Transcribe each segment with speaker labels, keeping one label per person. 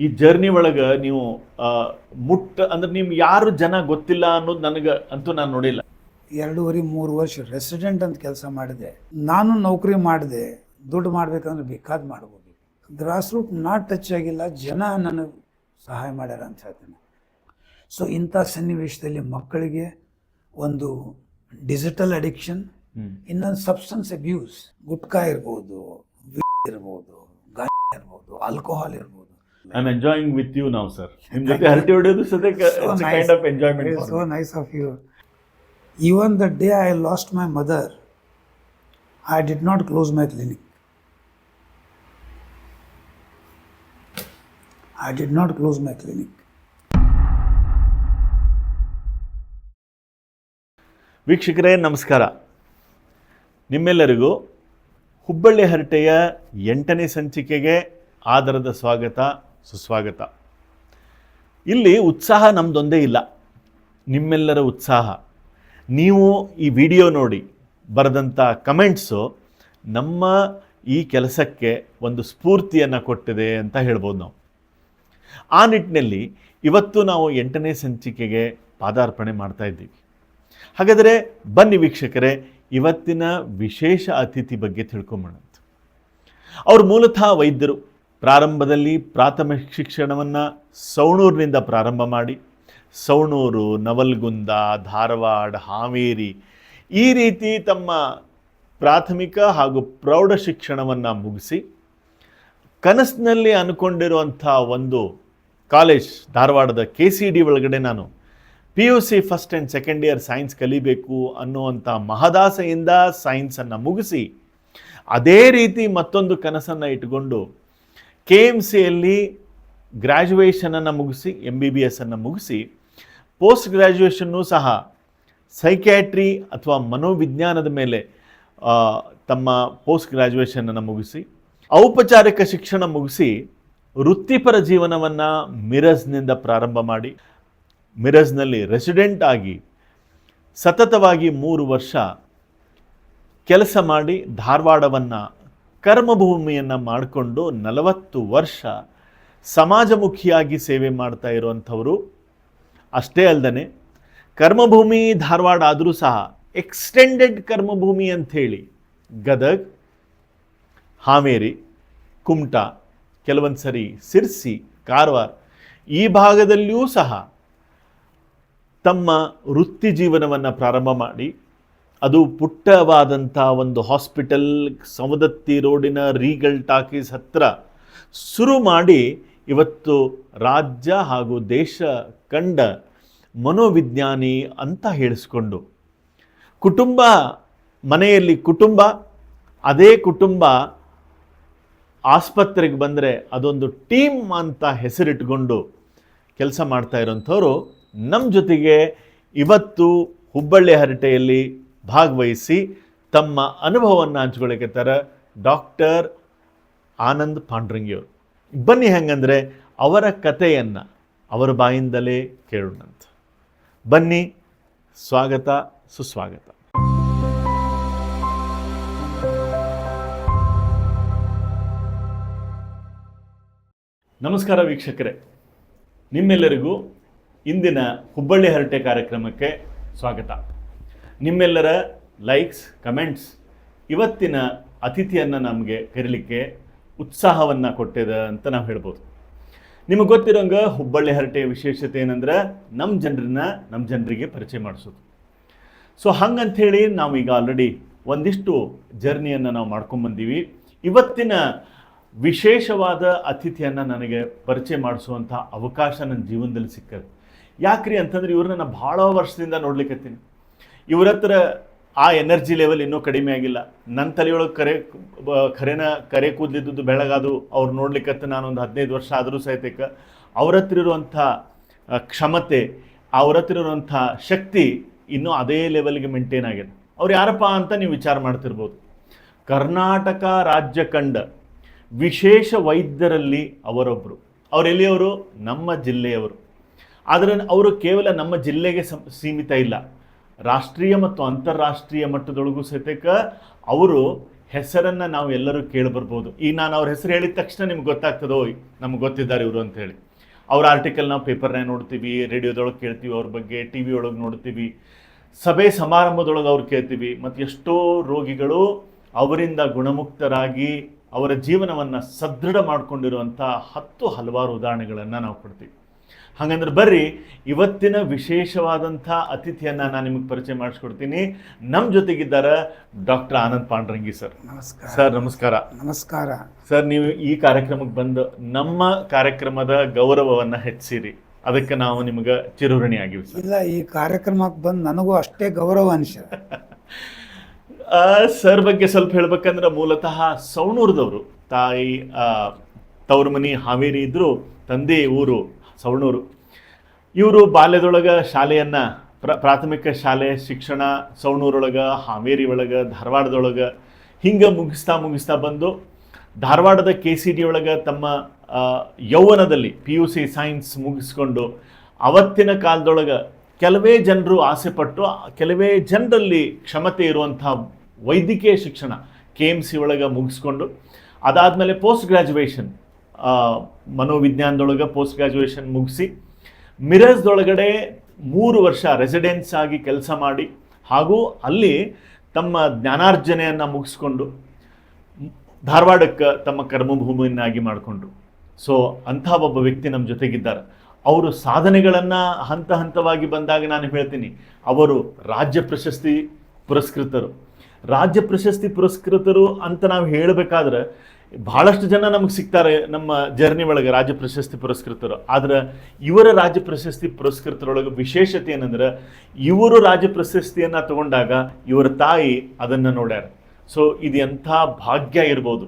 Speaker 1: ಈ ಜರ್ನಿ ಒಳಗೆ ನೀವು ಅಂದ್ರೆ ನಿಮ್ಗೆ ಯಾರು ಜನ ಗೊತ್ತಿಲ್ಲ ಅನ್ನೋದು ನನಗೆ ಅಂತೂ ನಾನು ನೋಡಿಲ್ಲ.
Speaker 2: 2.5-3 ವರ್ಷ ರೆಸಿಡೆಂಟ್ ಅಂತ ಕೆಲಸ ಮಾಡಿದೆ. ನಾನು ನೌಕರಿ ಮಾಡಿದೆ, ದುಡ್ಡು ಮಾಡ್ಬೇಕಂದ್ರೆ ಬೇಕಾದ್ ಮಾಡ್ಬೋದು. ಗ್ರಾಸ್ ರೂಟ್ ಟಚ್ ಆಗಿಲ್ಲ, ಜನ ನನಗೆ ಸಹಾಯ ಮಾಡ್ಯಾರ ಅಂತ ಹೇಳ್ತೇನೆ. ಸೊ ಇಂಥ ಸನ್ನಿವೇಶದಲ್ಲಿ ಮಕ್ಕಳಿಗೆ ಒಂದು ಡಿಜಿಟಲ್ ಅಡಿಕ್ಷನ್, ಇನ್ನೊಂದು ಸಬ್ಸ್ಟೆನ್ಸ್ ಅಬ್ಯೂಸ್, ಗುಟ್ಕಾ ಇರ್ಬೋದು, ಇರ್ಬೋದು, ಗಾಂಜಾ ಇರ್ಬೋದು, ಆಲ್ಕೋಹಾಲ್ ಇರ್ಬೋದು.
Speaker 1: I am enjoying with you now sir. ನಿಮ್ಮ ಜೊತೆ ಹರಟೆ ಹೊಡೆಯೋದು ಸದ್ಯಕ್ಕೆ it's a kind of enjoyment.
Speaker 2: So nice of you. Even the day I lost my mother, I did not close my clinic. I did not close my clinic.
Speaker 1: ವೀಕ್ಷಕರೇ ನಮಸ್ಕಾರ. ನಿಮ್ಮೆಲ್ಲರಿಗೂ ಹುಬ್ಬಳ್ಳಿ ಹರಟೆಯ 8ನೇ ಸಂಚಿಕೆಗೆ ಆದರದ ಸ್ವಾಗತ, ಸುಸ್ವಾಗತ. ಇಲ್ಲಿ ಉತ್ಸಾಹ ನಮ್ಮದೊಂದೇ ಇಲ್ಲ, ನಿಮ್ಮೆಲ್ಲರ ಉತ್ಸಾಹ. ನೀವು ಈ ವಿಡಿಯೋ ನೋಡಿ ಬರೆದಂಥ ಕಮೆಂಟ್ಸು ನಮ್ಮ ಈ ಕೆಲಸಕ್ಕೆ ಒಂದು ಸ್ಫೂರ್ತಿಯನ್ನು ಕೊಟ್ಟಿದೆ ಅಂತ ಹೇಳ್ಬೋದು ನಾವು. ಆ ನಿಟ್ಟಿನಲ್ಲಿ ಇವತ್ತು ನಾವು 8ನೇ ಸಂಚಿಕೆಗೆ ಪಾದಾರ್ಪಣೆ ಮಾಡ್ತಾ ಇದ್ದೀವಿ. ಹಾಗಾದರೆ ಬನ್ನಿ ವೀಕ್ಷಕರೇ, ಇವತ್ತಿನ ವಿಶೇಷ ಅತಿಥಿ ಬಗ್ಗೆ ತಿಳ್ಕೊಂಬೋಣ. ಅವರು ಮೂಲತಃ ವೈದ್ಯರು. ಪ್ರಾರಂಭದಲ್ಲಿ ಪ್ರಾಥಮಿಕ ಶಿಕ್ಷಣವನ್ನು ಸವಣೂರಿನಿಂದ ಪ್ರಾರಂಭ ಮಾಡಿ ಸವಣೂರು, ನವಲ್ಗುಂದ, ಧಾರವಾಡ, ಹಾವೇರಿ ಈ ರೀತಿ ತಮ್ಮ ಪ್ರಾಥಮಿಕ ಹಾಗೂ ಪ್ರೌಢ ಶಿಕ್ಷಣವನ್ನು ಮುಗಿಸಿ ಕನಸಿನಲ್ಲಿ ಅಂದ್ಕೊಂಡಿರುವಂಥ ಒಂದು ಕಾಲೇಜ್ ಧಾರವಾಡದ KCD ಒಳಗಡೆ ನಾನು PUC first and second year science ಕಲಿಬೇಕು ಅನ್ನುವಂಥ ಮಹದಾಸೆಯಿಂದ ಸೈನ್ಸನ್ನು ಮುಗಿಸಿ ಅದೇ ರೀತಿ ಮತ್ತೊಂದು ಕನಸನ್ನು ಇಟ್ಕೊಂಡು KMCಯಲ್ಲಿ ಗ್ರ್ಯಾಜುಯೇಷನನ್ನು ಮುಗಿಸಿ MBBS ಅನ್ನು ಮುಗಿಸಿ ಪೋಸ್ಟ್ ಗ್ರ್ಯಾಜುಯೇಷನ್ನು ಸಹ ಸೈಕ್ಯಾಟ್ರಿ ಅಥವಾ ಮನೋವಿಜ್ಞಾನದ ಮೇಲೆ ತಮ್ಮ ಪೋಸ್ಟ್ ಗ್ರ್ಯಾಜುಯೇಷನನ್ನು ಮುಗಿಸಿ ಔಪಚಾರಿಕ ಶಿಕ್ಷಣ ಮುಗಿಸಿ ವೃತ್ತಿಪರ ಜೀವನವನ್ನು ಮಿರಜ್ನಿಂದ ಪ್ರಾರಂಭ ಮಾಡಿ ಮಿರಜ್ನಲ್ಲಿ ರೆಸಿಡೆಂಟ್ ಆಗಿ ಸತತವಾಗಿ 3 ವರ್ಷ ಕೆಲಸ ಮಾಡಿ ಧಾರವಾಡವನ್ನು ಕರ್ಮಭೂಮಿಯನ್ನು ಮಾಡಿಕೊಂಡು 40 ವರ್ಷ ಸಮಾಜಮುಖಿಯಾಗಿ ಸೇವೆ ಮಾಡ್ತಾ ಇರುವಂಥವರು. ಅಷ್ಟೇ ಅಲ್ಲದೆ ಕರ್ಮಭೂಮಿ ಧಾರವಾಡ ಆದರೂ ಸಹ ಎಕ್ಸ್ಟೆಂಡೆಡ್ ಕರ್ಮಭೂಮಿ ಅಂಥೇಳಿ ಗದಗ್, ಹಾವೇರಿ, ಕುಮಟಾ, ಕೆಲವೊಂದು ಸರಿ ಸಿರ್ಸಿ, ಕಾರವಾರ ಈ ಭಾಗದಲ್ಲಿಯೂ ಸಹ ತಮ್ಮ ವೃತ್ತಿ ಜೀವನವನ್ನು ಪ್ರಾರಂಭ ಮಾಡಿ ಅದು ಪುಟ್ಟವಾದಂಥ ಒಂದು ಹಾಸ್ಪಿಟಲ್ ಸವದತ್ತಿ ರೋಡಿನ ರೀಗಲ್ ಟಾಕೀಸ್ ಹತ್ತಿರ ಶುರು ಮಾಡಿ ಇವತ್ತು ರಾಜ್ಯ ಹಾಗೂ ದೇಶ ಕಂಡ ಮನೋವಿಜ್ಞಾನಿ ಅಂತ ಹೇಳಿಸ್ಕೊಂಡು ಕುಟುಂಬ ಮನೆಯಲ್ಲಿ ಕುಟುಂಬ, ಅದೇ ಕುಟುಂಬ ಆಸ್ಪತ್ರೆಗೆ ಬಂದರೆ ಅದೊಂದು ಟೀಮ್ ಅಂತ ಹೆಸರಿಟ್ಕೊಂಡು ಕೆಲಸ ಮಾಡ್ತಾ ಇರೋಂಥವ್ರು ನಮ್ಮ ಜೊತೆಗೆ ಇವತ್ತು ಹುಬ್ಬಳ್ಳಿ ಹರಟೆಯಲ್ಲಿ ಭಾಗವಹಿಸಿ ತಮ್ಮ ಅನುಭವವನ್ನು ಹಂಚ್ಕೊಳ್ಳಿಕತ್ತಾರೆ ಡಾಕ್ಟರ್ ಆನಂದ್ ಪಾಂಡ್ರಂಗಿಯವರು. ಬನ್ನಿ ಹೆಂಗಂದರೆ ಅವರ ಕಥೆಯನ್ನು ಅವರ ಬಾಯಿಂದಲೇ ಕೇಳೋಣಂತ. ಬನ್ನಿ, ಸ್ವಾಗತ, ಸುಸ್ವಾಗತ. ನಮಸ್ಕಾರ ವೀಕ್ಷಕರೇ, ನಿಮ್ಮೆಲ್ಲರಿಗೂ ಇಂದಿನ ಹುಬ್ಬಳ್ಳಿ ಹರಟೆ ಕಾರ್ಯಕ್ರಮಕ್ಕೆ ಸ್ವಾಗತ. ನಿಮ್ಮೆಲ್ಲರ ಲೈಕ್ಸ್, ಕಮೆಂಟ್ಸ್ ಇವತ್ತಿನ ಅತಿಥಿಯನ್ನು ನಮಗೆ ಕರೀಲಿಕ್ಕೆ ಉತ್ಸಾಹವನ್ನು ಕೊಟ್ಟಿದೆ ಅಂತ ನಾವು ಹೇಳ್ಬೋದು. ನಿಮಗೆ ಗೊತ್ತಿರೋಂಗೆ ಹುಬ್ಬಳ್ಳಿ ಹರಟೆಯ ವಿಶೇಷತೆ ಏನಂದ್ರೆ ನಮ್ಮ ಜನರಿಗೆ ಪರಿಚಯ ಮಾಡಿಸೋದು. ಸೊ ಹಂಗಂಥೇಳಿ ನಾವು ಈಗ ಆಲ್ರೆಡಿ ಒಂದಿಷ್ಟು ಜರ್ನಿಯನ್ನು ನಾವು ಮಾಡ್ಕೊಂಡ್ಬಂದೀವಿ. ಇವತ್ತಿನ ವಿಶೇಷವಾದ ಅತಿಥಿಯನ್ನು ನನಗೆ ಪರಿಚಯ ಮಾಡಿಸುವಂಥ ಅವಕಾಶ ನನ್ನ ಜೀವನದಲ್ಲಿ ಸಿಕ್ಕದು. ಯಾಕ್ರಿ ಅಂತಂದ್ರೆ ಇವ್ರನ್ನ ನಾನು ಭಾಳ ವರ್ಷದಿಂದ ನೋಡ್ಲಿಕ್ಕತ್ತೀನಿ. ಇವ್ರ ಹತ್ರ ಆ ಎನರ್ಜಿ ಲೆವೆಲ್ ಇನ್ನೂ ಕಡಿಮೆ ಆಗಿಲ್ಲ. ನನ್ನ ತಲೆಯೊಳಗೆ ಕರೆ ಕೂದಲಿದ್ದು ಬೆಳಗಾದು ಅವ್ರು ನೋಡ್ಲಿಕ್ಕತ್ತ ನಾನೊಂದು 15 ವರ್ಷ ಆದರೂ ಸಹಿತಕ್ಕೆ ಅವ್ರ ಹತ್ರ ಇರುವಂಥ ಕ್ಷಮತೆ, ಅವ್ರ ಹತ್ರ ಇರುವಂಥ ಶಕ್ತಿ ಇನ್ನೂ ಅದೇ ಲೆವೆಲ್ಗೆ ಮೇಂಟೈನ್ ಆಗಿದೆ. ಅವ್ರು ಯಾರಪ್ಪ ಅಂತ ನೀವು ವಿಚಾರ ಮಾಡ್ತಿರ್ಬೋದು. ಕರ್ನಾಟಕ ರಾಜ್ಯ ಕಂಡ ವಿಶೇಷ ವೈದ್ಯರಲ್ಲಿ ಅವರೊಬ್ಬರು. ಅವರೆಲ್ಲಿಯವರು? ನಮ್ಮ ಜಿಲ್ಲೆಯವರು. ಆದರೆ ಅವರು ಕೇವಲ ನಮ್ಮ ಜಿಲ್ಲೆಗೆ ಸೀಮಿತ ಇಲ್ಲ, ರಾಷ್ಟ್ರೀಯ ಮತ್ತು ಅಂತಾರಾಷ್ಟ್ರೀಯ ಮಟ್ಟದೊಳಗೂ ಸಹಿತ ಅವರು ಹೆಸರನ್ನು ನಾವು ಎಲ್ಲರೂ ಕೇಳಿಬರ್ಬೋದು. ಈಗ ನಾನು ಅವ್ರ ಹೆಸರು ಹೇಳಿದ ತಕ್ಷಣ ನಿಮ್ಗೆ ಗೊತ್ತಾಗ್ತದೋ ನಮ್ಗೆ ಗೊತ್ತಿದ್ದಾರೆ ಇವರು ಅಂತ ಹೇಳಿ. ಅವ್ರ ಆರ್ಟಿಕಲ್ ನಾವು ಪೇಪರ್ನಾಗ ನೋಡ್ತೀವಿ, ರೇಡಿಯೋದೊಳಗೆ ಕೇಳ್ತೀವಿ, ಅವ್ರ ಬಗ್ಗೆ ಟಿ ವಿ ಒಳಗೆ ನೋಡ್ತೀವಿ, ಸಭೆ ಸಮಾರಂಭದೊಳಗೆ ಅವ್ರು ಕೇಳ್ತೀವಿ. ಮತ್ತು ಎಷ್ಟೋ ರೋಗಿಗಳು ಅವರಿಂದ ಗುಣಮುಕ್ತರಾಗಿ ಅವರ ಜೀವನವನ್ನು ಸದೃಢ ಮಾಡಿಕೊಂಡಿರುವಂಥ ಹಲವಾರು ಉದಾಹರಣೆಗಳನ್ನು ನಾವು ಕೊಡ್ತೀವಿ. ಹಾಗಂದ್ರೆ ಬರ್ರಿ, ಇವತ್ತಿನ ವಿಶೇಷವಾದಂಥ ಅತಿಥಿಯನ್ನು ನಾನು ನಿಮಗೆ ಪರಿಚಯ ಮಾಡಿಸ್ಕೊಡ್ತೀನಿ. ನಮ್ಮ ಜೊತೆಗಿದ್ದಾರೆ ಡಾಕ್ಟರ್ ಆನಂದ್ ಪಾಂಡ್ರಂಗಿ ಸರ್.
Speaker 2: ನಮಸ್ಕಾರ
Speaker 1: ಸರ್ ನಮಸ್ಕಾರ.
Speaker 2: ನಮಸ್ಕಾರ
Speaker 1: ಸರ್, ನೀವು ಈ ಕಾರ್ಯಕ್ರಮಕ್ಕೆ ಬಂದು ನಮ್ಮ ಕಾರ್ಯಕ್ರಮದ ಗೌರವವನ್ನು ಹೆಚ್ಚಿರಿ, ಅದಕ್ಕೆ ನಾವು ನಿಮಗೆ ಚಿರಋಣಿ ಆಗಿವಿ ಸರ್.
Speaker 2: ಇಲ್ಲ, ಈ ಕಾರ್ಯಕ್ರಮಕ್ಕೆ ಬಂದು ನನಗೂ ಅಷ್ಟೇ ಗೌರವ ಅನಿಸಿದೆ.
Speaker 1: ಸರ್ ಬಗ್ಗೆ ಸ್ವಲ್ಪ ಹೇಳ್ಬೇಕಂದ್ರೆ ಮೂಲತಃ ಸವಣೂರದವರು. ತಾಯಿ ತವ್ರ ಮನಿ ಹಾವೇರಿ ಇದ್ದರು, ತಂದೆ ಊರು ಸವಣೂರು. ಇವರು ಬಾಲ್ಯದೊಳಗೆ ಶಾಲೆಯನ್ನು ಪ್ರಾಥಮಿಕ ಶಾಲೆ ಶಿಕ್ಷಣ ಸವಣೂರೊಳಗೆ, ಹಾವೇರಿ ಒಳಗೆ, ಧಾರವಾಡದೊಳಗೆ ಹಿಂಗೆ ಮುಗಿಸ್ತಾ ಬಂದು ಧಾರವಾಡದ KCD ಒಳಗೆ ತಮ್ಮ ಯೌವನದಲ್ಲಿ PUC ಸೈನ್ಸ್ ಮುಗಿಸ್ಕೊಂಡು ಅವತ್ತಿನ ಕಾಲದೊಳಗೆ ಕೆಲವೇ ಜನರು ಆಸೆಪಟ್ಟು ಕೆಲವೇ ಜನರಲ್ಲಿ ಕ್ಷಮತೆ ಇರುವಂಥ ವೈದ್ಯಕೀಯ ಶಿಕ್ಷಣ KMC ಒಳಗೆ ಮುಗಿಸ್ಕೊಂಡು ಅದಾದಮೇಲೆ ಪೋಸ್ಟ್ ಗ್ರ್ಯಾಜುಯೇಷನ್ ಮನೋವಿಜ್ಞಾನದೊಳಗೆ ಪೋಸ್ಟ್ ಗ್ರ್ಯಾಜುಯೇಷನ್ ಮುಗಿಸಿ ಮಿರಜ್ದೊಳಗಡೆ 3 ವರ್ಷ ರೆಸಿಡೆನ್ಸ್ ಆಗಿ ಕೆಲಸ ಮಾಡಿ ಹಾಗೂ ಅಲ್ಲಿ ತಮ್ಮ ಜ್ಞಾನಾರ್ಜನೆಯನ್ನು ಮುಗಿಸ್ಕೊಂಡು ಧಾರವಾಡಕ್ಕೆ ತಮ್ಮ ಕರ್ಮಭೂಮಿಯನ್ನಾಗಿ ಮಾಡಿಕೊಂಡ್ರು. ಸೊ ಅಂಥ ಒಬ್ಬ ವ್ಯಕ್ತಿ ನಮ್ಮ ಜೊತೆಗಿದ್ದಾರೆ. ಅವರು ಸಾಧನೆಗಳನ್ನು ಹಂತವಾಗಿ ಬಂದಾಗ ನಾನು ಹೇಳ್ತೀನಿ, ಅವರು ರಾಜ್ಯ ಪ್ರಶಸ್ತಿ ಪುರಸ್ಕೃತರು ಅಂತ ನಾವು ಹೇಳಬೇಕಾದ್ರೆ ಭಾಳಷ್ಟು ಜನ ನಮಗೆ ಸಿಗ್ತಾರೆ ನಮ್ಮ ಜರ್ನಿ ಒಳಗೆ ರಾಜ್ಯ ಪ್ರಶಸ್ತಿ ಪುರಸ್ಕೃತರು. ಆದ್ರೆ ಇವರ ರಾಜ್ಯ ಪ್ರಶಸ್ತಿ ಪುರಸ್ಕೃತರೊಳಗೆ ವಿಶೇಷತೆ ಏನಂದ್ರೆ, ಇವರು ರಾಜ್ಯ ಪ್ರಶಸ್ತಿಯನ್ನು ತಗೊಂಡಾಗ ಇವರ ತಾಯಿ ಅದನ್ನು ನೋಡ್ಯಾರ. ಸೊ ಇದು ಎಂಥ ಭಾಗ್ಯ ಇರ್ಬೋದು.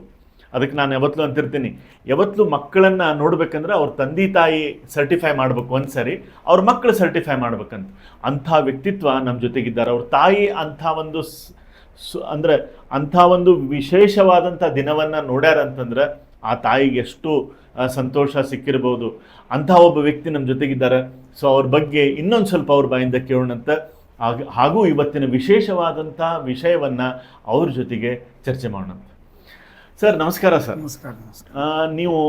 Speaker 1: ಅದಕ್ಕೆ ನಾನು ಯಾವತ್ತೂ ಅಂತಿರ್ತೀನಿ, ಯಾವತ್ತೂ ಮಕ್ಕಳನ್ನು ನೋಡ್ಬೇಕಂದ್ರೆ ಅವ್ರ ತಂದೆ ತಾಯಿ ಸರ್ಟಿಫೈ ಮಾಡ್ಬೇಕು ಒಂದ್ಸರಿ, ಅವ್ರ ಮಕ್ಕಳು ಸರ್ಟಿಫೈ ಮಾಡ್ಬೇಕಂತ. ಅಂಥ ವ್ಯಕ್ತಿತ್ವ ನಮ್ಮ ಜೊತೆಗಿದ್ದಾರೆ. ಅವ್ರ ತಾಯಿ ಅಂಥ ಒಂದು ಅಂಥ ಒಂದು ವಿಶೇಷವಾದಂಥ ದಿನವನ್ನು ನೋಡ್ಯಾರಂತಂದ್ರೆ ಆ ತಾಯಿಗೆ ಎಷ್ಟು ಸಂತೋಷ ಸಿಕ್ಕಿರ್ಬೋದು. ಅಂಥ ಒಬ್ಬ ವ್ಯಕ್ತಿ ನಮ್ಮ ಜೊತೆಗಿದ್ದಾರೆ. ಸೊ ಅವ್ರ ಬಗ್ಗೆ ಇನ್ನೊಂದು ಸ್ವಲ್ಪ ಅವ್ರ ಬಾಯಿಂದ ಕೇಳೋಣಂತ, ಹಾಗೂ ಇವತ್ತಿನ ವಿಶೇಷವಾದಂಥ ವಿಷಯವನ್ನು ಅವ್ರ ಜೊತೆಗೆ ಚರ್ಚೆ ಮಾಡೋಣ. ಸರ್ ನಮಸ್ಕಾರ. ಸರ್
Speaker 2: ನಮಸ್ಕಾರ.
Speaker 1: ನೀವು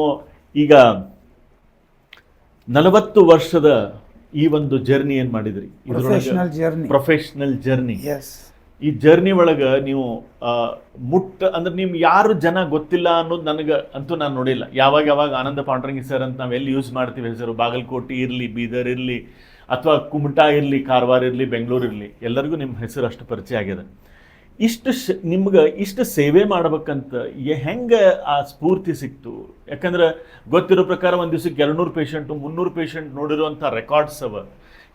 Speaker 1: ಈಗ 40 ವರ್ಷದ ಈ ಒಂದು ಜರ್ನಿ ಏನು ಮಾಡಿದ್ರಿ, ಪ್ರೊಫೆಷನಲ್ ಜರ್ನಿ. ಈ ಜರ್ನಿ ಒಳಗೆ ನೀವು ಅಂದ್ರೆ ನಿಮ್ಗೆ ಯಾರು ಜನ ಗೊತ್ತಿಲ್ಲ ಅನ್ನೋದು ನನಗೆ ಅಂತೂ ನಾನು ನೋಡಿಲ್ಲ. ಯಾವಾಗ ಆನಂದ ಪಾಂಡ್ರಂಗಿ ಸರ್ ಅಂತ ನಾವು ಎಲ್ಲಿ ಯೂಸ್ ಮಾಡ್ತೀವಿ ಹೆಸರು, ಬಾಗಲಕೋಟೆ ಇರಲಿ, ಬೀದರ್ ಇರಲಿ, ಅಥವಾ ಕುಮಟಾ ಇರಲಿ, ಕಾರವಾರ ಇರಲಿ, ಬೆಂಗಳೂರು ಇರಲಿ, ಎಲ್ಲರಿಗೂ ನಿಮ್ಮ ಹೆಸರು ಅಷ್ಟು ಪರಿಚಯ ಆಗಿದೆ. ನಿಮ್ಗೆ ಇಷ್ಟು ಸೇವೆ ಮಾಡ್ಬೇಕಂತ ಹೆಂಗೆ ಆ ಸ್ಫೂರ್ತಿ ಸಿಕ್ತು? ಯಾಕಂದ್ರೆ ಗೊತ್ತಿರೋ ಪ್ರಕಾರ ಒಂದು ದಿವಸಕ್ಕೆ 200 ಪೇಷಂಟು 300 ಪೇಷಂಟ್ ನೋಡಿರುವಂಥ ರೆಕಾರ್ಡ್ಸ್ ಅವ.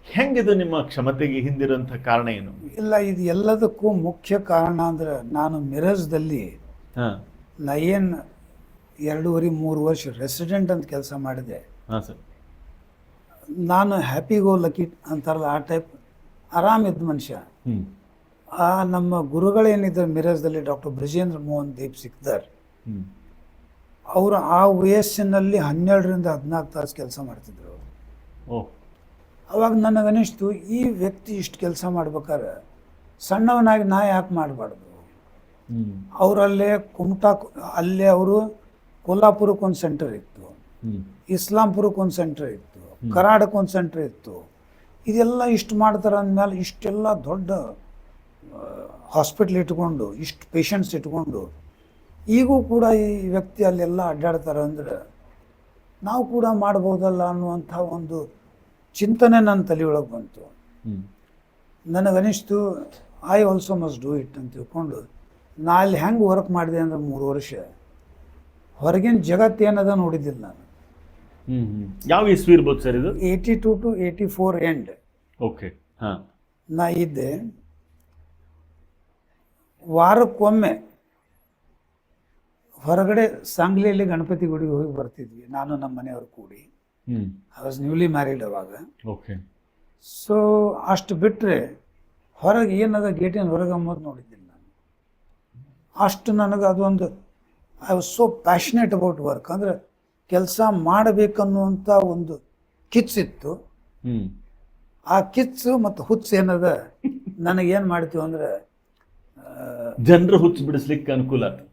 Speaker 1: ಹೆಂಗಿದು ನಿಮ್ಮ ಕ್ಷಮತೆಗೆ ಹಿಂದಿರುವಂಥ ಕಾರಣ ಏನು?
Speaker 2: ಇಲ್ಲ, ಇದು ಎಲ್ಲದಕ್ಕೂ ಮುಖ್ಯ ಕಾರಣ ಅಂದ್ರೆ, ನಾನು ಮಿರಜ್ದಲ್ಲಿ ನಾ ಏನು 2.5-3 ವರ್ಷ ರೆಸಿಡೆಂಟ್ ಅಂತ ಕೆಲಸ ಮಾಡಿದೆ.
Speaker 1: ಹಾಂ ಸರ್.
Speaker 2: ನಾನು ಹ್ಯಾಪಿ ಗೋ ಲಕ್ಕಿ ಅಂತಾರಲ್ಲ ಆ ಟೈಪ್ ಆರಾಮಿದ್ದ ಮನುಷ್ಯ. ನಮ್ಮ ಗುರುಗಳೇನಿದ್ದಾರೆ ಮಿರಜ್ದಲ್ಲಿ, ಡಾಕ್ಟರ್ ಬ್ರಿಜೇಂದ್ರ ಮೋಹನ್ ದೀಪ್ ಸಿಕ್ದಾರ್, ಅವರು ಆ ವಯಸ್ಸಿನಲ್ಲಿ 12ರಿಂದ 14 ತಾಸು ಕೆಲಸ ಮಾಡ್ತಿದ್ರು. ಅವಾಗ ನನಗನಿಸ್ತು, ಈ ವ್ಯಕ್ತಿ ಇಷ್ಟು ಕೆಲಸ ಮಾಡ್ಬೇಕಾದ್ರೆ ಸಣ್ಣವನಾಗಿ ನಾ ಯಾಕೆ ಮಾಡಬಾರ್ದು. ಅವರಲ್ಲೇ ಅಲ್ಲೇ ಅವರು ಕೊಲ್ಲಾಪುರಕ್ಕೊಂದು ಸೆಂಟರ್ ಇತ್ತು, ಇಸ್ಲಾಂಪುರಕ್ಕೊಂದು ಸೆಂಟರ್ ಇತ್ತು, ಕರಾಡಕ್ಕೊಂದು ಸೆಂಟರ್ ಇತ್ತು. ಇದೆಲ್ಲ ಇಷ್ಟು ಮಾಡ್ತಾರೆ ಅಂದಮೇಲೆ ಇಷ್ಟೆಲ್ಲ ದೊಡ್ಡ ಹಾಸ್ಪಿಟ್ಲ್ ಇಟ್ಕೊಂಡು ಇಷ್ಟು ಪೇಷಂಟ್ಸ್ ಇಟ್ಕೊಂಡು ಈಗೂ ಕೂಡ ಈ ವ್ಯಕ್ತಿ ಅಲ್ಲೆಲ್ಲ ಅಡ್ಡಾಡ್ತಾರೆ ಅಂದರೆ ನಾವು ಕೂಡ ಮಾಡ್ಬೋದಲ್ಲ ಅನ್ನುವಂಥ ಒಂದು ಚಿಂತನೆ ನನ್ನ ತಲೆಯೊಳಗೆ ಬಂತು. ನನಗನಿಸ್ತು I also must do it ಅಂತ ತಿಳ್ಕೊಂಡು ನಾ ಅಲ್ಲಿ ಹೆಂಗೆ ವರ್ಕ್ ಮಾಡಿದೆ ಅಂದರೆ 3 ವರ್ಷ ಹೊರಗಿನ ಜಗತ್ತು ಏನದ ನೋಡಿದ್ದಿಲ್ಲ ನಾನು.
Speaker 1: ಯಾವ ಇಸ್ವಿ ಇರ್ಬೋದು ಸರ್ ಇದು?
Speaker 2: 82 to 84 ಎಂಡ್.
Speaker 1: ಓಕೆ. ಹಾಂ.
Speaker 2: ನಾ ಇದ್ದೆ. ವಾರಕ್ಕೊಮ್ಮೆ ಹೊರಗಡೆ ಸಾಂಗ್ಲಿಯಲ್ಲಿ ಗಣಪತಿ ಗುಡಿಗೆ ಹೋಗಿ ಬರ್ತಿದ್ವಿ, ನಾನು ನಮ್ಮ ಮನೆಯವರು ಕೂಡಿ. ಐ ವಾಸ್ ನ್ಯೂಲಿ ಮ್ಯಾರಿಡ್ ಅವಾಗ.
Speaker 1: ಓಕೆ.
Speaker 2: ಸೊ ಅಷ್ಟು ಬಿಟ್ಟರೆ ಹೊರಗೆ ಏನದ ಗೇಟಿನ ಹೊರಗೆ ಅಂಬೋದು ನೋಡಿದ್ದಿಲ್ಲ ನಾನು. ಅಷ್ಟು ನನಗೆ ಅದೊಂದು I was so passionate about work. ಅಂದರೆ ಕೆಲಸ ಮಾಡಬೇಕನ್ನುವಂಥ ಒಂದು ಕಿಚ್ಚಿತ್ತು. ಆ ಕಿಚ್ಚು ಮತ್ತು ಹುಚ್ಚು ಏನದ ನನಗೇನು ಮಾಡ್ತೀವಿ ಅಂದರೆ
Speaker 1: ಜನರು ಹುಚ್ಚು ಬಿಡಿಸ್ಲಿಕ್ಕೆ ಅನುಕೂಲ ಆಯ್ತು.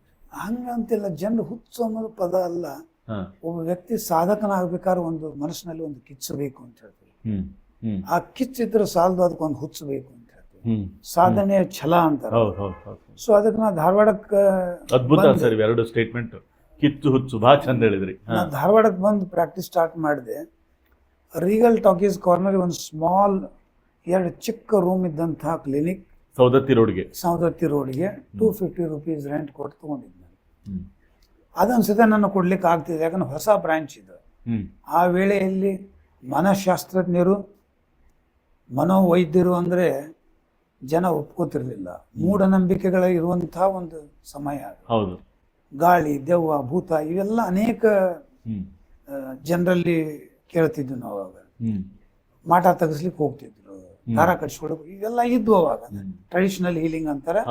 Speaker 2: ಹಂಗಂತಿಲ್ಲ, ಜನರು ಹುಚ್ಚು ಅನ್ನೋದು ಪದ ಅಲ್ಲ.
Speaker 1: ಹಾ.
Speaker 2: ಒಬ್ಬ ವ್ಯಕ್ತಿ ಸಾಧಕನಾಗ್ಬೇಕಾದ್ರೆ ಒಂದು ಮನಸ್ಸಿನಲ್ಲಿ ಒಂದು ಕಿಚ್ಚಬೇಕು ಅಂತ ಹೇಳ್ತೀವಿ.
Speaker 1: ಹ್ಮ್ ಹ್ಮ್
Speaker 2: ಆ ಕಿಚ್ಚಿದ್ರೆ ಸಾಲದು, ಅದಕ್ಕೊಂದು ಹುಚ್ಚಬೇಕು ಅಂತ ಹೇಳ್ತೀವಿ.
Speaker 1: ಹ್ಮ್
Speaker 2: ಸಾಧನೆಯ ಛಲ ಅಂತಾರೆ.
Speaker 1: ಹೌದು ಹೌದು ಹೌದು.
Speaker 2: ಸೊ ಅದಕ್ಕೆ ನಾ ಧಾರವಾಡಕ್ಕೆ
Speaker 1: ಅದ್ಭುತ ಸರ್ ಇವೆರಡು ಸ್ಟೇಟ್ಮೆಂಟ್. ಕಿತ್ತು ಹುಚ್ಚು ಭಾಳ ಚಂದ ಹೇಳಿದ್ರಿ.
Speaker 2: ನಾ ಧಾರವಾಡಕ್ಕೆ ಬಂದು ಪ್ರಾಕ್ಟೀಸ್ ಸ್ಟಾರ್ಟ್ ಮಾಡಿದೆ. ರೀಗಲ್ ಟಾಕೀಸ್ ಕಾರ್ನರ್ ಒಂದು ಸ್ಮಾಲ್ 2 ಚಿಕ್ಕ ರೂಮ್ ಇದ್ದಂತಹ ಕ್ಲಿನಿಕ್
Speaker 1: ಸೌದತ್ತಿ ರೋಡ್ಗೆ
Speaker 2: ರೋಡ್ಗೆ 250 ರೂಪೀಸ್ ರೆಂಟ್ ಕೊಟ್ಟು ತೊಗೊಂಡಿದ್ದೆ ನಾನು. ಅದೊಂದ್ಸತಿ ನನ್ನ ಕೊಡ್ಲಿಕ್ಕೆ ಆಗ್ತಿದೆ, ಯಾಕಂದ್ರೆ ಹೊಸ ಬ್ರಾಂಚ್ ಇದು. ಆ ವೇಳೆಯಲ್ಲಿ ಮನಃಶಾಸ್ತ್ರಜ್ಞರು, ಮನೋವೈದ್ಯರು ಅಂದರೆ ಜನ ಒಪ್ಕೋತಿರ್ಲಿಲ್ಲ. ಮೂಢನಂಬಿಕೆಗಳ ಇರುವಂಥ ಒಂದು ಸಮಯ ಅದು.
Speaker 1: ಹೌದು.
Speaker 2: ಗಾಳಿ, ದೆವ್ವ, ಭೂತ ಇವೆಲ್ಲ ಅನೇಕ ಜನರಲ್ಲಿ ಕೇಳ್ತಿದ್ವಿ ನಾವು. ಅವಾಗ ಮಾಟ ತೆಗಿಸ್ಲಿಕ್ಕೆ ಹೋಗ್ತಿದ್ರು, ದಾರ ಕಟ್ಸ್ಕೊಡಕ್, ಇವೆಲ್ಲ ಇದ್ವು ಅವಾಗ. ಟ್ರೆಡಿಷನಲ್ ಹೀಲಿಂಗ್ ಅಂತಾರೆ.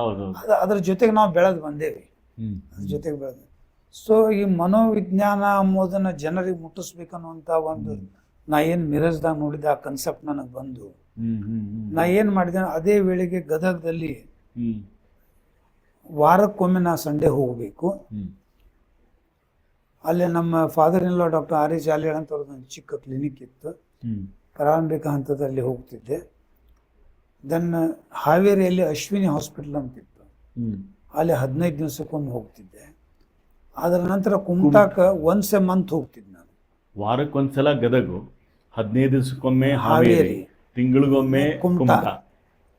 Speaker 2: ಅದ್ರ ಜೊತೆಗೆ ನಾವು ಬೆಳೆದು ಬಂದೇವಿ, ಅದ್ರ ಜೊತೆಗೆ ಬೆಳೆದು. ಸೊ ಈ ಮನೋವಿಜ್ಞಾನ ಅಂಬೋದನ್ನ ಜನರಿಗೆ ಮುಟ್ಟಿಸ್ಬೇಕನ್ನುವಂಥ ಒಂದು, ನಾ ಏನು ಮಿರಜ್ದಾಗ ನೋಡಿದೆ ಆ ಕನ್ಸೆಪ್ಟ್ ನನಗೆ ಬಂದು, ನಾ ಏನು ಮಾಡಿದೆ, ಅದೇ ವೇಳೆಗೆ ಗದಗದಲ್ಲಿ ವಾರಕ್ಕೊಮ್ಮೆ ನಾ ಸಂಡೇ ಹೋಗಬೇಕು. ಅಲ್ಲಿ ನಮ್ಮ father in law doctor R A Jaliyal ಅಂತ ಅವ್ರದ್ದು ಒಂದು ಚಿಕ್ಕ ಕ್ಲಿನಿಕ್ ಇತ್ತು. ಪ್ರಾರಂಭಿಕ ಹಂತದಲ್ಲಿ ಹೋಗ್ತಿದ್ದೆ. ದೆನ್ ಹಾವೇರಿಯಲ್ಲಿ ಅಶ್ವಿನಿ ಹಾಸ್ಪಿಟಲ್ ಅಂತಿತ್ತು, ಅಲ್ಲಿ 15 ದಿವಸಕ್ಕೊಮ್ಮೆ ಹೋಗ್ತಿದ್ದೆ. ಅದರ ನಂತರ ಕುಮಟಾಕ ಒನ್ಸ್ ಎ ಮಂತ್ ಹೋಗ್ತಿದ್ದೆ ನಾನು.
Speaker 1: ವಾರಕ್ಕೊಂದ್ಸಲ ಗದಗು, 15 ದಿವಸಕ್ಕೊಮ್ಮೆ ಹಾವೇರಿ, ತಿಂಗಳಿಗೊಮ್ಮೆ ಕುಮಟಾ,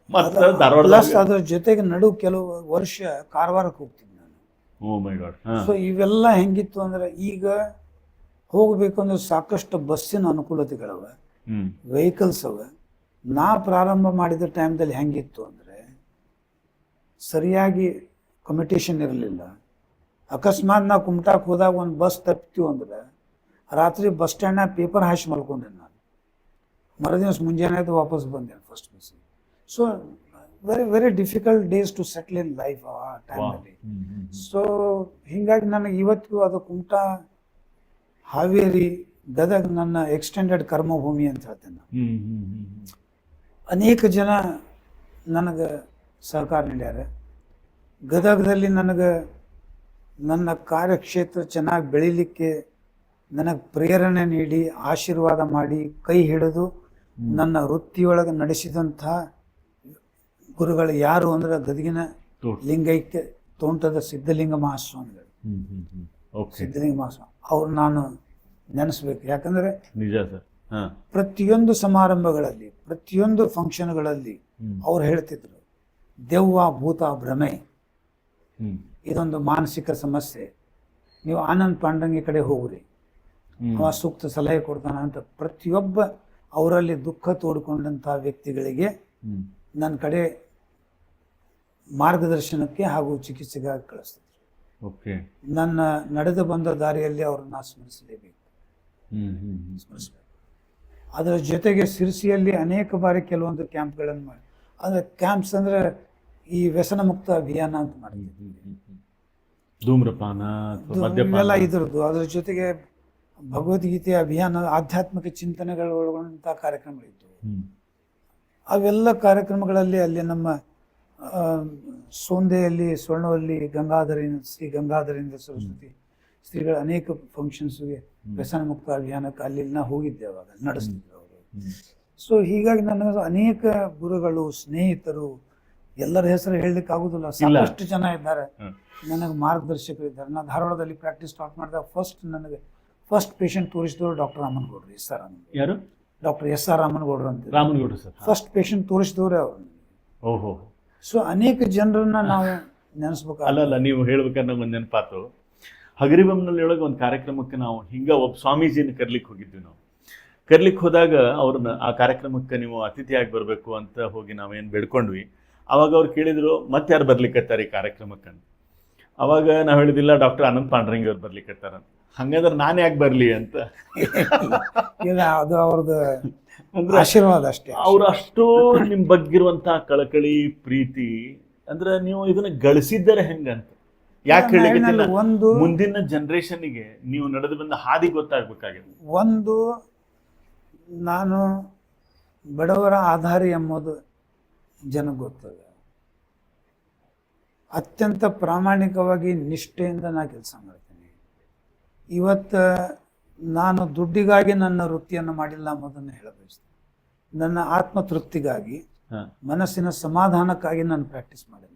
Speaker 1: ಮತ್ತೆ ಧಾರವಾಡ.
Speaker 2: ಪ್ಲಸ್ ಅದ್ರ ಜೊತೆಗೆ ನಡು ಕೆಲವು ವರ್ಷ ಕಾರವಾರಕ್ಕೆ ಹೋಗ್ತಿದ್ದೆ ನಾನು.
Speaker 1: ಓ ಮೈ ಗಾಡ್.
Speaker 2: ಸೊ ಇವೆಲ್ಲ ಹೆಂಗಿತ್ತು ಅಂದ್ರೆ, ಈಗ ಹೋಗ್ಬೇಕು ಅಂದ್ರೆ ಸಾಕಷ್ಟು ಬಸ್ಸಿನ ಅನುಕೂಲತೆಗಳವ, ವೆಹಿಕಲ್ಸ್ ಅವ. ನಾ ಪ್ರಾರಂಭ ಮಾಡಿದ ಟೈಮ್ದಲ್ಲಿ ಹೆಂಗಿತ್ತು ಅಂದರೆ, ಸರಿಯಾಗಿ ಕಮ್ಯುಟೇಷನ್ ಇರಲಿಲ್ಲ. ಅಕಸ್ಮಾತ್ ನಾವು ಕುಮಟಾಕ್ಕೆ ಹೋದಾಗ ಒಂದು ಬಸ್ ತಪ್ತೀವಿ ಅಂದ್ರೆ, ರಾತ್ರಿ ಬಸ್ ಸ್ಟ್ಯಾಂಡ್ನಾಗ ಪೇಪರ್ ಹಾಕಿ ಮಲ್ಕೊಂಡೆ ನಾನು. ಮರುದಿವಸ ಮುಂಜಾನೆ ಆಯ್ತು ವಾಪಸ್ ಬಂದೆ ಫಸ್ಟ್ ಬಸ್ಸಿಗೆ. So very difficult days to settle in life ಆ ಟೈಮಲ್ಲಿ. ಸೊ ಹೀಗಾಗಿ ನನಗೆ ಇವತ್ತಿಗೂ ಅದು ಕುಮಟಾ, ಹಾವೇರಿ, ಗದಗ ನನ್ನ ಎಕ್ಸ್ಟೆಂಡೆಡ್ ಕರ್ಮಭೂಮಿ ಅಂತ ಹೇಳ್ತೇನೆ ನಾನು. ಅನೇಕ ಜನ ನನಗೆ ಸಹಕಾರ ನೀಡ್ಯಾರ. ಗದಗದಲ್ಲಿ ನನಗೆ ನನ್ನ ಕಾರ್ಯಕ್ಷೇತ್ರ ಚೆನ್ನಾಗಿ ಬೆಳೀಲಿಕ್ಕೆ ನನಗೆ ಪ್ರೇರಣೆ ನೀಡಿ, ಆಶೀರ್ವಾದ ಮಾಡಿ, ಕೈ ಹಿಡಿದು ನನ್ನ ವೃತ್ತಿಯೊಳಗೆ ನಡೆಸಿದಂಥ ಗುರುಗಳು ಯಾರು ಅಂದ್ರೆ, ಗದಗಿನ ಲಿಂಗೈಕ್ಯ ತೋಂಟದ ಸಿದ್ಧಲಿಂಗ ಮಹಾಸ್ವಾಮಿಗಳು. ಸಿದ್ಧಲಿಂಗ ಮಹಾಸ್ವಾಮಿ ಅವ್ರು ನಾನು ನೆನೆಸ್ಬೇಕು. ಯಾಕಂದರೆ
Speaker 1: ನಿಜ ಸರ್,
Speaker 2: ಪ್ರತಿಯೊಂದು ಸಮಾರಂಭಗಳಲ್ಲಿ, ಪ್ರತಿಯೊಂದು ಫಂಕ್ಷನ್ಗಳಲ್ಲಿ ಅವ್ರು ಹೇಳ್ತಿದ್ರು, ದೆವ್ವ, ಭೂತ, ಭ್ರಮೆ ಇದೊಂದು ಮಾನಸಿಕ ಸಮಸ್ಯೆ, ನೀವು ಆನಂದ್ ಪಾಂಡಂಗಿ ಕಡೆ ಹೋಗ್ರಿ, ಅವ ಸೂಕ್ತ ಸಲಹೆ ಕೊಡ್ತಾನ ಅಂತ. ಪ್ರತಿಯೊಬ್ಬ ಅವರಲ್ಲಿ ದುಃಖ ತೋಡ್ಕೊಂಡಂಥ ವ್ಯಕ್ತಿಗಳಿಗೆ ನನ್ನ ಕಡೆ ಮಾರ್ಗದರ್ಶನಕ್ಕೆ ಹಾಗೂ ಚಿಕಿತ್ಸೆಗಾಗಿ ಕಳಿಸ್ತಿದ್ರು. ನನ್ನ ನಡೆದು ಬಂದ ದಾರಿಯಲ್ಲಿ ಅವ್ರನ್ನ ಸ್ಮರಿಸಲೇಬೇಕು, ಸ್ಮರಿಸಬೇಕು. ಅದರ ಜೊತೆಗೆ ಸಿರ್ಸಿಯಲ್ಲಿ ಅನೇಕ ಬಾರಿ ಕೆಲವೊಂದು ಕ್ಯಾಂಪ್ಗಳನ್ನು ಮಾಡಿ, ಅಂದರೆ ಕ್ಯಾಂಪ್ಸ್ ಅಂದರೆ ಈ ವ್ಯಸನ ಮುಕ್ತ ಅಭಿಯಾನ ಅಂತ ಮಾಡಿದ್ವಿ.
Speaker 1: ಧೂಮ್ರಪಾನ
Speaker 2: ಇವೆಲ್ಲ ಇದ್ರದ್ದು. ಅದರ ಜೊತೆಗೆ ಭಗವದ್ಗೀತೆ ಅಭಿಯಾನ, ಆಧ್ಯಾತ್ಮಿಕ ಚಿಂತನೆಗಳು ಒಳಗೊಂಡಂಥ ಕಾರ್ಯಕ್ರಮಗಳಿದ್ದವು. ಅವೆಲ್ಲ ಕಾರ್ಯಕ್ರಮಗಳಲ್ಲಿ ಅಲ್ಲಿ ನಮ್ಮ ಸೋಂದೆಯಲ್ಲಿ ಸ್ವರ್ಣವಲ್ಲಿ ಶ್ರೀ ಗಂಗಾಧರೇಂದ್ರ ಸರಸ್ವತಿ ಶ್ರೀಗಳ ಅನೇಕ ಫಂಕ್ಷನ್ಸ್ಗೆ ವ್ಯಸನ ಮುಕ್ತ ಅಭಿಯಾನಕ್ಕೆ ಅಲ್ಲಿ ನಾ ಹೋಗಿದ್ದೆ, ಅವಾಗ ನಡೆಸ್ತಿದ್ರು ಅವರು. ಸೊ ಹೀಗಾಗಿ ನನಗೆ ಅನೇಕ ಗುರುಗಳು, ಸ್ನೇಹಿತರು, ಎಲ್ಲರ ಹೆಸರು ಹೇಳಲಿಕ್ಕೆ ಆಗುದಿಲ್ಲ, ಸಾಕಷ್ಟು ಜನ ಇದ್ದಾರೆ ನನಗೆ ಮಾರ್ಗದರ್ಶಕರು ಇದ್ದಾರೆ. ನಾನು ಧಾರವಾಡದಲ್ಲಿ ಪ್ರಾಕ್ಟೀಸ್ ಸ್ಟಾರ್ಟ್ ಮಾಡಿದಾಗ ಫಸ್ಟ್ ಪೇಷಂಟ್ ತೋರಿಸಿದವರು ಡಾಕ್ಟರ್ ರಾಮನಗೌಡರು,
Speaker 1: ಯಾರು?
Speaker 2: ಡಾಕ್ಟರ್ SR ರಾಮನಗೌಡರು ಅಂತ.
Speaker 1: ರಾಮನಗೌಡರು ಸರ್
Speaker 2: ಫಸ್ಟ್ ಪೇಷಂಟ್ ತೋರಿಸಿದವರೇ ಅವರು.
Speaker 1: ಓಹೋ.
Speaker 2: ಸೊ ಅನೇಕ ಜನರನ್ನ ನಾವು ನೆನೆಸ್ಬೇಕು.
Speaker 1: ಅಲ್ಲ, ನೀವು ಹೇಳ್ಬೇಕಾದ್ರೆ ಒಂದು ನೆನಪಾತು. ಹಗರಿಬೊಮ್ಮನಲ್ಲಿ ಒಳಗೆ ಒಂದು ಕಾರ್ಯಕ್ರಮಕ್ಕೆ ನಾವು ಒಬ್ಬ ಸ್ವಾಮೀಜಿನ ಕರ್ಲಿಕ್ಕೆ ಹೋಗಿದ್ವಿ. ನಾವು ಕರ್ಲಿಕ್ಕೆ ಹೋದಾಗ ಅವ್ರನ್ನ ಆ ಕಾರ್ಯಕ್ರಮಕ್ಕೆ ನೀವು ಅತಿಥಿಯಾಗಿ ಬರಬೇಕು ಅಂತ ಹೋಗಿ ನಾವೇನು ಬೇಡ್ಕೊಂಡ್ವಿ. ಅವಾಗ ಅವ್ರು ಕೇಳಿದ್ರು, ಮತ್ತೆ ಯಾರು ಬರ್ಲಿಕ್ಕತ್ತಾರ ಈ ಕಾರ್ಯಕ್ರಮಕ್ಕೆ ಅಂತ. ಅವಾಗ ನಾವು ಹೇಳಿದಿಲ್ಲ, ಡಾಕ್ಟರ್ ಆನಂದ್ ಪಾಂಡ್ರಂಗಿ ಅವ್ರು ಬರ್ಲಿಕ್ಕತ್ತಾರ. ಹಂಗಂದ್ರೆ ನಾನು ಯಾಕೆ ಬರಲಿ ಅಂತ.
Speaker 2: ಅದು ಅವ್ರದ್ದು ಆಶೀರ್ವಾದ ಅಷ್ಟೇ.
Speaker 1: ಅವ್ರು ಅಷ್ಟು ನಿಮ್ಮ ಬಗ್ಗಿರುವಂಥ ಕಳಕಳಿ, ಪ್ರೀತಿ, ಅಂದ್ರೆ ನೀವು ಇದನ್ನ ಗಳಿಸಿದ್ದಾರೆ ಹೆಂಗಂತ ಯಾಕೆ ಹೇಳಿಲ್ಲ. ಒಂದು ಮುಂದಿನ ಜನರೇಷನ್ಗೆ ನೀವು ನಡೆದು ಬಂದ ಹಾದಿ ಗೊತ್ತಾಗ್ಬೇಕಾಗಿದೆ.
Speaker 2: ಒಂದು, ನಾನು ಬಡವರ ಆಧಾರಿ ಎಂಬುದು ಜನಕ್ಕೆ ಗೊತ್ತದೆ. ಅತ್ಯಂತ ಪ್ರಾಮಾಣಿಕವಾಗಿ ನಿಷ್ಠೆಯಿಂದ ನಾನು ಕೆಲಸ ಮಾಡ್ತೀನಿ. ಇವತ್ತು ನಾನು ದುಡ್ಡಿಗಾಗಿ ನನ್ನ ವೃತ್ತಿಯನ್ನು ಮಾಡಿಲ್ಲ ಎಂಬುದನ್ನು ಹೇಳಬಯಸ್ತೇನೆ. ನನ್ನ ಆತ್ಮತೃಪ್ತಿಗಾಗಿ, ಮನಸ್ಸಿನ ಸಮಾಧಾನಕ್ಕಾಗಿ ನಾನು ಪ್ರಾಕ್ಟೀಸ್ ಮಾಡಿದ್ದೆ.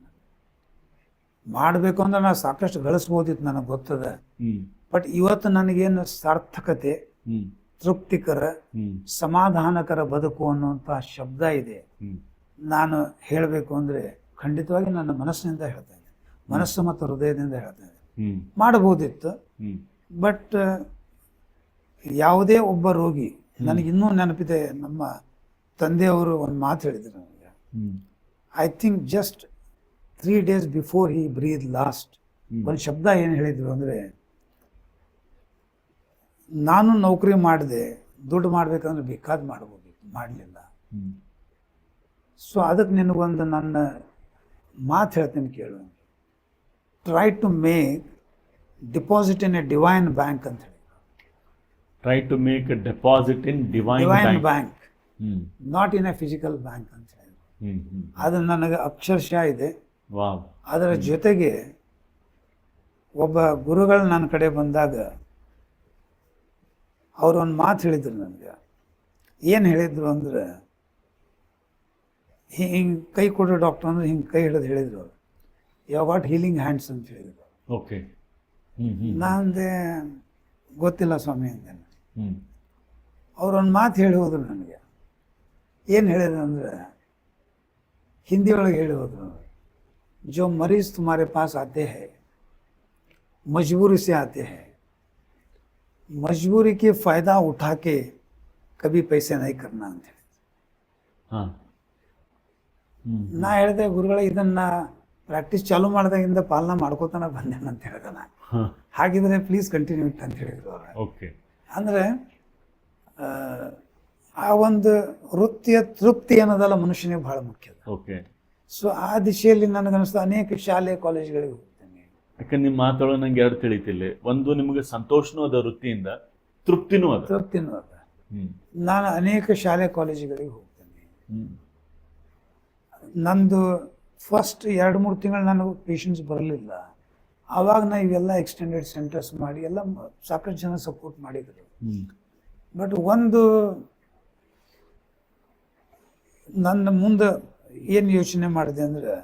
Speaker 2: ಮಾಡಬೇಕು ಅಂದ್ರೆ ನಾನು ಸಾಕಷ್ಟು ಗಳಿಸ್ಬೋದಿತ್ತು, ನನಗೆ ಗೊತ್ತದೆ. ಬಟ್ ಇವತ್ತು ನನಗೇನು ಸಾರ್ಥಕತೆ, ತೃಪ್ತಿಕರ, ಸಮಾಧಾನಕರ ಬದುಕು ಅನ್ನುವಂಥ ಶಬ್ದ ಇದೆ. ನಾನು ಹೇಳಬೇಕು ಅಂದರೆ ಖಂಡಿತವಾಗಿ ನನ್ನ ಮನಸ್ಸಿನಿಂದ ಹೇಳ್ತಾ ಇದ್ದೆ, ಮನಸ್ಸು ಮತ್ತು ಹೃದಯದಿಂದ ಹೇಳ್ತಾ ಇದ್ದೆ. ಮಾಡಬಹುದಿತ್ತು, ಬಟ್ ಯಾವುದೇ ಒಬ್ಬ ರೋಗಿ, ನನಗಿನ್ನೂ ನೆನಪಿದೆ, ನಮ್ಮ ತಂದೆಯವರು ಒಂದು ಮಾತು ಹೇಳಿದ್ರು ನನಗೆ. I think just 3 days before he breathe last, ಒಂದು ಶಬ್ದ ಏನು ಹೇಳಿದ್ರು ಅಂದರೆ, ನಾನು ನೌಕರಿ ಮಾಡಿದೆ, ದುಡ್ಡು ಮಾಡ್ಬೇಕಂದ್ರೆ ಬೇಕಾದ್ ಮಾಡ್ಬೋದಿತ್ತು, ಮಾಡಲಿಲ್ಲ. ಸೊ ಅದಕ್ಕೆ ನಿನಗೊಂದು ನನ್ನ ಮಾತು ಹೇಳ್ತೀನಿ ಕೇಳು. Try to make deposit in a divine bank ಅಂತ ಹೇಳಿ.
Speaker 1: Try to make a deposit in divine
Speaker 2: bank, not in a physical bank ಅಂತ ಹೇಳಿ. ಅದು ನನಗೆ ಅಕ್ಷರಶಃ ಇದೆ. ಅದರ ಜೊತೆಗೆ ಒಬ್ಬ ಗುರುಗಳು ನನ್ನ ಕಡೆ ಬಂದಾಗ ಅವರು ಒಂದು ಮಾತು ಹೇಳಿದ್ರು ನನಗೆ. ಏನು ಹೇಳಿದ್ರು ಅಂದ್ರೆ, ಹಿಂಗೆ ಕೈ ಕೊಡೋ ಡಾಕ್ಟರ್ ಅಂದ್ರೆ ಹಿಂಗೆ ಕೈ ಹಿಡಿದು ಹೇಳಿದ್ರು ಅವರು, ಯು ವಾಟ್ ಹೀಲಿಂಗ್ ಹ್ಯಾಂಡ್ಸ್ ಅಂತ ಹೇಳಿದ್ರು.
Speaker 1: ಓಕೆ.
Speaker 2: ನಾನಂದೆ ಗೊತ್ತಿಲ್ಲ ಸ್ವಾಮಿ ಅಂದೇನೆ. ಅವ್ರೊಂದು ಮಾತು ಹೇಳಿ ಹೋದ್ರು ನನಗೆ. ಏನು ಹೇಳಿದ್ರು ಅಂದರೆ, ಹಿಂದಿ ಒಳಗೆ ಹೇಳಿ ಹೋದ್ರು, जो मरीज तुम्हारे पास आते हैं मजबूरी से आते हैं, मजबूरी के फायदा उठा के कभी पैसे नहीं करना ಅಂತ ಹೇಳಿ. ನಾ ಹೇಳಿದೆ, ಗುರುಗಳೇ ಇದನ್ನ ಪ್ರಾಕ್ಟೀಸ್ ಚಾಲೂ ಮಾಡಿದಾಗಿಂದ ಪಾಲನ ಮಾಡ್ಕೋತಾನೆ ಬಂದೇನೆ ಅಂತ ಹೇಳಿದೆ ನಾನು. ಹಾಗಿದ್ರೆ ಪ್ಲೀಸ್ ಕಂಟಿನ್ಯೂ ಇಟ್ ಅಂತ ಹೇಳಿದ್ರು ಅವರು.
Speaker 1: ಓಕೆ.
Speaker 2: ಅಂದರೆ ಆ ಒಂದು ವೃತ್ತಿಯ ತೃಪ್ತಿ ಅನ್ನೋದಲ್ಲ ಮನುಷ್ಯನಿಗೆ ಬಹಳ ಮುಖ್ಯ.
Speaker 1: ಓಕೆ.
Speaker 2: ಸೊ ಆ ದಿಶೆಯಲ್ಲಿ ನನಗನ್ನಿಸ್ತು ಅನೇಕ ಶಾಲೆ ಕಾಲೇಜುಗಳಿಗೆ ಹೋಗ್ತೇನೆ.
Speaker 1: ಯಾಕಂದ್ರೆ ನಿಮ್ಮ ಮಾತೊಳಗೆ ನಂಗೆ ಎರಡು ತಿಳಿತಿಲ್ಲ. ಒಂದು, ನಿಮಗೆ ಸಂತೋಷನೂ ಅದ ವೃತ್ತಿಯಿಂದ, ತೃಪ್ತಿನೂ ಅದ.
Speaker 2: ನಾನು ಅನೇಕ ಶಾಲೆ ಕಾಲೇಜುಗಳಿಗೆ ಹೋಗ್ತೇನೆ. ನಂದು ಫಸ್ಟ್ 2-3 ತಿಂಗಳು ನನಗೆ ಪೇಷಂಟ್ಸ್ ಬರಲಿಲ್ಲ. ಆವಾಗ ನಾ ಇವೆಲ್ಲ ಎಕ್ಸ್ಟೆಂಡೆಡ್ ಸೆಂಟರ್ಸ್ ಮಾಡಿ ಎಲ್ಲ ಸಾಕಷ್ಟು ಜನ ಸಪೋರ್ಟ್ ಮಾಡಿದರು. ಬಟ್ ಒಂದು ನನ್ನ ಮುಂದೆ ಏನು ಯೋಚನೆ ಮಾಡಿದೆ ಅಂದರೆ,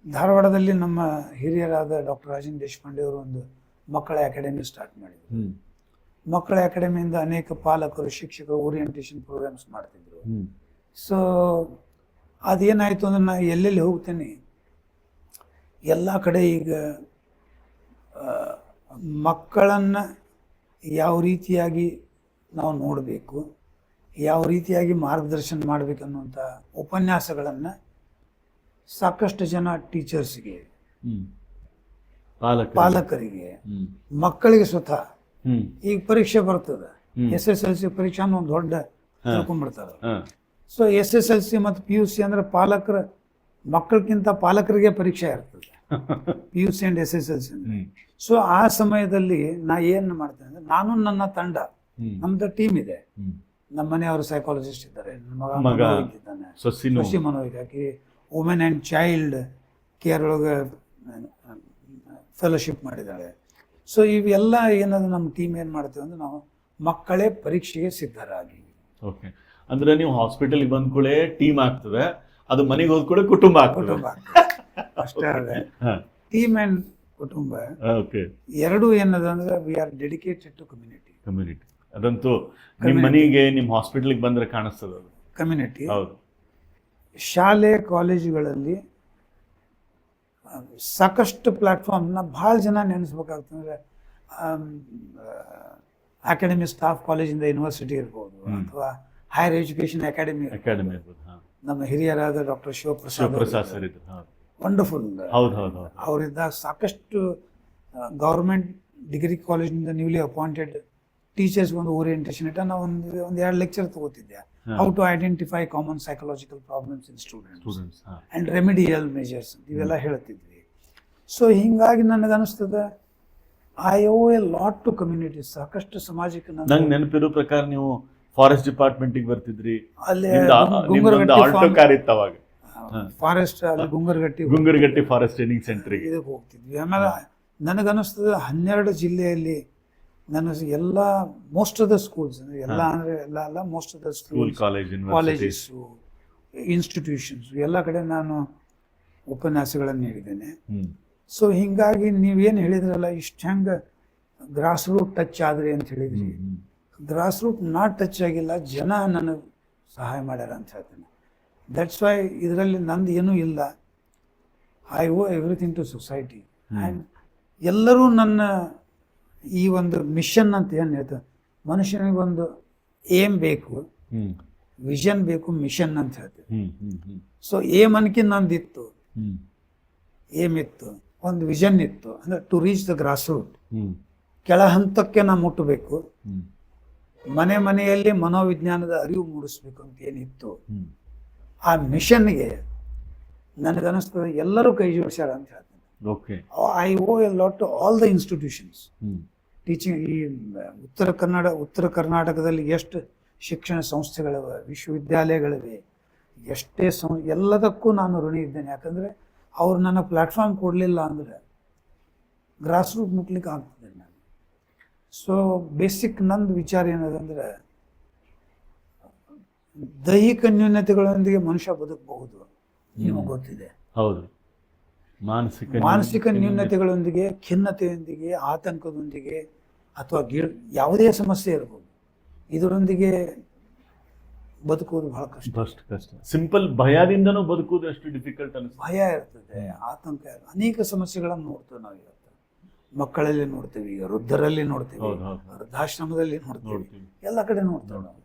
Speaker 2: ಧಾರವಾಡದಲ್ಲಿ ನಮ್ಮ ಹಿರಿಯರಾದ ಡಾಕ್ಟರ್ ರಾಜೇಂದ್ರ ದೇಶಪಾಂಡೆ ಅವರು ಒಂದು ಮಕ್ಕಳ ಅಕಾಡೆಮಿ ಸ್ಟಾರ್ಟ್ ಮಾಡಿದರು. ಮಕ್ಕಳ ಅಕಾಡೆಮಿಯಿಂದ ಅನೇಕ ಪಾಲಕರು, ಶಿಕ್ಷಕರು ಓರಿಯೆಂಟೇಷನ್ ಪ್ರೋಗ್ರಾಮ್ಸ್ ಮಾಡ್ತಿದ್ರು. ಸೊ ಅದೇನಾಯಿತು ಅಂದರೆ, ನಾನು ಎಲ್ಲೆಲ್ಲಿ ಹೋಗ್ತೇನೆ ಎಲ್ಲ ಕಡೆ ಈಗ ಮಕ್ಕಳನ್ನು ಯಾವ ರೀತಿಯಾಗಿ ನಾವು ನೋಡಬೇಕು, ಯಾವ ರೀತಿಯಾಗಿ ಮಾರ್ಗದರ್ಶನ ಮಾಡಬೇಕನ್ನುವಂಥ ಉಪನ್ಯಾಸಗಳನ್ನು ಸಾಕಷ್ಟು ಜನ ಟೀಚರ್ಸ್ಗೆ, ಪಾಲಕರಿಗೆ, ಮಕ್ಕಳಿಗೆ ಸ್ವತಃ ಈಗ ಪರೀಕ್ಷೆ ಬರ್ತದೆ, SSLC ಪರೀಕ್ಷೆ ಒಂದು ದೊಡ್ಡ ತಿಳ್ಕೊಂಡ್ಬಿಡ್ತಾರೆ. ಸೊ SSLC ಮತ್ತು PUC ಅಂದ್ರೆ ಪಾಲಕರ ಮಕ್ಕಳಿಗಿಂತ ಪಾಲಕರಿಗೆ ಪರೀಕ್ಷೆ ಇರ್ತದೆ, PUC ಆ್ಯಂಡ್ SSLC. ಸೊ ಆ ಸಮಯದಲ್ಲಿ ನಾ ಏನು ಮಾಡ್ತೇನೆ ಅಂದರೆ, ನಾನು ನನ್ನ ತಂಡ, ನಮ್ದು ಟೀಮ್ ಇದೆ, ನಮ್ಮ ಮನೆಯವರು ಸೈಕಾಲಜಿಸ್ಟ್ ಇದ್ದಾರೆ, ನನ್ನ ಮಗ ಇದ್ದಾನೆ, ಶಶಿ ಮನೋವಿಕಾಕಿ ವುಮೆನ್ ಆ್ಯಂಡ್ ಚೈಲ್ಡ್ ಕೇರ್ ಒಳಗೆ ಫೆಲೋಶಿಪ್ ಮಾಡಿದ್ದಾಳೆ. ಸೊ ಇವೆಲ್ಲ ಏನದು ನಮ್ಮ ಟೀಮ್ ಏನು ಮಾಡ್ತೀವಿ ಅಂದರೆ, ನಾವು ಮಕ್ಕಳೇ ಪರೀಕ್ಷೆಗೆ ಸಿದ್ಧರಾಗಿ.
Speaker 1: ಓಕೆ. ಅಂದರೆ ನೀವು ಹಾಸ್ಪಿಟಲ್ಗೆ ಬಂದ ಕೂಡಲೇ ಟೀಮ್ ಆಗ್ತದೆ, ಅದು ಮನೆಗೆ ಹೋದ ಕೂಡ ಕುಟುಂಬ ಆಗ್ತದೆ.
Speaker 2: ಅಷ್ಟೇ ಅದೇ ಟೀಮ್ ಆ್ಯಂಡ್ ಕುಟುಂಬ ಎರಡೂ ಏನದ ಅಂದರೆ, we are dedicated to community.
Speaker 1: ಅದಂತೂ ನಿಮ್ಮ ಮನೆಗೆ, ನಿಮ್ಮ ಹಾಸ್ಪಿಟಲ್ಗೆ ಬಂದರೆ ಕಾಣಿಸ್ತದೆ ಅದು
Speaker 2: ಕಮ್ಯುನಿಟಿ.
Speaker 1: ಹೌದು.
Speaker 2: ಶಾಲೆ ಕಾಲೇಜುಗಳಲ್ಲಿ ಸಾಕಷ್ಟು ಪ್ಲಾಟ್ಫಾರ್ಮ್ನ ಭಾಳ ಜನ ನೆನೆಸ್ಬೇಕಾಗ್ತಂದ್ರೆ, ಅಕಾಡೆಮಿ ಸ್ಟಾಫ್ ಕಾಲೇಜಿಂದ ಯೂನಿವರ್ಸಿಟಿ ಇರ್ಬೋದು, ಅಥವಾ ಹೈಯರ್ ಎಜುಕೇಷನ್ ಅಕಾಡೆಮಿ ಇರ್ಬೋದು. ನಮ್ಮ ಹಿರಿಯರಾದ ಡಾಕ್ಟರ್ ಶಿವಪ್ರಸಾದ್ ಸರ್ ಇದ್ರು, ವಂಡರ್ಫುಲ್. ಅವರಿದ್ದಾಗ ಸಾಕಷ್ಟು ಗೌರ್ಮೆಂಟ್ ಡಿಗ್ರಿ ಕಾಲೇಜಿನಿಂದ ನ್ಯೂಲಿ ಅಪಾಯಿಂಟೆಡ್ ಟೀಚರ್ಸ್ ಒಂದು ಓರಿಯೆಂಟೇಷನ್ ಇಟ್ಟ ನಾವು ಒಂದು 2 ಲೆಕ್ಚರ್ ತಗೋತಿದ್ದೆ. How to identify common psychological problems in students and remedial measures ಇವೆಲ್ಲ ಹೇಳ್ತಿದ್ವಿ. ಸೊ ಹೀಗಾಗಿ ನನಗೆ ಅನಿಸ್ತದೆ, I owe a lot to community. ಸಾಕಷ್ಟು ಸಮಾಜಕ್ಕೆ
Speaker 1: ನಂಗೆ ನೆನಪಿರೋ ಪ್ರಕಾರ ನೀವು ಫಾರೆಸ್ಟ್ ಡಿಪಾರ್ಟ್ಮೆಂಟಿಗೆ ಬರ್ತಿದ್ರಿ,
Speaker 2: ಅಲ್ಲಿ ಫಾರೆಸ್ಟ್ ಅಲ್ಲಿ
Speaker 1: ಗುಂಗರಗಟ್ಟಿ ಫಾರೆಸ್ಟ್ ಟ್ರೈನಿಂಗ್ ಸೆಂಟರ್ಗೆ
Speaker 2: ಇದಕ್ಕೆ ಹೋಗ್ತಿದ್ವಿ. ಆಮೇಲೆ ನನಗನ್ನಿಸ್ತದೆ 12 ಜಿಲ್ಲೆಯಲ್ಲಿ ನನ್ನ ಎಲ್ಲ ಮೋಸ್ಟ್ ಆಫ್ ದ ಸ್ಕೂಲ್ಸ್, ಎಲ್ಲ ಅಂದರೆ ಎಲ್ಲ ಅಲ್ಲ, most of the school, colleges, institutions ಎಲ್ಲ ಕಡೆ ನಾನು ಉಪನ್ಯಾಸಗಳನ್ನು ನೀಡಿದ್ದೇನೆ. ಸೊ ಹೀಗಾಗಿ ನೀವೇನು ಹೇಳಿದ್ರಲ್ಲ, ಇಷ್ಟು ಹೆಂಗೆ ಗ್ರಾಸ್ ರೂಟ್ ಟಚ್ ಆದ್ರಿ ಅಂತ ಹೇಳಿದ್ರಿ, ಗ್ರಾಸ್ ರೂಟ್ ನಾಟ್ ಟಚ್ ಆಗಿಲ್ಲ, ಜನ ನನಗೆ ಸಹಾಯ ಮಾಡ್ಯಾರ ಅಂತ ಹೇಳ್ತೇನೆ. ದಟ್ಸ್ ವೈ ಇದರಲ್ಲಿ ನಂದು ಏನೂ ಇಲ್ಲ. I owe everything to society. And ಎಲ್ಲರೂ ನನ್ನ ಈ ಒಂದು ಮಿಷನ್ ಅಂತ ಏನು ಹೇಳ್ತಾರೆ, ಮನುಷ್ಯನಿಗೆ ಒಂದು ಏಮ್ ಬೇಕು, ವಿಷನ್ ಬೇಕು, ಮಿಷನ್ ಅಂತ ಹೇಳ್ತೀವಿ. ಸೊ ಏಮ್ ಅನ್ಕಿ ನಂದಿತ್ತು, ಏಮ್ ಇತ್ತು, ಒಂದು ವಿಷನ್ ಇತ್ತು, ಅಂದರೆ to reach the grass root, ಕೆಳ ಹಂತಕ್ಕೆ ನಾವು ಮುಟ್ಟಬೇಕು, ಮನೆಯಲ್ಲಿ ಮನೋವಿಜ್ಞಾನದ ಅರಿವು ಮೂಡಿಸ್ಬೇಕು ಅಂತ ಏನಿತ್ತು, ಆ ಮಿಷನ್ಗೆ ನನಗನ್ನಿಸ್ತದೆ ಎಲ್ಲರೂ ಕೈ ಜೋಡಿಸ್ಯಾರ ಅಂತ ಹೇಳ್ತೀನಿ. I owe a lot to all the institutions teaching. ಈ ಉತ್ತರ ಕರ್ನಾಟಕದಲ್ಲಿ ಎಷ್ಟು ಶಿಕ್ಷಣ ಸಂಸ್ಥೆಗಳಿವೆ, ವಿಶ್ವವಿದ್ಯಾಲಯಗಳಿವೆ, ಎಷ್ಟೇ ಎಲ್ಲದಕ್ಕೂ ನಾನು ಋಣಿ ಇದ್ದೇನೆ. ಯಾಕಂದರೆ ಅವ್ರು ನನ್ನ ಪ್ಲ್ಯಾಟ್ಫಾರ್ಮ್ ಕೊಡಲಿಲ್ಲ ಅಂದರೆ ಗ್ರಾಸ್ ರೂಟ್ ಮುಟ್ಲಿಕ್ಕೆ ಆಗ್ತದೆ ನಾನು. ಸೊ ಬೇಸಿಕ್ ನಂದು ವಿಚಾರ ಏನದಂದರೆ, ದೈಹಿಕ ನ್ಯೂನತೆಗಳೊಂದಿಗೆ ಮನುಷ್ಯ ಬದುಕಬಹುದು, ನಿಮಗೆ ಗೊತ್ತಿದೆ.
Speaker 1: ಹೌದು.
Speaker 2: ಮಾನಸಿಕ ನ್ಯೂನತೆಗಳೊಂದಿಗೆ, ಖಿನ್ನತೆಯೊಂದಿಗೆ, ಆತಂಕದೊಂದಿಗೆ, ಅಥವಾ ಯಾವುದೇ ಸಮಸ್ಯೆ ಇರ್ಬೋದು, ಇದರೊಂದಿಗೆ ಬದುಕುವುದು ಬಹಳ
Speaker 1: ಕಷ್ಟ. ಸಿಂಪಲ್ ಭಯದಿಂದನೂ ಬದುಕುವುದು ಅಷ್ಟು ಡಿಫಿಕಲ್ಟ್ ಅನಿಸ್ತದೆ.
Speaker 2: ಭಯ ಇರ್ತದೆ, ಆತಂಕ, ಅನೇಕ ಸಮಸ್ಯೆಗಳನ್ನು ನೋಡ್ತೇವೆ ನಾವು ಇವತ್ತು. ಮಕ್ಕಳಲ್ಲಿ ನೋಡ್ತೀವಿ, ಈಗ ವೃದ್ಧರಲ್ಲಿ ನೋಡ್ತೀವಿ, ವೃದ್ಧಾಶ್ರಮದಲ್ಲಿ ನೋಡ್ತೀವಿ, ಎಲ್ಲ ಕಡೆ ನೋಡ್ತೇವೆ ನಾವು.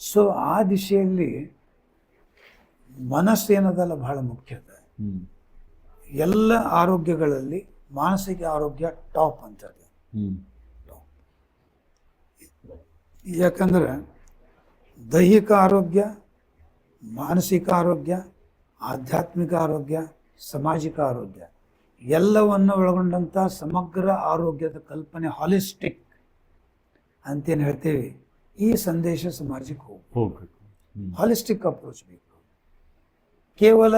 Speaker 2: ಸೊ ಆ ದಿಶೆಯಲ್ಲಿ ಮನಸ್ಸು ಏನದಲ್ಲ ಬಹಳ ಮುಖ್ಯತೆ. ಎಲ್ಲ ಆರೋಗ್ಯಗಳಲ್ಲಿ ಮಾನಸಿಕ ಆರೋಗ್ಯ ಟಾಪ್ ಅಂತದೆ. ಯಾಕಂದ್ರೆ ದೈಹಿಕ ಆರೋಗ್ಯ, ಮಾನಸಿಕ ಆರೋಗ್ಯ, ಆಧ್ಯಾತ್ಮಿಕ ಆರೋಗ್ಯ, ಸಾಮಾಜಿಕ ಆರೋಗ್ಯ ಎಲ್ಲವನ್ನು ಒಳಗೊಂಡಂಥ ಸಮಗ್ರ ಆರೋಗ್ಯದ ಕಲ್ಪನೆ, ಹಾಲಿಸ್ಟಿಕ್ ಅಂತೇನು ಹೇಳ್ತೇವೆ, ಈ ಸಂದೇಶ ಸಮಾಜಕ್ಕೆ ಹೋಗಬೇಕು. ಹಾಲಿಸ್ಟಿಕ್ ಅಪ್ರೋಚ್ ಬೇಕು. ಕೇವಲ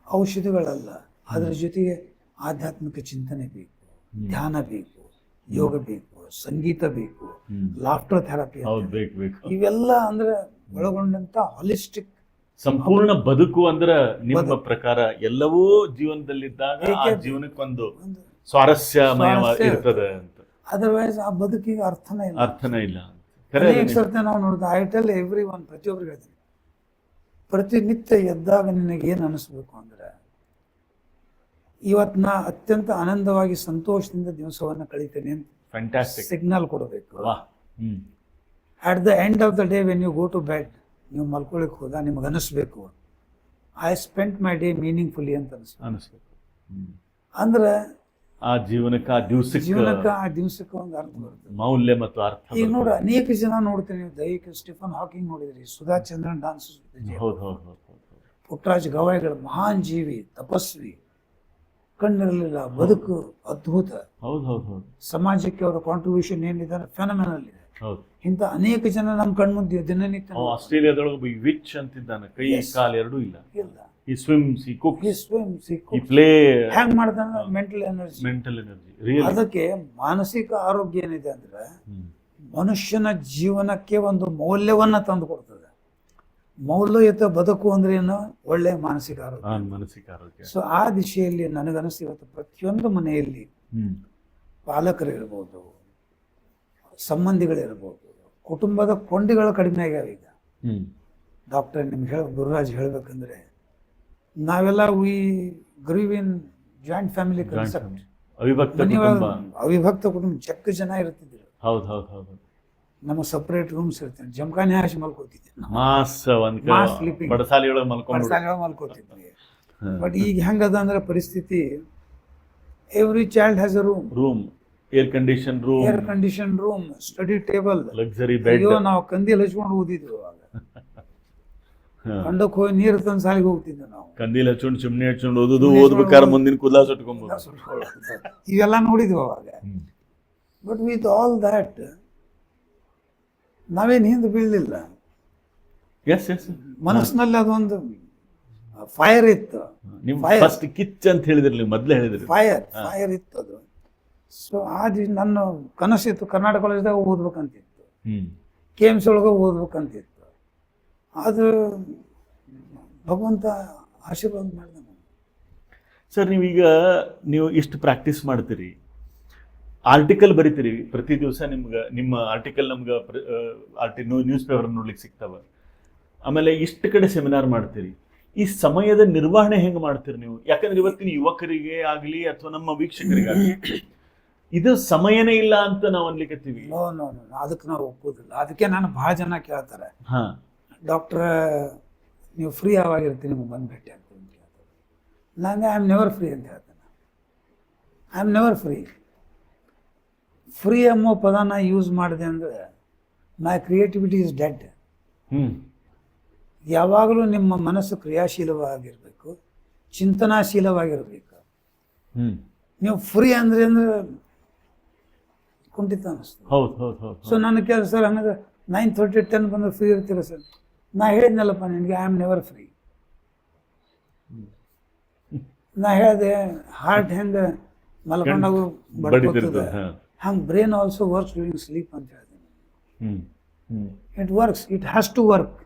Speaker 2: ಔಷಧಿಗಳಲ್ಲ, ಅದರ ಜೊತೆಗೆ ಆಧ್ಯಾತ್ಮಿಕ ಚಿಂತನೆ ಬೇಕು, ಧ್ಯಾನ ಬೇಕು, ಯೋಗ ಬೇಕು, ಸಂಗೀತ ಬೇಕು, ಲಾಫ್ಟರ್ ಥೆರಪಿ ಇವೆಲ್ಲ ಅಂದ್ರೆ ಒಳಗೊಂಡಂತ ಹಾಲಿಸ್ಟಿಕ್
Speaker 1: ಸಂಪೂರ್ಣ ಬದುಕು. ಅಂದ್ರೆ ನಿಮ್ಮ ಪ್ರಕಾರ ಎಲ್ಲವೂ ಜೀವನದಲ್ಲಿದ್ದಾಗ ಆ ಜೀವನಕ್ಕೊಂದು ಸ್ವಾರಸ್ಯಮಯ ಇರ್ತದೆ ಅಂತ.
Speaker 2: ಅದರ್ವೈಸ್ ಆ ಬದುಕಿಗೆ ಅರ್ಥನೇ
Speaker 1: ಇಲ್ಲ.
Speaker 2: ಸರ್ತೆ ನಾವು ನೋಡಿದ ಐ ಟೆಲ್ ಎವ್ರಿ ಒನ್, ಪ್ರತಿಯೊಬ್ಬರಿಗೆ ಹೇಳ್ತೀನಿ, ಪ್ರತಿನಿತ್ಯ ಎದ್ದಾಗ ನಿನಗೆ ಏನು ಅನಿಸ್ಬೇಕು ಅಂದ್ರೆ, ಇವತ್ತು ನಾ ಅತ್ಯಂತ ಆನಂದವಾಗಿ ಸಂತೋಷದಿಂದ ದಿವಸವನ್ನು ಕಳೀತೇನೆ ಅಂತ ಸಿಗ್ನಲ್ ಕೊಡಬೇಕು. At the end of the day when you go to bed, ನೀವು ಮಲ್ಕೊಳ್ಳಿಕ್ಕೆ ಹೋದ ನಿಮ್ಗೆ ಅನಿಸ್ಬೇಕು, I spent my day meaningfully ಅಂತ ಅನಿಸ್ಬೇಕು. ಅಂದ್ರೆ
Speaker 1: ಆ ಜೀವನಕ್ಕೆ ಆ
Speaker 2: ದಿವಸಕ್ಕೆ ಒಂದು ಅರ್ಥ ಬರುತ್ತೆ,
Speaker 1: ಮೌಲ್ಯ ಮತ್ತು ಅರ್ಥ.
Speaker 2: ಈಗ ನೋಡಿ ಅನೇಕ ಜನ ನೋಡ್ತೀನಿ, ನೀವು ದೈಹಿಕ ಸ್ಟೀಫನ್ ಹಾಕಿಂಗ್ ನೋಡಿದ್ರಿ, ಸುಧಾ ಚಂದ್ರನ್ ಡಾನ್ಸ್, ಪುಟ್ಟರಾಜ್ ಗವಾಯಿಗಳು, ಮಹಾನ್ ಜೀವಿ, ತಪಸ್ವಿ, ಕಣ್ಣಿರಲಿಲ್ಲ, ಬದುಕು ಅದ್ಭುತ. ಸಮಾಜಕ್ಕೆ ಅವರ ಕಾಂಟ್ರಿಬ್ಯೂಷನ್ ಏನಿದೆ ಫೆನಮೆನಲ್ ಇದೆ. ಇಂಥ ಅನೇಕ ಜನ ನಮ್ಮ ಕಣ್ಮುಂದೆ ದಿನನಿತ್ಯ.
Speaker 1: ಆಸ್ಟ್ರೇಲಿಯಾದೊಳಗೆ ವಿಚ್ ಅಂತಿದ್ದಾನೆ, ಕೈ ಕಾಲು ಎರಡೂ ಇಲ್ಲ. He swims, he cooks, he play.
Speaker 2: ಹ್ಯಾಂಗ್ ಮಾಡ್ತಾನೆ ಮೆಂಟಲ್ ಎನರ್ಜಿ. ಅದಕ್ಕೆ ಮಾನಸಿಕ ಆರೋಗ್ಯ ಏನಿದೆ ಅಂದ್ರೆ ಮನುಷ್ಯನ ಜೀವನಕ್ಕೆ ಒಂದು ಮೌಲ್ಯವನ್ನ ತಂದು ಕೊಡ್ತದೆ. ಮೌಲ್ಯಯುತ ಬದುಕು ಅಂದ್ರೆ ಏನು? ಒಳ್ಳೆಯ ಮಾನಸಿಕ ಆರೋಗ್ಯ. ಸೊ ಆ ದಿಶೆಯಲ್ಲಿ ನನಗನ್ನಿಸ್ತು, ಇವತ್ತು ಪ್ರತಿಯೊಂದು ಮನೆಯಲ್ಲಿ ಪಾಲಕರಿರ್ಬೋದು, ಸಂಬಂಧಿಗಳಿರ್ಬೋದು, ಕುಟುಂಬದ ಕೊಂಡಿಗಳು ಕಡಿಮೆ ಆಗ್ಯಾವ ಈಗ. ಡಾಕ್ಟರ್ ನಿಮ್ಗೆ ಗುರುರಾಜ್ ಹೇಳ್ಬೇಕಂದ್ರೆ, ನಾವೆಲ್ಲ we grieve in joint family concept. ಅವಿಭಕ್ತ ಕುಟುಂಬ, ಚೆಕ್ ಜನ ಇರ್ತಿದ್ರು. ನಮ್ಮ ಸಪರೇಟ್ ರೂಮ್ಸ್ ಇರ್ತೇವೆ, ಜಮಖಾನೆ ಹಾಸಿ ಮಲ್ಕೋತಿದ್ವಿ, ಮಲ್ಕೋತಿದ್ವಿ. ಬಟ್ ಈಗ ಹೆಂಗದ ಅಂದ್ರೆ ಪರಿಸ್ಥಿತಿ, every child has a room,
Speaker 1: air condition room, study table, luxury bed.
Speaker 2: ನಾವು ಕಂದಿಲ್ ಹಚ್ಕೊಂಡು ಓದಿದ್ವಿ ಅವಾಗ. ಕಂಡಕ್ಕೆ ಹೋಗಿ ನೀರು ತಂದು ಸಾಲಿಗೆ ಹೋಗ್ತಿದ್ವಿ ನಾವು.
Speaker 1: ಕಂದಿಲ್ ಹಚ್ಕೊಂಡು ಚಿಮ್ನಿ ಹಚ್ಕೊಂಡು ಓದುದು, ಓದ್ಬೇಕಾದ್ರೆ ಮುಂದಿನ ಕುಲ್ಲ ಸುಟ್ಕೊಂಬೋದು,
Speaker 2: ಇವೆಲ್ಲ ನೋಡಿದ್ವಿ ಅವಾಗ. ಬಟ್ ವಿತ್ ಆಲ್ ದ್ಯಾಟ್ ನಾವೇನು ಹಿಂದೆ ಬೀಳಲಿಲ್ಲ. ಮನಸ್ಸಿನಲ್ಲಿ ಅದೊಂದು ಫೈರ್ ಇತ್ತು,
Speaker 1: ನಿಮ್
Speaker 2: Fire.
Speaker 1: ಫಸ್ಟ್ ಕಿಚ್ ಅಂತ ಹೇಳಿದ್ರಿ, ನೀವು ಮೊದಲೇ ಹೇಳಿದ್ರಿ.
Speaker 2: ಫೈರ್ ಇತ್ತು ಅದು. ಸೊ ಅದು ನನ್ನ ಕನಸಿತ್ತು, ಕರ್ನಾಟಕ ಕಾಲೇಜ್ದಾಗ ಓದ್ಬೇಕಂತಿತ್ತು, KMC ಒಳಗೆ ಓದ್ಬೇಕಂತಿತ್ತು. ಅದು ಭಗವಂತ ಆಶೀರ್ವಾದ ಮಾಡಿದ.
Speaker 1: ಸರ್, ನೀವು ಇಷ್ಟು ಪ್ರಾಕ್ಟೀಸ್ ಮಾಡ್ತೀರಿ, ಆರ್ಟಿಕಲ್ ಬರಿತೀರಿ ಪ್ರತಿ ದಿವಸ, ನಿಮ್ಮ ಆರ್ಟಿಕಲ್ ನಮ್ಗೆ ನ್ಯೂಸ್ ಪೇಪರ್ ನೋಡ್ಲಿಕ್ಕೆ ಸಿಗ್ತಾವ. ಆಮೇಲೆ ಇಷ್ಟು ಕಡೆ ಸೆಮಿನಾರ್ ಮಾಡ್ತೀರಿ. ಈ ಸಮಯದ ನಿರ್ವಹಣೆ ಹೆಂಗೆ ಮಾಡ್ತೀರಿ ನೀವು? ಯಾಕಂದ್ರೆ ಇವತ್ತಿನ ಯುವಕರಿಗೆ ಆಗಲಿ ಅಥವಾ ನಮ್ಮ ವೀಕ್ಷಕರಿಗಾಗಲಿ ಇದು ಸಮಯನೇ ಇಲ್ಲ ಅಂತ ನಾವು ಅನ್ಲಿಕ್ಕತ್ತೀವಿ.
Speaker 2: ನೋ ಅದಕ್ಕೆ ನಾವು ಒಪ್ಪೋದಿಲ್ಲ. ಅದಕ್ಕೆ ನಾನು ಭಾಳ ಜನ ಕೇಳ್ತಾರೆ, ಡಾಕ್ಟ್ರ ನೀವು ಫ್ರೀ ಯಾವಾಗಿರ್ತೀನಿ, ನಿಮ್ಗೆ ಬಂದು ಭೇಟಿ ಆಗ್ತೀನಿ ಅಂತ ಕೇಳ್ತಾರೆ. ನಾನು ಐ ಆಮ್ ನೆವರ್ ಫ್ರೀ ಅಂತ ಹೇಳ್ತೇನೆ. I am never free. Free ಅನ್ನೋ ಪದನ ಯೂಸ್ ಮಾಡಿದೆ ಅಂದರೆ ಮೈ ಕ್ರಿಯೇಟಿವಿಟಿ ಇಸ್ ಡೆಡ್. ಯಾವಾಗಲೂ ನಿಮ್ಮ ಮನಸ್ಸು ಕ್ರಿಯಾಶೀಲವಾಗಿರಬೇಕು, ಚಿಂತನಾಶೀಲವಾಗಿರಬೇಕು. ನೀವು ಫ್ರೀ ಅಂದ್ರೆ ಕುಂಠಿತ ಅನ್ನಿಸ್ತು. ಸೊ ನನ್ನ ಕೆಲಸ ಸರ್ ಹಂಗಂದ್ರೆ 9:30 10 ಬಂದ್ರೆ ಫ್ರೀ ಇರ್ತೀರ ಸರ್? ನಾ ಹೇಳಿದ್ನಲ್ಲಪ್ಪ ನಿನಗೆ, ಐ ಆಮ್ ನೆವರ್ ಫ್ರೀ. ನಾ ಹೇಳಿದೆ ಹಾರ್ಟ್ ಹೆಂಗೆ ಮಲ್ಕೊಂಡಾಗ ಬಡ್ಕೊತದೆ, ಹಂಗೆ brain also works during sleep ಅಂತ ಹೇಳಿದೆ. It works, it has to work.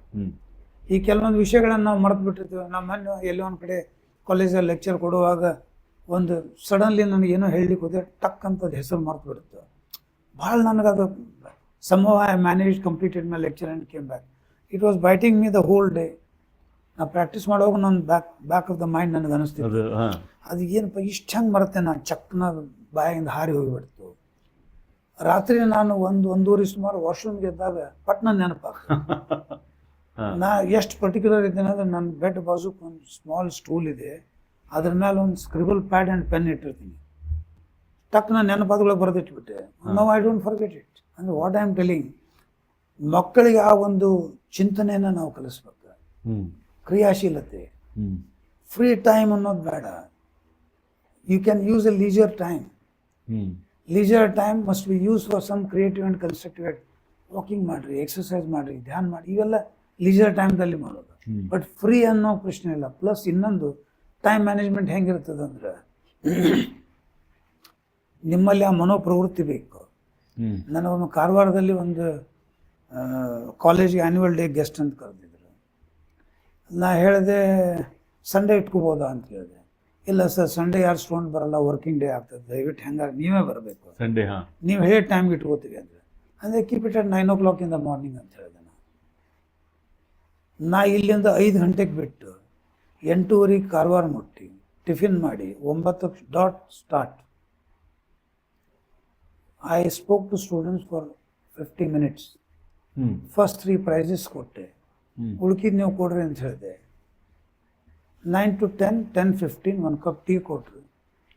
Speaker 2: ಈ ಕೆಲವೊಂದು ವಿಷಯಗಳನ್ನು ನಾವು ಮರೆತು ಬಿಟ್ಟಿರ್ತೀವಿ. ನಮ್ಮ ಮೊನ್ನೆ ಎಲ್ಲೋ ಒಂದು ಕಡೆ ಕಾಲೇಜಲ್ಲಿ ಲೆಕ್ಚರ್ ಕೊಡುವಾಗ ಒಂದು ಸಡನ್ಲಿ ನನಗೆ ಏನೋ ಹೇಳಲಿಕ್ಕೆ ಹೋದೆ, ಟಕ್ ಅಂತದ್ದು ಹೆಸರು ಮರೆತು ಬಿಡುತ್ತೆ. ಭಾಳ ನನಗದು somehow I managed, completed my lecture and came back. It was biting me the whole day. ನಾ ಪ್ರಾಕ್ಟೀಸ್ ಮಾಡುವಾಗ ನನ್ನ ಬ್ಯಾಕ್ ಆಫ್ ದ ಮೈಂಡ್ ನನಗೆ ಅನಿಸ್ತಿತ್ತು, ಅದು ಏನಪ್ಪ ಇಷ್ಟು ಹೆಂಗೆ ಮರತ್ತೆ, ನಾನು ಚಕ್ನ ಬಾಯಿಂದ ಹಾರಿ ಹೋಗಿಬಿಡ್ತು. ರಾತ್ರಿ ನಾನು ಒಂದೂವರೆ ಸುಮಾರು ವಾಶ್ರೂಮ್ಗೆ ಇದ್ದಾಗ ಪಟ್ನ ನೆನಪಾಗ. ನಾ ಎಷ್ಟು ಪರ್ಟಿಕ್ಯುಲರ್ ಇದ್ದೇನೆ ಅಂದರೆ, ನನ್ನ ಬೆಡ್ ಬಾಜುಕ್ ಒಂದು ಸ್ಮಾಲ್ ಸ್ಟೂಲ್ ಇದೆ, ಅದ್ರ ಮೇಲೆ ಒಂದು ಸ್ಕ್ರಿಬಲ್ ಪ್ಯಾಡ್ ಆ್ಯಂಡ್ ಪೆನ್ ಇಟ್ಟಿರ್ತೀನಿ. ಟಕ್ ನಾನು ನೆನಪಾದೊಳಗೆ ಬರೆದಿಟ್ಬಿಟ್ಟೆ. No I don't forget it. ಅಂದರೆ ವಾಟ್ ಐ ಆಮ್ ಟೆಲಿಂಗ್, ಮಕ್ಕಳಿಗೆ ಆ ಒಂದು ಚಿಂತನೆಯನ್ನು ನಾವು ಕಲಿಸ್ಬೇಕು. ಕ್ರಿಯಾಶೀಲತೆ, ಫ್ರೀ ಟೈಮ್ ಅನ್ನೋದು ಬೇಡ. You can use a leisure time. Leisure time must be use for some creative and constructive. Walking ಮಾಡಿರಿ, ಎಕ್ಸರ್ಸೈಸ್ ಮಾಡಿರಿ, ಧ್ಯಾನ ಮಾಡಿ, ಇವೆಲ್ಲ ಲೀಜರ್ ಟೈಮ್ದಲ್ಲಿ ಮಾಡೋದು. ಬಟ್ ಫ್ರೀ ಅನ್ನೋ ಪ್ರಶ್ನೆ ಇಲ್ಲ. ಪ್ಲಸ್ ಇನ್ನೊಂದು, ಟೈಮ್ ಮ್ಯಾನೇಜ್ಮೆಂಟ್ ಹೆಂಗಿರ್ತದಂದ್ರೆ, ನಿಮ್ಮಲ್ಲಿ ಆ ಮನೋಪ್ರವೃತ್ತಿ ಬೇಕು. ನನಗೊಮ್ಮೆ ಕಾರವಾರದಲ್ಲಿ ಒಂದು ಕಾಲೇಜಿಗೆ ಆ್ಯನ್ಯುವಲ್ ಡೇ ಗೆಸ್ಟ್ ಅಂತ ಕರೆದಿದ್ರು. ನಾ ಹೇಳಿದೆ ಸಂಡೇ ಇಟ್ಕೋಬೋದಾ ಅಂತ ಹೇಳಿದೆ. ಇಲ್ಲ ಸರ್, ಸಂಡೇ ಯಾರು ಸ್ಟೂಡೆಂಟ್ ಬರಲ್ಲ, ವರ್ಕಿಂಗ್ ಡೇ ಆಗ್ತದೆ, ದಯವಿಟ್ಟು ಹೆಂಗಾಗಿ ನೀವೇ ಬರಬೇಕು, ಸಂಡೇ ನೀವು ಹೇಳಿ ಟೈಮ್ಗೆ ಇಟ್ಕೋತೀವಿ ಅಂದರೆ keep it at 9 o'clock in the morning ಅಂತ ಹೇಳಿದೆ. ನಾ ಇಲ್ಲಿಂದ 5 ಗಂಟೆಗೆ ಬಿಟ್ಟು 8:30 ಕಾರವಾರ ಮುಟ್ಟಿ ಟಿಫಿನ್ ಮಾಡಿ 9 start. I spoke to students for 50 minutes. First 3 prizes ಕೊಟ್ಟೆ, ಉಳ್ಕಿದ್ ನೀವು ಕೊಡ್ರಿ ಅಂತ ಹೇಳಿದೆ. 9 to 10, 10:15 1 cup ಟೀ ಕೊಟ್ರು.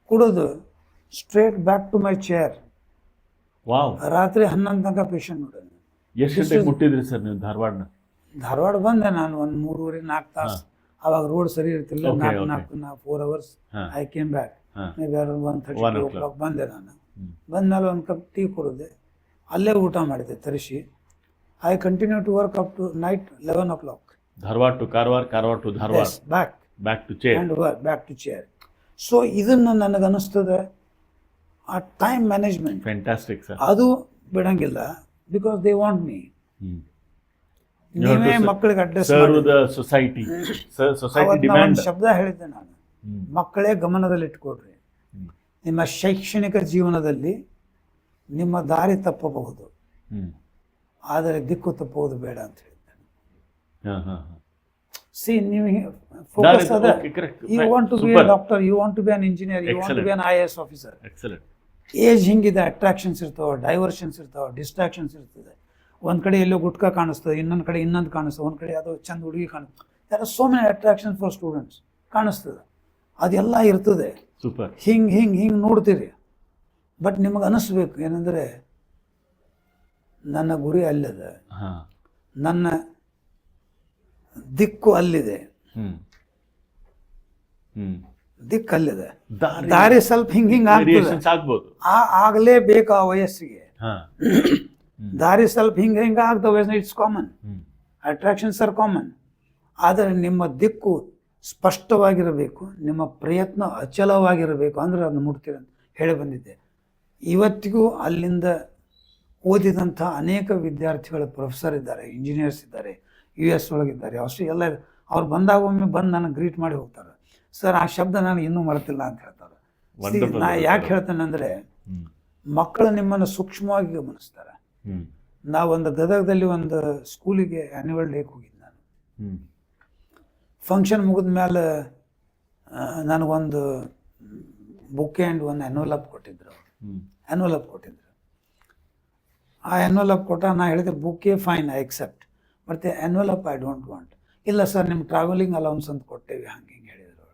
Speaker 2: ಕುಡಿದು straight back to my chair. ರಾತ್ರಿ 11 ತನಕ ಪೇಷಂಟ್ ನೋಡೋಣ.
Speaker 1: ಎಷ್ಟು ಗಂಟೆಗೆ ಮುಟ್ಟಿದ್ರಿ ಸರ್ ನೀವು
Speaker 2: ಧಾರವಾಡ ಬಂದೆ ನಾನು ಒಂದು 3-4 ತಾಸು. ಅವಾಗ ರೋಡ್ ಸರಿ ಇರ್ತಿಲ್ಲ. 4 hours I came back. May be 1:30 o'clock ಬಂದೆ ನಾನು. ಬಂದ್ಮೇಲೆ 1 cup ಟೀ ಕುಡಿದೆ, ಅಲ್ಲೇ ಊಟ ಮಾಡಿದೆ ತರಿಸಿ. I continue to work up to night 11 o'clock.
Speaker 1: Dharwad to Karwar, Karwar to Dharwad, back to chair
Speaker 2: and back to chair. So ಇದನ್ನು ನನಗನ್ನಿಸ್ತದೆ ಆ ಟೈಮ್ ಮ್ಯಾನೇಜ್ಮೆಂಟ್
Speaker 1: ಫ್ಯಾಂಟಾಸ್ಟಿಕ್ ಸರ್.
Speaker 2: ಅದು ಬಿಡಂಗಿಲ್ಲ, ಬಿಕಾಸ್ ದೇ ವಾಂಟ್ ಮೀ. ನೀವೇ ಮಕ್ಕಳಿಗೆ ಅಡ್ರೆಸ್
Speaker 1: ಸೊಸೈಟಿ
Speaker 2: ಶಬ್ದ ಹೇಳಿದ್ದೆ ನಾನು, ಮಕ್ಕಳೇ ಗಮನದಲ್ಲಿ ಇಟ್ಕೊಡ್ರಿ. ನಿಮ್ಮ ಶೈಕ್ಷಣಿಕ ಜೀವನದಲ್ಲಿ ನಿಮ್ಮ ದಾರಿ ತಪ್ಪಬಹುದು, ಆದರೆ ದಿಕ್ಕು ತಪ್ಪುವುದು ಬೇಡ ಅಂತ ಹೇಳಿದ್ದೇನೆ. ಸಿ, ನೀವು ಫೋಕಸ್ ಅದ. You want to be a doctor, you want to be an engineer, you want to be an IAS officer. Age ಹಿಂಗಿದೆ, ಅಟ್ರಾಕ್ಷನ್ಸ್ ಇರ್ತಾವೆ, ಡೈವರ್ಷನ್ಸ್ ಇರ್ತಾವೆ, ಡಿಸ್ಟ್ರಾಕ್ಷನ್ಸ್ ಇರ್ತದೆ. ಒಂದು ಕಡೆ ಎಲ್ಲೋ ಗುಟ್ಕಾ ಕಾಣಿಸ್ತದೆ, ಇನ್ನೊಂದು ಕಡೆ ಇನ್ನೊಂದು ಕಾಣಿಸ್ತದೆ, ಒಂದು ಕಡೆ ಯಾವುದೋ ಚಂದ ಹುಡುಗಿ ಕಾಣಿಸ್ತದೆ. There are so many attractions for students ಕಾಣಿಸ್ತದೆ. ಅದೆಲ್ಲ ಇರ್ತದೆ.
Speaker 1: ಸೂಪರ್.
Speaker 2: ಹಿಂಗೆ ನೋಡ್ತೀರಿ. ಬಟ್ ನಿಮಗೆ ಅನಿಸ್ಬೇಕು ಏನಂದರೆ, ನನ್ನ ಗುರಿ ಅಲ್ಲಿದೆ, ನನ್ನ ದಿಕ್ಕು ಅಲ್ಲಿದೆ, ದಿಕ್ಕು ಅಲ್ಲಿದೆ. ದಾರಿ ಸ್ವಲ್ಪ ಹಿಂಗೆ ಆಗ್ಬೋದು, ಆಗಲೇಬೇಕು ಆ ವಯಸ್ಸಿಗೆ. ದಾರಿ ಸ್ವಲ್ಪ ಹಿಂಗೆ ಆಗ್ತವೆ, it's common. Attractions are common. ಆದರೆ ನಿಮ್ಮ ದಿಕ್ಕು ಸ್ಪಷ್ಟವಾಗಿರಬೇಕು, ನಿಮ್ಮ ಪ್ರಯತ್ನ ಅಚಲವಾಗಿರಬೇಕು, ಅಂದರೆ ಅದನ್ನು ಮುಟ್ತೀರ ಅಂತ ಹೇಳಿ ಬಂದಿದ್ದೆ. ಇವತ್ತಿಗೂ ಅಲ್ಲಿಂದ ಓದಿದಂಥ ಅನೇಕ ವಿದ್ಯಾರ್ಥಿಗಳ ಪ್ರೊಫೆಸರ್ ಇದ್ದಾರೆ, ಇಂಜಿನಿಯರ್ಸ್ ಇದ್ದಾರೆ, US ಒಳಗಿದ್ದಾರೆ, ಆಸ್ಟ್ರೇಲಿಯಾ ಎಲ್ಲ ಇದೆ. ಅವ್ರು ಬಂದಾಗ ಒಮ್ಮೆ ಬಂದು ನನಗೆ ಗ್ರೀಟ್ ಮಾಡಿ ಹೋಗ್ತಾರೆ. ಸರ್, ಆ ಶಬ್ದ ನಾನು ಇನ್ನೂ ಮರೆತಿಲ್ಲ ಅಂತ ಹೇಳ್ತಾರೆ. ನಾ ಯಾಕೆ ಹೇಳ್ತೇನೆ ಅಂದರೆ, ಮಕ್ಕಳು ನಿಮ್ಮನ್ನು ಸೂಕ್ಷ್ಮವಾಗಿ ಗಮನಿಸ್ತಾರೆ. ನಾವೊಂದು ಗದಗದಲ್ಲಿ ಒಂದು ಸ್ಕೂಲಿಗೆ ಆ್ಯನ್ಯುವಲ್ ಡೇಗೆ ಹೋಗಿದ್ದೆ ನಾನು. ಫಂಕ್ಷನ್ ಮುಗಿದ ಮೇಲೆ ನನಗೊಂದು ಬುಕ್ ಆ್ಯಂಡ್ ಒಂದು ಎನ್ವಲಪ್ ಕೊಟ್ಟಿದ್ರು. ಎನ್ವಲಪ್ ಕೊಟ್ಟಿದ್ರು. ಆ ಎನ್ವಲಪ್ ಕೊಟ್ಟ ನಾ ಹೇಳಿದೆ, ಬುಕ್ಕೇ fine, I accept, but envelope I don't want. ಇಲ್ಲ ಸರ್, ನಿಮ್ಮ ಟ್ರಾವೆಲಿಂಗ್ ಅಲೌನ್ಸ್ ಅಂತ ಕೊಟ್ಟೇವಿ, ಹಂಗೆ ಹಿಂಗೆ ಹೇಳಿದರು.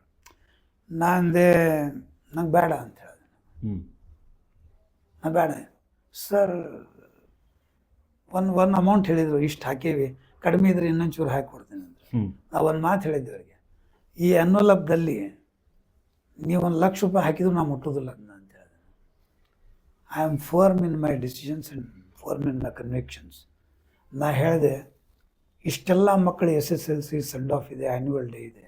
Speaker 2: ನಾನಂದೆ, ನಂಗೆ ಬೇಡ ಅಂತ ಹೇಳಿದೆ. ನಾ ಬೇಡ ಸರ್, ಒಂದು ಅಮೌಂಟ್ ಹೇಳಿದರು, ಇಷ್ಟು ಹಾಕೇವಿ, ಕಡಿಮೆ ಇದ್ರೆ ಇನ್ನೊಂಚೂರು ಹಾಕಿ ಕೊಡ್ತೀನಿ ಅಂದರೆ. ನಾವು ಒಂದು ಮಾತು ಹೇಳಿದ್ದೆ ಅವರಿಗೆ, ಈ ಎನ್ವಲಪ್ದಲ್ಲಿ ನೀವು ₹1,00,000 ಹಾಕಿದ್ರು ನಾವು ಮುಟ್ಟೋದಿಲ್ಲ ಅದನ್ನ ಅಂತ ಹೇಳಿದೆ. I am firm in my decisions and firm in my convictions. ನಾ ಹೇಳಿದೆ, ಇಷ್ಟೆಲ್ಲ ಮಕ್ಕಳು SSLC ಸೆಂಡ್ ಆಫ್ ಇದೆ, ಆ್ಯನ್ಯುವಲ್ ಡೇ ಇದೆ.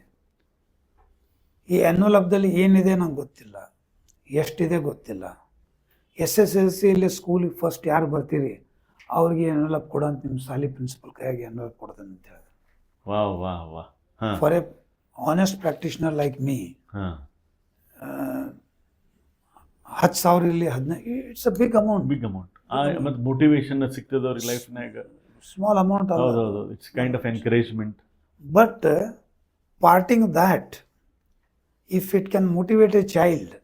Speaker 2: ಈ ಎನ್ವಲಪ್ದಲ್ಲಿ ಏನಿದೆ ನಂಗೆ ಗೊತ್ತಿಲ್ಲ, ಎಷ್ಟಿದೆ ಗೊತ್ತಿಲ್ಲ. SSLCಯಲ್ಲಿ ಸ್ಕೂಲಿಗೆ ಫಸ್ಟ್ ಯಾರು ಬರ್ತೀರಿ ಅವ್ರಿಗೆ ಎನ್ವಲಪ್ ಕೊಡೋಂತ ನಿಮ್ಮ ಶಾಲೆ ಪ್ರಿನ್ಸಿಪಲ್ ಕೈಯಾಗಿ ಎನ್ವಲಪ್ ಕೊಡ್ತಾನೆ ಅಂತ ಹೇಳಿದೆ. For a honest practitioner like me, 10,000 ಇಲ್ಲಿ 15, ಇಟ್ಸ್ ಅ ಬಿಗ್ ಅಮೌಂಟ್.
Speaker 1: ಮತ್ತು ಮೋಟಿವೇಶನ್ ಸಿಗ್ತದೆ ಅವ್ರಿಗೆ ಲೈಫ್ನಾಗ.
Speaker 2: ಸ್ಮಾಲ್ ಅಮೌಂಟ್ ಅಲ್ಲ,
Speaker 1: it's kind of encouragement.
Speaker 2: But parting that, if it can motivate a child,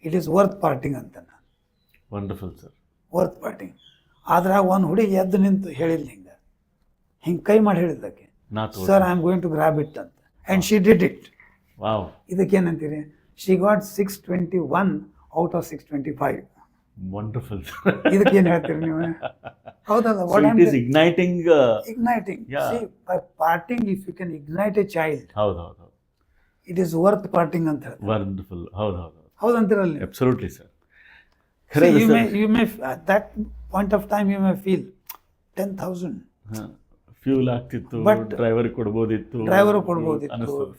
Speaker 2: it is worth parting ಅಂತ.
Speaker 1: Wonderful sir,
Speaker 2: worth parting. ಆದ್ರೆ ಒಂದು ಹುಡುಗಿ ಎದ್ದು ನಿಂತು ಹೇಳಿಲ್ಲ, ಹಿಂಗೆ ಕೈ ಮಾಡಿ ಹೇಳಿದ್ದಕ್ಕೆ, sir I am going to grab it ಅಂತ, ಆ್ಯಂಡ್ ಶಿ ಡಿಡ್ ಇಟ್. ಇದಕ್ಕೇನಂತೀರಿ? She got 621 out of 625.
Speaker 1: Wonderful.
Speaker 2: ಇದಕ್ಕೇನು ಹೇಳ್ತೀರಿ ನೀವು? ಹೌದಲ್ಲ,
Speaker 1: igniting.
Speaker 2: By parting, if you can ignite a child, it is worth parting ಅಂತ ಹೇಳ್ತಾರೆ.
Speaker 1: ವಂಡರ್ಫುಲ್.
Speaker 2: ಹೌದಂತೀರಲ್ಲ?
Speaker 1: Absolutely sir.
Speaker 2: You may at that point of time you may feel 10,000
Speaker 1: fuel ಆಗ್ತಿತ್ತು, driver ಕೊಡ್ಬೋದಿತ್ತು,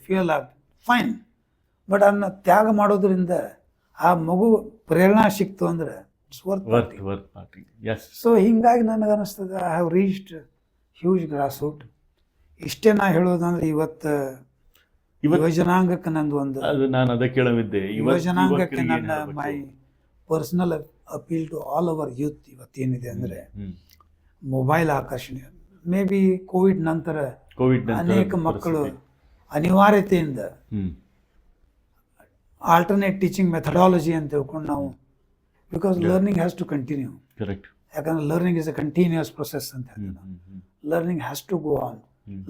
Speaker 2: fuel ಆಗ್ತಿತ್ತು, fine. But ಅದನ್ನ ತ್ಯಾಗ ಮಾಡೋದ್ರಿಂದ ಆ ಮಗು ಪ್ರೇರಣಾ ಸಿಕ್ತು ಅಂದ್ರೆ ಇಟ್ಸ್ ವರ್ತ್ ಪಾರ್ಟಿಂಗ್. ಸೊ ಹಿಂಗಾಗಿ ನನಗೆ ಅನಿಸ್ತದೆ, I have reached huge grass root. ಇಷ್ಟೇ ನಾ ಹೇಳೋದಂದ್ರೆ, ಇವತ್ತು ಯುವಜನಾಂಗಕ್ಕೆ ನಂದು ಒಂದು,
Speaker 1: ನಾನು ಅದಕ್ಕೆ ಕೇಳವಿದ್ದೆ,
Speaker 2: ಯುವಜನಾಂಗಕ್ಕೆ ನನ್ನ my personal appeal to all our youth ಇವತ್ತೇನಿದೆ ಅಂದರೆ, ಮೊಬೈಲ್ ಆಕರ್ಷಣೆ. ಮೇ ಬಿ ಕೋವಿಡ್ ನಂತರ ಅನೇಕ ಮಕ್ಕಳು ಅನಿವಾರ್ಯತೆಯಿಂದ ಆಲ್ಟರ್ನೇಟ್ ಟೀಚಿಂಗ್ ಮೆಥಡಾಲಜಿ ಅಂತ ತಿಳ್ಕೊಂಡು ನಾವು, because learning has to continue.
Speaker 1: Correct.
Speaker 2: ಯಾಕಂದ್ರೆ learning is a continuous process ಅಂತ ಹೇಳ್ತೀವಿ ನಾವು. Learning has to go on.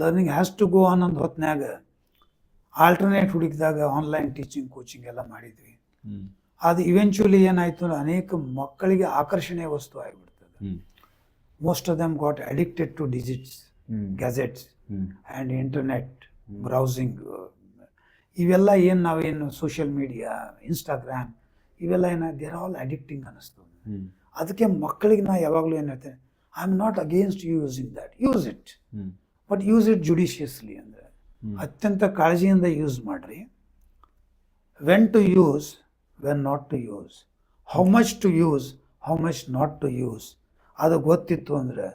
Speaker 2: Learning has to go on ಅಂದ ಹೊತ್ನ್ಯಾಗ ಆಲ್ಟರ್ನೇಟ್ ಹುಡುಕಿದಾಗ ಆನ್ಲೈನ್ ಟೀಚಿಂಗ್, ಕೋಚಿಂಗ್ ಎಲ್ಲ ಮಾಡಿದ್ವಿ. ಅದು ಇವೆಂಚುಲಿ ಏನಾಯಿತು, ಅನೇಕ ಮಕ್ಕಳಿಗೆ ಆಕರ್ಷಣೆಯ ವಸ್ತು ಆಗಿಬಿಡ್ತದೆ. Most of them got addicted to digits, gadgets and internet browsing. ಇವೆಲ್ಲ ಏನು ನಾವೇನು ಸೋಷಿಯಲ್ ಮೀಡಿಯಾ, ಇನ್ಸ್ಟಾಗ್ರಾಮ್, ಇವೆಲ್ಲ ದೇ ಆರ್ ಆಲ್ ಅಡಿಕ್ಟಿಂಗ್ ಅನ್ನಿಸ್ತು. ಅದಕ್ಕೆ ಮಕ್ಕಳಿಗೆ ನಾ ಯಾವಾಗಲೂ ಏನು ಹೇಳ್ತೇನೆ, I am not against using that, use it, but use it judiciously. ಅಂದರೆ ಅತ್ಯಂತ ಕಾಳಜಿಯಿಂದ ಯೂಸ್ ಮಾಡಿರಿ. When to use, when not to use, how much to use, how much not to use, ಅದು ಗೊತ್ತಿತ್ತು ಅಂದರೆ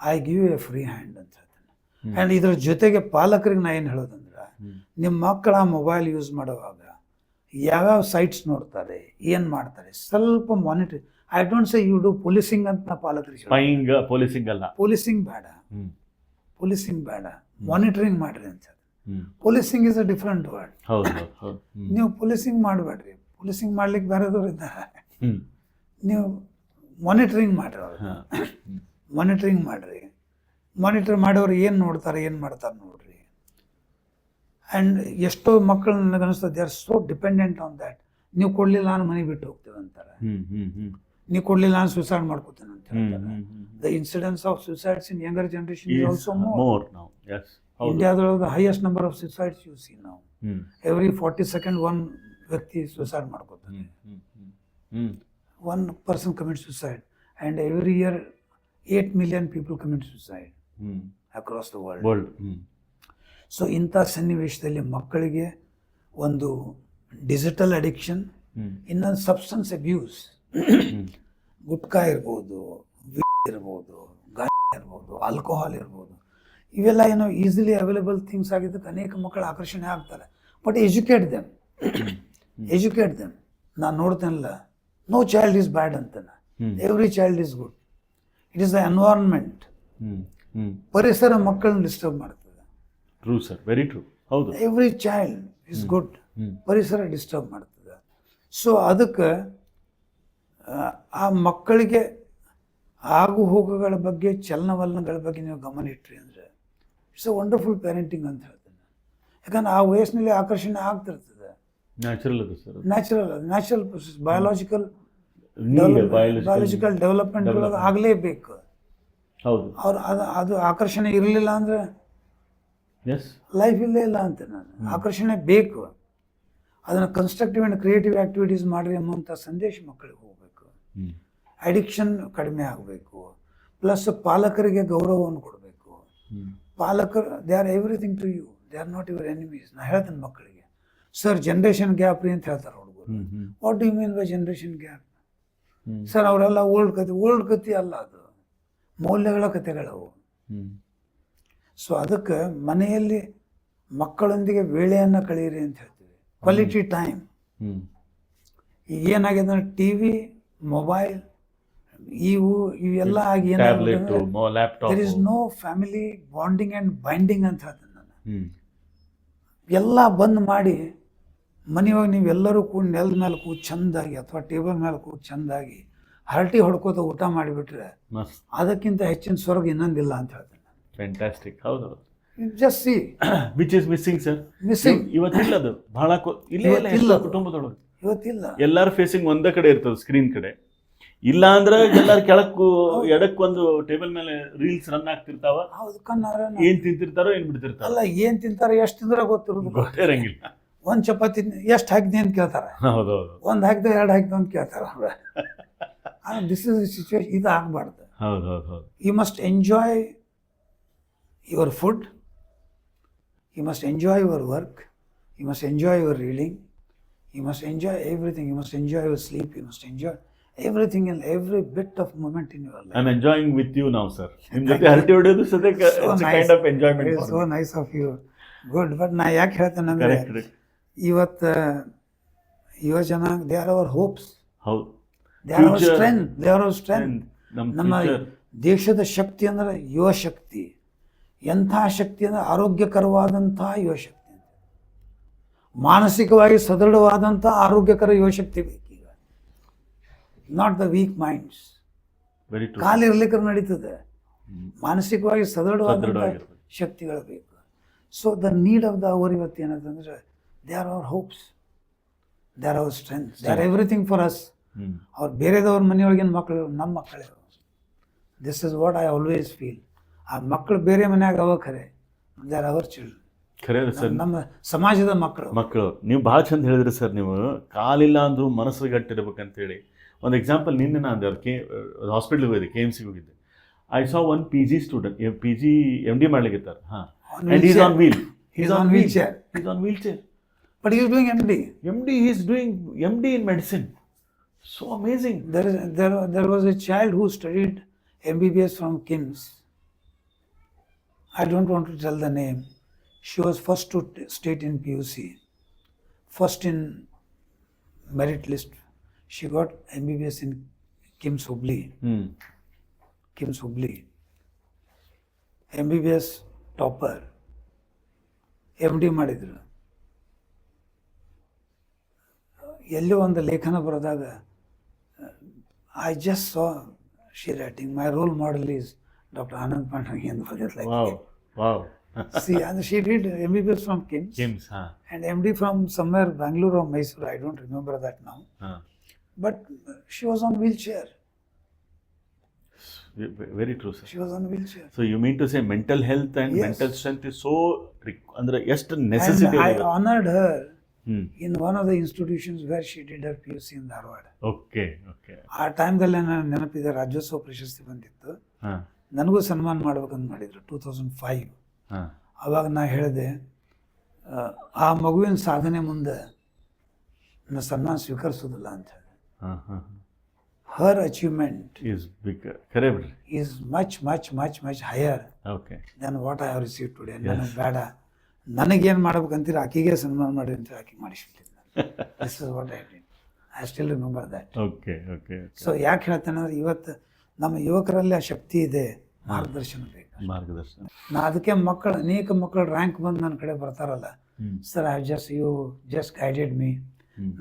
Speaker 2: I give A free hand ಅಂತ ಹೇಳ್ತೇನೆ. And ಇದ್ರ ಜೊತೆಗೆ ಪಾಲಕರಿಗೆ ನಾ ಏನು ಹೇಳೋದಂದ್ರೆ, ನಿಮ್ಮ ಮಕ್ಕಳ ಮೊಬೈಲ್ ಯೂಸ್ ಮಾಡುವಾಗ ಯಾವ್ಯಾವ ಸೈಟ್ಸ್ ನೋಡ್ತಾರೆ, ಏನು ಮಾಡ್ತಾರೆ, ಸ್ವಲ್ಪ monitor. I don't say you do policing ಅಂತ ನಾ ಪಾಲಕರಿಗೆ.
Speaker 1: ಪೊಲೀಸಿಂಗ್ ಅಲ್ಲ,
Speaker 2: ಪೊಲೀಸಿಂಗ್ ಬೇಡ, ಮಾನಿಟರಿಂಗ್ ಮಾಡ್ರಿ ಅಂತ. Policing is a different word. ನೀವು ಪೊಲೀಸಿಂಗ್ ಮಾಡಬೇಡ್ರಿ, ಪೊಲೀಸಿಂಗ್ ಮಾಡ್ಲಿಕ್ಕೆ ಬೇರೆದವ್ರು ಇದ್ದಾರೆ. ನೀವು ಮಾನಿಟರಿಂಗ್ ಮಾಡ್ರಿ, ಮಾನಿಟರಿಂಗ್ ಮಾಡಿರಿ. ಮಾನಿಟರ್ ಮಾಡೋರು ಏನು ನೋಡ್ತಾರೆ, ಏನು ಮಾಡ್ತಾರೆ ನೋಡ್ರಿ. ಆ್ಯಂಡ್ ಎಷ್ಟೋ ಮಕ್ಕಳು ನನಗನ್ನಿಸ್ತದೆ, they are so dependent on that. ನೀವು ಕೊಡಲಿಲ್ಲ ನಾನು ಮನೆ ಬಿಟ್ಟು ಹೋಗ್ತೇವೆ ಅಂತಾರೆ, ನೀವು ಕೊಡಲಿಲ್ಲ ನಾನು ಸುಸೈಡ್ ಮಾಡ್ಕೋತೇನೆ ಅಂತ ಹೇಳ್ತಾರೆ. The incidence of suicides in younger generation is also more. ಇಂಡಿಯಾದೊಳಗೆ the highest number of suicides you see ನಾವು. ಎವ್ರಿ 40 seconds ಒನ್ ವ್ಯಕ್ತಿ ಸುಸೈಡ್ ಮಾಡ್ಕೋತಾನೆ. One person commits suicide, and every year 8 million people commit suicide across the world. So ಇಂಥ ಸನ್ನಿವೇಶದಲ್ಲಿ ಮಕ್ಕಳಿಗೆ ಒಂದು digital addiction, ಇನ್ನೊಂದು ಸಬ್ಸ್ಟೆನ್ಸ್ ಅಬ್ಯೂಸ್, ಗುಟ್ಕಾ ಇರ್ಬೋದು, ಇರ್ಬೋದು, ಗಾಂಜಾ ಇರ್ಬೋದು, ಆಲ್ಕೋಹಾಲ್ ಇರ್ಬೋದು, ಇವೆಲ್ಲ ಏನೋ ಈಸಿಲಿ ಅವೈಲೇಬಲ್ ಥಿಂಗ್ಸ್ ಆಗಿದ್ದಕ್ಕೆ ಅನೇಕ ಮಕ್ಕಳು ಆಕರ್ಷಣೆ ಆಗ್ತಾರೆ. But educate them. ನಾನು ನೋಡ್ತೇನಲ್ಲ, ನೋ ಚೈಲ್ಡ್ ಈಸ್ ಬ್ಯಾಡ್ ಅಂತಾನೆ, every child is good. It is the environment, ಪರಿಸರ ಮಕ್ಕಳನ್ನ ಡಿಸ್ಟರ್ಬ್ ಮಾಡ್ತದೆ.
Speaker 1: True sir, very true. ಹೌದು,
Speaker 2: ಎವ್ರಿ ಚೈಲ್ಡ್ ಈಸ್ ಗುಡ್, ಪರಿಸರ ಡಿಸ್ಟರ್ಬ್ ಮಾಡ್ತದೆ. ಸೊ ಅದಕ್ಕೆ ಆ ಮಕ್ಕಳಿಗೆ ಆಗು ಹೋಗುಗಳ ಬಗ್ಗೆ, ಚಲನವಲನಗಳ ಬಗ್ಗೆ ನೀವು ಗಮನ ಇಟ್ರಿ ಅಂದರೆ ಇಟ್ಸ್ ಅ ವಂಡರ್ಫುಲ್ ಪ್ಯಾರೆಂಟಿಂಗ್ ಅಂತ ಹೇಳ್ತೇನೆ. ಯಾಕಂದ್ರೆ ಆ ವಯಸ್ಸಿನಲ್ಲಿ ಆಕರ್ಷಣೆ ಆಗ್ತಿರ್ತದೆ.
Speaker 1: ನ್ಯಾಚುರಲ್ ಅದು sir,
Speaker 2: natural process, biological development ಒಳಗೆ ಆಗಲೇಬೇಕು.
Speaker 1: ಹೌದು,
Speaker 2: ಅವ್ರು ಅದು ಆಕರ್ಷಣೆ ಇರಲಿಲ್ಲ ಅಂದರೆ ಲೈಫ್ ಇಲ್ಲೇ ಇಲ್ಲ ಅಂತ ನಾನು. ಆಕರ್ಷಣೆ ಬೇಕು, ಅದನ್ನು ಕನ್ಸ್ಟ್ರಕ್ಟಿವ್ ಆ್ಯಂಡ್ ಕ್ರಿಯೇಟಿವ್ ಆ್ಯಕ್ಟಿವಿಟೀಸ್ ಮಾಡಿರಿ ಎಂಬಂಥ ಸಂದೇಶ ಮಕ್ಕಳಿಗೆ ಹೋಗಬೇಕು. ಅಡಿಕ್ಷನ್ ಕಡಿಮೆ ಆಗಬೇಕು. ಪ್ಲಸ್ ಪಾಲಕರಿಗೆ ಗೌರವವನ್ನು ಕೊಡಬೇಕು. ಪಾಲಕರು they are everything to you, they are not your enemies. ನಾನು ಹೇಳ್ತೇನೆ ಮಕ್ಕಳಿಗೆ, ಸರ್ ಜನ್ರೇಷನ್ ಗ್ಯಾಪ್ ರೀ ಅಂತ ಹೇಳ್ತಾರೆ ಹುಡುಗರು. What do you mean by generation gap? Sir ಅವರೆಲ್ಲ ಓಲ್ಡ್ ಕತೆ ಅಲ್ಲ, ಅದು ಮೌಲ್ಯಗಳ ಕಥೆಗಳವು. ಸೊ ಅದಕ್ಕೆ ಮನೆಯಲ್ಲಿ ಮಕ್ಕಳೊಂದಿಗೆ ವೇಳೆಯನ್ನು ಕಳೆಯಿರಿ ಅಂತ ಹೇಳ್ತೀವಿ, ಕ್ವಾಲಿಟಿ ಟೈಮ್. ಈಗ ಏನಾಗಿದೆ ಅಂದರೆ ಟಿ ವಿ, ಮೊಬೈಲ್, ಇವೆಲ್ಲ ಆಗಿ there is no family bonding and binding ಅಂತ ಹೇಳ್ತೇನೆ ನಾನು. ಎಲ್ಲ ಬಂದ್ ಮಾಡಿ ಮನೆಯೊಳಗೆ ನೀವೆಲ್ಲರೂ ಕೂಡ ನೆಲದ ಮೇಲೆ ಕೂತು ಚೆಂದಾಗಿ ಅಥವಾ ಟೇಬಲ್ ಮೇಲೆ ಕೂತು ಚೆಂದಾಗಿ ಹರಟಿ ಹೊಡ್ಕೋತ ಊಟ ಮಾಡಿಬಿಟ್ರೆ ಅದಕ್ಕಿಂತ ಹೆಚ್ಚಿನ ಸ್ವರ್ಗ ಇನ್ನೊಂದಿಲ್ಲ ಅಂತ ಹೇಳ್ತೇನೆ.
Speaker 1: ಫ್ಯಾಂಟಾಸ್ಟಿಕ್. ಹೌದು,
Speaker 2: just see
Speaker 1: which is missing sir. ಇವತ್ತಿಲ್ಲ, ಅದು ಬಹಳ ಇಲ್ಲ ಕುಟುಂಬದೊಳಗೆ
Speaker 2: ಇವತ್ತಿಲ್ಲ.
Speaker 1: ಎಲ್ಲಾರು ಫೇಸಿಂಗ್ ಒಂದೇ ಕಡೆ ಇರ್ತದೆ, ಸ್ಕ್ರೀನ್ ಕಡೆ. ಇಲ್ಲ ಅಂದ್ರೆ ಎಲ್ಲಾರು ಕೆಳಕ್ಕೂ ಎಡಕ್ಕೆ ಒಂದು ಟೇಬಲ್ ಮೇಲೆ ರೀಲ್ಸ್ ರನ್ ಆಗ್ತಿರ್ತಾವ.
Speaker 2: ಹೌದು, ಕಣ್ಣಾರ
Speaker 1: ಏನ್ ತಿಂತಿರ್ತಾರೋ ಏನ್ ಬಿಡ್ತಿರ್ತಾರ.
Speaker 2: ಅಲ್ಲ, ಏನ್ ತಿಂತಾರ ಎಷ್ಟು ತಿಂದ್ರೆ ಗೊತ್ತಿರೋದು
Speaker 1: ಗೊತ್ತಿರಂಗಿಲ್ಲ.
Speaker 2: ಒಂದ್ ಚಪಾತಿ ಎಷ್ಟು ಹಾಕಿದೆ ಅಂತ ಕೇಳ್ತಾರೆ.
Speaker 1: ಹೌದೌದು,
Speaker 2: ಒಂದ್ ಹಾಕಿದೆ, ಎರಡು ಹಾಕಿದೆ ಅಂತ ಕೇಳ್ತಾರ. This is situation. ಇದು ಆಗ್ಬಾರ್ದು.
Speaker 1: ಹೌದು,
Speaker 2: you must enjoy your food, you must enjoy your work, you must enjoy your reading, you must enjoy everything, you must enjoy your sleep, you must enjoy everything and every bit of moment in your life.
Speaker 1: I'm enjoying with you now, sir. ನಿಮ್ಮ ಜೊತೆ ಹರಟೆ ಹೊಡೆಯೋದು ಸದ್ಯಕ್ಕೆ it's a kind of enjoyment.
Speaker 2: It's so nice of you. Good. But ನಾ ಯಾಕೆ ಹೇಳ್ತೇನೆ ಅಂದರೆ, ಇವತ್ತು ಯುವ ಜನಾಂಗ, they are our hopes.
Speaker 1: ಹೌದು,
Speaker 2: they are our strength. They are our strength. ನಮ್ಮ ದೇಶದ ಶಕ್ತಿ ಅಂದರೆ ಯುವ ಶಕ್ತಿ. ಎಂಥ ಶಕ್ತಿ ಅಂದರೆ ಆರೋಗ್ಯಕರವಾದಂಥ ಯುವಶಕ್ತಿ, ಮಾನಸಿಕವಾಗಿ ಸದೃಢವಾದಂಥ ಆರೋಗ್ಯಕರ ಯುವಶಕ್ತಿ ಬೇಕೀಗ. Not the weak minds. ಕಾಲಿರ್ಲಿಕ್ಕೆ ನಡೀತದೆ, ಮಾನಸಿಕವಾಗಿ ಸದೃಢವಾದಂಥ ಶಕ್ತಿಗಳು ಬೇಕು. So the need of the our ಇವತ್ತು ಏನಂತಂದರೆ, they are our hopes, they are our strength, they are everything for us. ಅವ್ರು ಬೇರೆದವ್ರ ಮನೆಯೊಳಗಿನ ಮಕ್ಕಳು ನಮ್ಮ ಮಕ್ಕಳೇ. This is what I always feel. ಆ ಮಕ್ಕಳು ಬೇರೆ ಮನ್ಯಾಗ ಅವ ಖರೆ, ದೇ ಆರ್ ಅವರ್ ಚಿಲ್ಡ್ರನ್.
Speaker 1: ಖರೆ ಸರ್,
Speaker 2: ನಮ್ಮ ಸಮಾಜದ ಮಕ್ಕಳು.
Speaker 1: ನೀವು ಭಾಳ ಚಂದ ಹೇಳಿದ್ರಿ ಸರ್. ನೀವು ಕಾಲಿಲ್ಲ ಅಂದರೂ ಮನಸ್ಸು ಗಟ್ಟಿರ್ಬೇಕಂತೇಳಿ ಒಂದು ಎಕ್ಸಾಂಪಲ್. ನಿನ್ನೆ ನಾನು ಹಾಸ್ಪಿಟ್ಲಿಗೆ ಹೋಗಿದ್ದೆ, KMC ಹೋಗಿದ್ದೆ. I saw one PG student, PG MD ಮಾಡ್ಲಿಕ್ಕಿರ್ತಾರೆ. And he's on wheel.
Speaker 2: He's on wheelchair.
Speaker 1: He's on wheelchair.
Speaker 2: But he's doing MD.
Speaker 1: He's doing MD in medicine. So amazing.
Speaker 2: There was a child who studied MBBS from KIMS. I don't want to tell the name. She was first to state in PUC, first in merit list. She got MBBS in KIMS Hubli. KIMS Hubli. MBBS topper. MD ಮಾಡಿದ್ರು. ಎಲ್ಲೋ ಒಂದು ಲೇಖನ ಬರೆದಾಗ I just saw she writing, my role model is Dr. Anand Pandrangi and like
Speaker 1: wow.
Speaker 2: See, and she did MBBS from KIMS, and MD from somewhere Bangalore or Mysore, I don't remember that now. But she was on wheelchair.
Speaker 1: Very true, sir.
Speaker 2: She was on wheelchair.
Speaker 1: So you mean to say mental health and mental strength is so ಅಂದ್ರೆ ಎಷ್ಟು necessity.
Speaker 2: I honored her in one of the institutions where she did her PUC in Dharwad.
Speaker 1: Okay.
Speaker 2: ಆ ಟೈಮ್ದಲ್ಲಿ ನಾನು ನೆನಪಿದೆ, ರಾಜ್ಯೋತ್ಸವ ಪ್ರಶಸ್ತಿ ಬಂದಿತ್ತು. ನನಗೂ ಸನ್ಮಾನ ಮಾಡ್ಬೇಕಂತ ಮಾಡಿದ್ರು 2005. ಅವಾಗ ನಾ ಹೇಳಿದೆ ಆ ಮಗುವಿನ ಸಾಧನೆ ಮುಂದೆ ನನ್ನ ಸನ್ಮಾನ ಸ್ವೀಕರಿಸೋದಿಲ್ಲ ಅಂತ ಹೇಳಿ.
Speaker 1: ಹಾಂ ಹಾಂ
Speaker 2: ಹರ್ ಅಚೀವ್ಮೆಂಟ್
Speaker 1: ಈಸ್ ಬಿಗ್ ಖರೆ ಬಿಡ್ರಿ.
Speaker 2: Is much much much much higher
Speaker 1: okay
Speaker 2: then what I have receive today. ನನಗೆ ಬೇಡ, ನನಗೇನು ಮಾಡ್ಬೇಕಂತೀರಿ ಆಕೆಗೆ ಸನ್ಮಾನ ಮಾಡಿ ಅಂತ ಆಕೆಗೆ ಮಾಡಿಸ್ಬಿಟ್ಟಿದ್ದೆ. This is what I did. I still remember that.
Speaker 1: Okay okay
Speaker 2: so ಯಾಕೆ ಹೇಳ್ತೇನೆ ಅಂದರೆ ಇವತ್ತು ನಮ್ಮ ಯುವಕರಲ್ಲಿ ಆ ಶಕ್ತಿ ಇದೆ, ಮಾರ್ಗದರ್ಶನ ಬೇಕು.
Speaker 1: ಮಾರ್ಗದರ್ಶನ.
Speaker 2: ನಾ ಅದಕ್ಕೆ ಅನೇಕ ಮಕ್ಕಳು ರ್ಯಾಂಕ್ ಬಂದು ನನ್ನ ಕಡೆ ಬರ್ತಾರಲ್ಲ, sir I just guided me.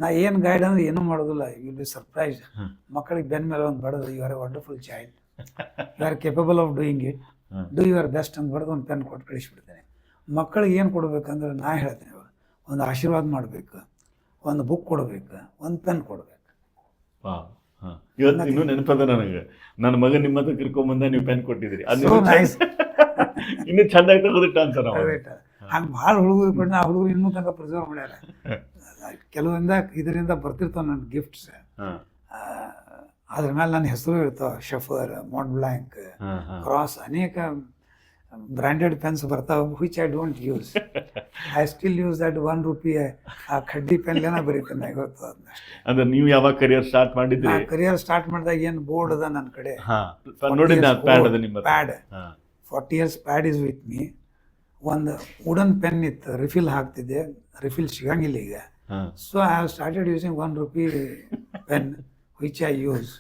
Speaker 2: ನಾ ಏನು ಗೈಡ್ ಅಂದ್ರೆ ಏನೂ ಮಾಡೋದಿಲ್ಲ, ಯು ವಿಲ್ ಬಿ ಸರ್ಪ್ರೈಸ್. ಮಕ್ಕಳಿಗೆ ಬೆನ್ನ ಮೇಲೆ ಒಂದು ಬಡದು, you are a wonderful child, you are capable of doing it, do your best ಅಂತ ಬಡ್ದು ಒಂದು ಪೆನ್ ಕೊಟ್ಟು ಕಳಿಸ್ಬಿಡ್ತೇನೆ. ಮಕ್ಕಳಿಗೆ ಏನು ಕೊಡ್ಬೇಕಂದ್ರೆ ನಾ ಹೇಳ್ತೇನೆ, ಒಂದು ಆಶೀರ್ವಾದ ಮಾಡಬೇಕು, ಒಂದು ಬುಕ್ ಕೊಡಬೇಕು, ಒಂದು ಪೆನ್ ಕೊಡಬೇಕು.
Speaker 1: ಇವತ್ತು ಇನ್ನೂ ನೆನಪದ ನನಗೆ, ನನ್ನ ಮಗ ನಿಮ್ಮ ಹತ್ರ ಕರ್ಕೊಂಬಂದ ನೀವು ಪೆನ್ ಕೊಟ್ಟಿದ್ದೀರಿ, ಅದು ಇನ್ನೂ ಚಂದಾಗಿ ತಗೋದಿಟ್ಟ ಅಂತ ನಾವು.
Speaker 2: ಹಂಗೆ ಭಾಳ ಹುಡುಗರು ಕೊಟ್ಟು ಆ ಹುಡುಗರು ಇನ್ನೂ ತನಕ ಪ್ರಿಸರ್ವ್ ಮಾಡ್ಯಾರ. ಕೆಲವೊಂದ ಇದರಿಂದ ಬರ್ತಿರ್ತಾವ ನನ್ನ ಗಿಫ್ಟ್ಸ್, ಅದ್ರ ಮೇಲೆ ನನ್ನ ಹೆಸರು ಇರ್ತಾವ, ಶಫರ್, ಮಾಂಟ್ ಬ್ಲಾಂಕ್, ಕ್ರಾಸ್, ಅನೇಕ ಬ್ರ್ಯಾಂಡೆಡ್ ಪೆನ್ಸ್ ಬರ್ತಾವ, which I don't use. I still use that ₹1 ಆ ಖಡ್ಡಿ ಪೆನ್ಲೇನ ಬರೀತೇನೆ ಇವತ್ತು. ಅದನ್ನಷ್ಟೇ.
Speaker 1: ಅಂದ್ರೆ ನೀವು ಯಾವಾಗ ಕರಿಯರ್ ಸ್ಟಾರ್ಟ್ ಮಾಡಿದ್ರಿ?
Speaker 2: ಕರಿಯರ್ ಸ್ಟಾರ್ಟ್ ಮಾಡಿದಾಗ ಏನು ಬೋರ್ಡ್ ಅದ ನನ್ನ ಕಡೆ, pad, 40 years pad is with me. ಒಂದು ವುಡನ್ ಪೆನ್ ಇತ್ತು, ರಿಫಿಲ್ ಹಾಕ್ತಿದ್ದೆ, ರಿಫಿಲ್ ಸಿಗಂಗಿಲ್ಲ ಈಗ. So I have started using ₹1 pen which I use.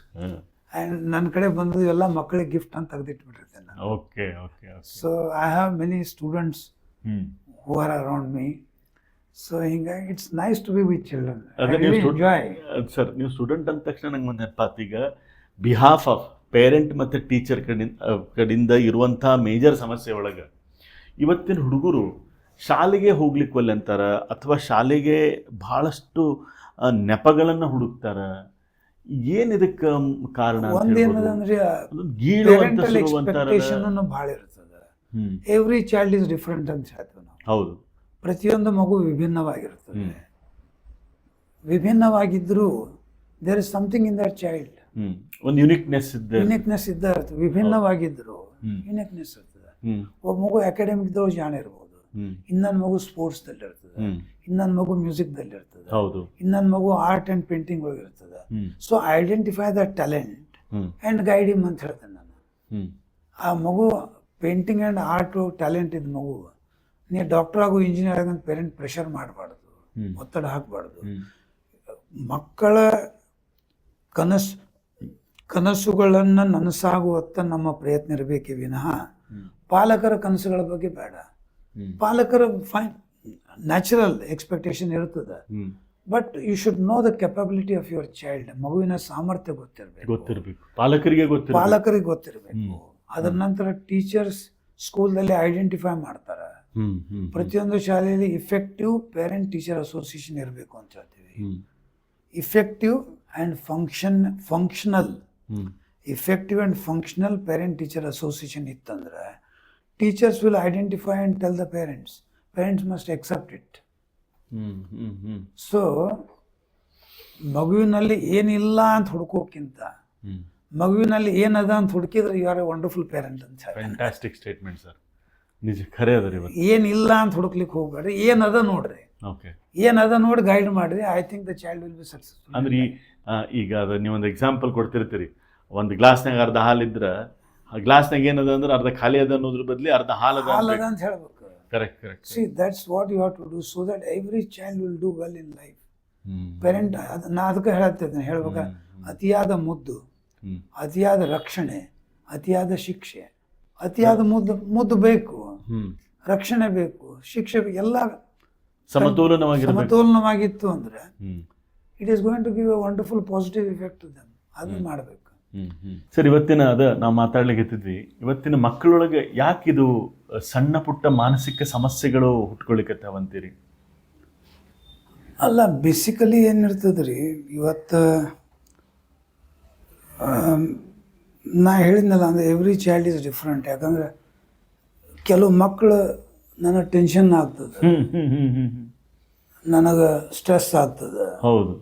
Speaker 2: And ನನ್ನ ಕಡೆ ಬಂದು ಎಲ್ಲ ಮಕ್ಕಳಿಗೆ ಗಿಫ್ಟ್ ಅಂತ ತೆಗೆದಿಟ್ಬಿಟ್ಟಿರ್ತೇನೆ ನಾನು.
Speaker 1: Okay okay.
Speaker 2: So I have many students who are around me. So ಹಿಂಗಾಗಿ it's nice to be with children. Enjoy.
Speaker 1: Sir, ನೀವು ಸ್ಟೂಡೆಂಟ್ ಅಂದ ತಕ್ಷಣ ನಂಗೆ ಒಂದು ನೆನಪಾತು. ಈಗ ಬಿಹಾಫ್ ಆಫ್ ಪೇರೆಂಟ್ ಮತ್ತು ಟೀಚರ್ ಕಡೆಯಿಂದ ಇರುವಂಥ ಮೇಜರ್ ಸಮಸ್ಯೆ ಒಳಗೆ ಇವತ್ತಿನ ಹುಡುಗರು ಶಾಲೆಗೆ ಹೋಗ್ಲಿಕ್ಕೆ ಒಲ್ಲೆ ಅಂತಾರ, ಅಥವಾ ಶಾಲೆಗೆ ಭಾಳಷ್ಟು ನೆಪಗಳನ್ನು ಹುಡುಕ್ತಾರ. ಏನ್ ಇದಕ್ಕೆ ಕಾರಣ?
Speaker 2: ಒಂದೇನಂದ್ರೆ ಎಕ್ಸ್ಪೆಕ್ಟೇಷನ್ ಭಾಳ ಇರ್ತದೆ. ಎವ್ರಿ ಚೈಲ್ಡ್ ಇಸ್ ಡಿಫ್ರೆಂಟ್ ಅಂತ ಹೇಳ್ತೇವೆ ನಾವು.
Speaker 1: ಹೌದು,
Speaker 2: ಪ್ರತಿಯೊಂದು ಮಗು ವಿಭಿನ್ನವಾಗಿರ್ತದೆ. ವಿಭಿನ್ನವಾಗಿದ್ದರೂ there is something in that child.
Speaker 1: ಒಂದು ಯುನಿಕ್ನೆಸ್
Speaker 2: ಇದ್ದ ಇರ್ತದೆ. ವಿಭಿನ್ನವಾಗಿದ್ರು ಯುನಿಕ್ನೆಸ್ ಇರ್ತದೆ. ಒಬ್ಬ ಮಗು ಅಕಾಡೆಮಿಕ್ ದೊಳಗೆ ಜಾಣ ಇರ್ಬೋದು, ಇನ್ನೊಂದು ಮಗು ಸ್ಪೋರ್ಟ್ಸ್ದಲ್ಲಿ ಇರ್ತದೆ, ಇನ್ನೊಂದು ಮಗು ಮ್ಯೂಸಿಕ್ದಲ್ಲಿ ಇರ್ತದೆ, ಇನ್ನೊಂದು ಮಗು ಆರ್ಟ್ ಆ್ಯಂಡ್ ಪೇಂಟಿಂಗ್ ಒಳಗೆ ಇರ್ತದೆ. So identify the talent and guide him ಅಂತ ಹೇಳ್ತೇನೆ ನಾನು. ಆ ಮಗು ಪೇಂಟಿಂಗ್ ಆ್ಯಂಡ್ ಆರ್ಟ್ ಟ್ಯಾಲೆಂಟ್ ಇದ್ದ ಮಗು, ನೀವು ಡಾಕ್ಟರ್ ಆಗು, ಇಂಜಿನಿಯರ್ ಆಗಂತ ಪೇರೆಂಟ್ ಪ್ರೆಷರ್ ಮಾಡಬಾರ್ದು, ಒತ್ತಡ ಹಾಕಬಾರ್ದು. ಮಕ್ಕಳ ಕನಸುಗಳನ್ನು ನನಸಾಗುವತ್ತ ನಮ್ಮ ಪ್ರಯತ್ನ ಇರಬೇಕೇ ವಿನಃ ಪಾಲಕರ ಕನಸುಗಳ ಬಗ್ಗೆ ಬೇಡ. ಪಾಲಕರ ನ್ಯಾಚುರಲ್ ಎಕ್ಸ್ಪೆಕ್ಟೇಷನ್ ಇರ್ತದೆ, but you should know the capability of your child. ಮಗುವಿನ ಸಾಮರ್ಥ್ಯ ಗೊತ್ತಿರಬೇಕು, ಪಾಲಕರಿಗೆ ಗೊತ್ತಿರಬೇಕು. ಅದರ ನಂತರ ಟೀಚರ್ಸ್ ಸ್ಕೂಲ್ದಲ್ಲಿ ಐಡೆಂಟಿಫೈ ಮಾಡ್ತಾರೆ. ಪ್ರತಿಯೊಂದು ಶಾಲೆಯಲ್ಲಿ ಇಫೆಕ್ಟಿವ್ ಪೇರೆಂಟ್ ಟೀಚರ್ ಅಸೋಸಿಯೇಷನ್ ಇರಬೇಕು ಅಂತ ಹೇಳ್ತೀವಿ. Effective and functional parent teacher association ಇತ್ತಂದ್ರೆ teachers will identify and tell the parents must accept it. So ಮಗುವಿನಲ್ಲಿ ಏನಿಲ್ಲ ಅಂತ ಹುಡುಕೋಕ್ಕಿಂತ ಮಗುವಿನಲ್ಲಿ ಏನದ ಅಂತ ಹುಡುಕಿದ್ರೆ you are a wonderful parent ಅಂತ ಹೇಳಿ.
Speaker 1: ಫ್ಯಾಂಟಾಸ್ಟಿಕ್ ಸ್ಟೇಟ್ಮೆಂಟ್ ಸರ್, ನಿಜ ಖರೆ ಅದ ರೀ.
Speaker 2: ಏನಿಲ್ಲ ಅಂತ ಹುಡುಕ್ಲಿಕ್ಕೆ ಹೋಗ್ಬೇಡ್ರಿ, ಏನದ ನೋಡ್ರಿ. ಓಕೆ, ಏನದ ನೋಡಿ ಗೈಡ್ ಮಾಡ್ರಿ. I think the child will be successful.
Speaker 1: ಅಂದ್ರೆ ಈಗ ಅದು ನೀವೊಂದು ಎಕ್ಸಾಂಪಲ್ ಕೊಡ್ತಿರ್ತೀರಿ. ಒಂದು ಗ್ಲಾಸ್ನಾಗ ಅರ್ಧ ಹಾಲಿದ್ರೆ ಆ ಗ್ಲಾಸ್ನಾಗ ಏನದ ಅಂದ್ರೆ ಅರ್ಧ ಖಾಲಿ ಅದ ಅನ್ನೋದ್ರ ಬದಲಿ ಅರ್ಧ ಹಾಲದ
Speaker 2: ಅಂತ ಹೇಳ್ಬೇಕು.
Speaker 1: Correct.
Speaker 2: See, that's what you have to do so that every child will do well in life. Parent ನಾ ಅದಕ್ಕೆ ಹೇಳ್ಬೇಕು, ಅತಿಯಾದ ಮುದ್ದು, ಅತಿಯಾದ ರಕ್ಷಣೆ, ಅತಿಯಾದ ಶಿಕ್ಷೆ, ಅತಿಯಾದ ಮುದ್ದು ಬೇಕು, ರಕ್ಷಣೆ ಬೇಕು, ಶಿಕ್ಷೆ ಬೇಕು, ಎಲ್ಲ ಸಮತೋಲನವಾಗಿತ್ತು ಅಂದ್ರೆ it is going to give a wonderful positive effect to them. ಅದನ್ನ ಮಾಡಬೇಕು.
Speaker 1: ಸರ್, ಇವತ್ತಿನ ನಾವು ಮಾತಾಡ್ಲಿಕ್ಕೆ ಎತ್ತಿದ್ವಿ, ಇವತ್ತಿನ ಮಕ್ಕಳೊಳಗೆ ಯಾಕಿದು ಸಣ್ಣ ಪುಟ್ಟ ಮಾನಸಿಕ ಸಮಸ್ಯೆಗಳು ಹುಟ್ಕೊಳಿಕತ್ತಾವಂತೀರಿ?
Speaker 2: ಅಲ್ಲ, ಬೇಸಿಕಲಿ ಏನಿರ್ತದ್ರಿ, ಇವತ್ತು ನಾ ಹೇಳಿದ್ನಲ್ಲ, ಅಂದರೆ ಎವ್ರಿ ಚೈಲ್ಡ್ ಈಸ್ ಡಿಫ್ರೆಂಟ್. ಯಾಕಂದ್ರೆ ಕೆಲವು ಮಕ್ಕಳು ನನಗೆ ಟೆನ್ಷನ್ ಆಗ್ತದೆ, ನನಗೆ ಸ್ಟ್ರೆಸ್ ಆಗ್ತದೆ.
Speaker 1: ಹೌದು,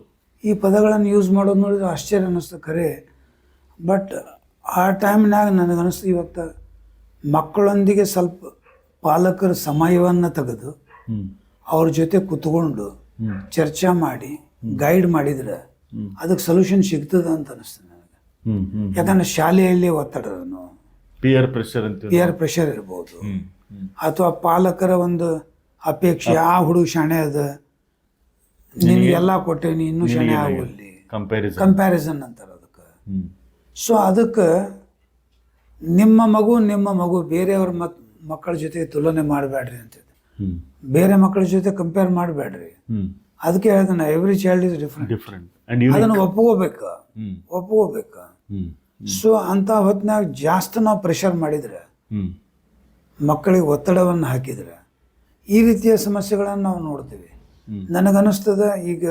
Speaker 2: ಈ ಪದಗಳನ್ನು ಯೂಸ್ ಮಾಡೋದು ನೋಡಿದ್ರೆ ಆಶ್ಚರ್ಯ ಅನ್ನಿಸ್ತು ಖರೆ. ಬಟ್ ಆ ಟೈಮ್ನಾಗ ನನಗನ್ನಿಸ್ತು ಇವತ್ತು ಮಕ್ಕಳೊಂದಿಗೆ ಸ್ವಲ್ಪ ಪಾಲಕರ ಸಮಯವನ್ನು ತೆಗೆದು
Speaker 1: ಹ್ಮ್
Speaker 2: ಅವ್ರ ಜೊತೆ ಕುತ್ಕೊಂಡು
Speaker 1: ಹ್ಮ್
Speaker 2: ಚರ್ಚೆ ಮಾಡಿ ಗೈಡ್ ಮಾಡಿದ್ರೆ ಅದಕ್ಕೆ ಸೊಲ್ಯೂಷನ್ ಸಿಗ್ತದ ಅಂತ ಅನಿಸ್ತದೆ ನನಗೆ.
Speaker 1: ಹ್ಮ್ ಹ್ಮ್
Speaker 2: ಯಾಕಂದ್ರೆ ಶಾಲೆಯಲ್ಲಿ ಒತ್ತಡನು
Speaker 1: ಪಿಯರ್ ಪ್ರೆಷರ್ ಅಂತ
Speaker 2: ಪಿಯರ್ ಪ್ರೆಷರ್ ಇರ್ಬೋದು,
Speaker 1: ಹ್ಮ್ ಹ್ಮ್
Speaker 2: ಅಥವಾ ಪಾಲಕರ ಒಂದು ಅಪೇಕ್ಷೆ, ಆ ಹುಡುಗ ಶಾಣೆ ಅದ, ನಿನಗೆಲ್ಲ ಕೊಟ್ಟೇನಿ ಇನ್ನೂ ಶಾಣೆ ಆಗೋಲ್ಲಿ, ಕಂಪ್ಯಾರಿಸನ್ ಅಂತಾರೆ ಅದಕ್ಕೆ.
Speaker 1: ಹ್ಮ್
Speaker 2: ಸೊ ಅದಕ್ಕೆ ನಿಮ್ಮ ಮಗು ಬೇರೆಯವ್ರ ಮಕ್ಕಳ ಜೊತೆ ತುಲನೆ ಮಾಡಬೇಡ್ರಿ ಅಂತಿದೆ.
Speaker 1: ಹ್ಮ್
Speaker 2: ಬೇರೆ ಮಕ್ಕಳ ಜೊತೆ ಕಂಪೇರ್ ಮಾಡಬೇಡ್ರಿ.
Speaker 1: ಹ್ಮ್
Speaker 2: ಅದಕ್ಕೆ ಹೇಳ್ತಾನೆ every child is different.
Speaker 1: Different and
Speaker 2: ಅದನ್ನು ಒಪ್ಕೋಬೇಕು.
Speaker 1: ಹ್ಮ್
Speaker 2: ಸೊ ಅಂತ ಹೊತ್ತಿನಾಗ ಜಾಸ್ತಿ ನಾವು ಪ್ರೆಷರ್ ಮಾಡಿದ್ರೆ,
Speaker 1: ಹ್ಮ್
Speaker 2: ಮಕ್ಕಳಿಗೆ ಒತ್ತಡವನ್ನು ಹಾಕಿದ್ರೆ ಈ ರೀತಿಯ ಸಮಸ್ಯೆಗಳನ್ನು ನಾವು ನೋಡ್ತೀವಿ. ನನಗನ್ನಿಸ್ತದ ಈಗ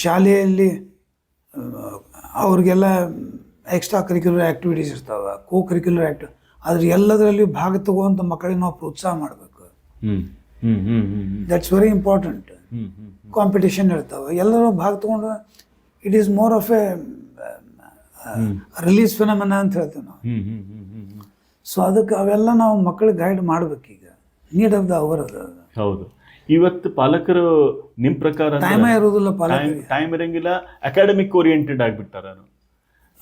Speaker 2: ಶಾಲೆಯಲ್ಲಿ ಅವ್ರಿಗೆಲ್ಲ ಎಕ್ಸ್ಟ್ರಾ ಕರಿಕ್ಯುಲರ್ ಆ್ಯಕ್ಟಿವಿಟೀಸ್ ಇರ್ತಾವೆ, ಕೋ ಕರಿಕ್ಯುಲರ್ ಆದ್ರೆ ಎಲ್ಲದರಲ್ಲಿ ಭಾಗ ತಗೋವಂಥ ಮಕ್ಕಳಿಗೆ ನಾವು ಪ್ರೋತ್ಸಾಹ ಮಾಡಬೇಕು. That's very important. ಕಾಂಪಿಟೇಷನ್ ಇರ್ತಾವೆ, ಎಲ್ಲರೂ ಭಾಗ ತಗೊಂಡ್ರೆ it is more of a release phenomena ಅಂತ ಹೇಳ್ತೀವಿ ನಾವು. ಸೊ ಅದಕ್ಕೆ ಅವೆಲ್ಲ ನಾವು ಮಕ್ಕಳಿಗೆ ಗೈಡ್ ಮಾಡ್ಬೇಕೀಗ. ನೀಡ್ ಆಫ್ ದ ಅವರ್ ಅದ.
Speaker 1: ಹೌದು. ಇವತ್ತು ಪಾಲಕರು ನಿಮ್ ಪ್ರಕಾರ
Speaker 2: ಟೈಮ್ ಇರೋದಿಲ್ಲ, ಪಾಲಕರಿಗೆ
Speaker 1: ಟೈಮ್ ಇರಂಗಿಲ್ಲ, ಅಕಾಡೆಮಿಕ್ ಓರಿಯೆಂಟೆಡ್ ಆಗ್ಬಿಟ್ಟಾರ.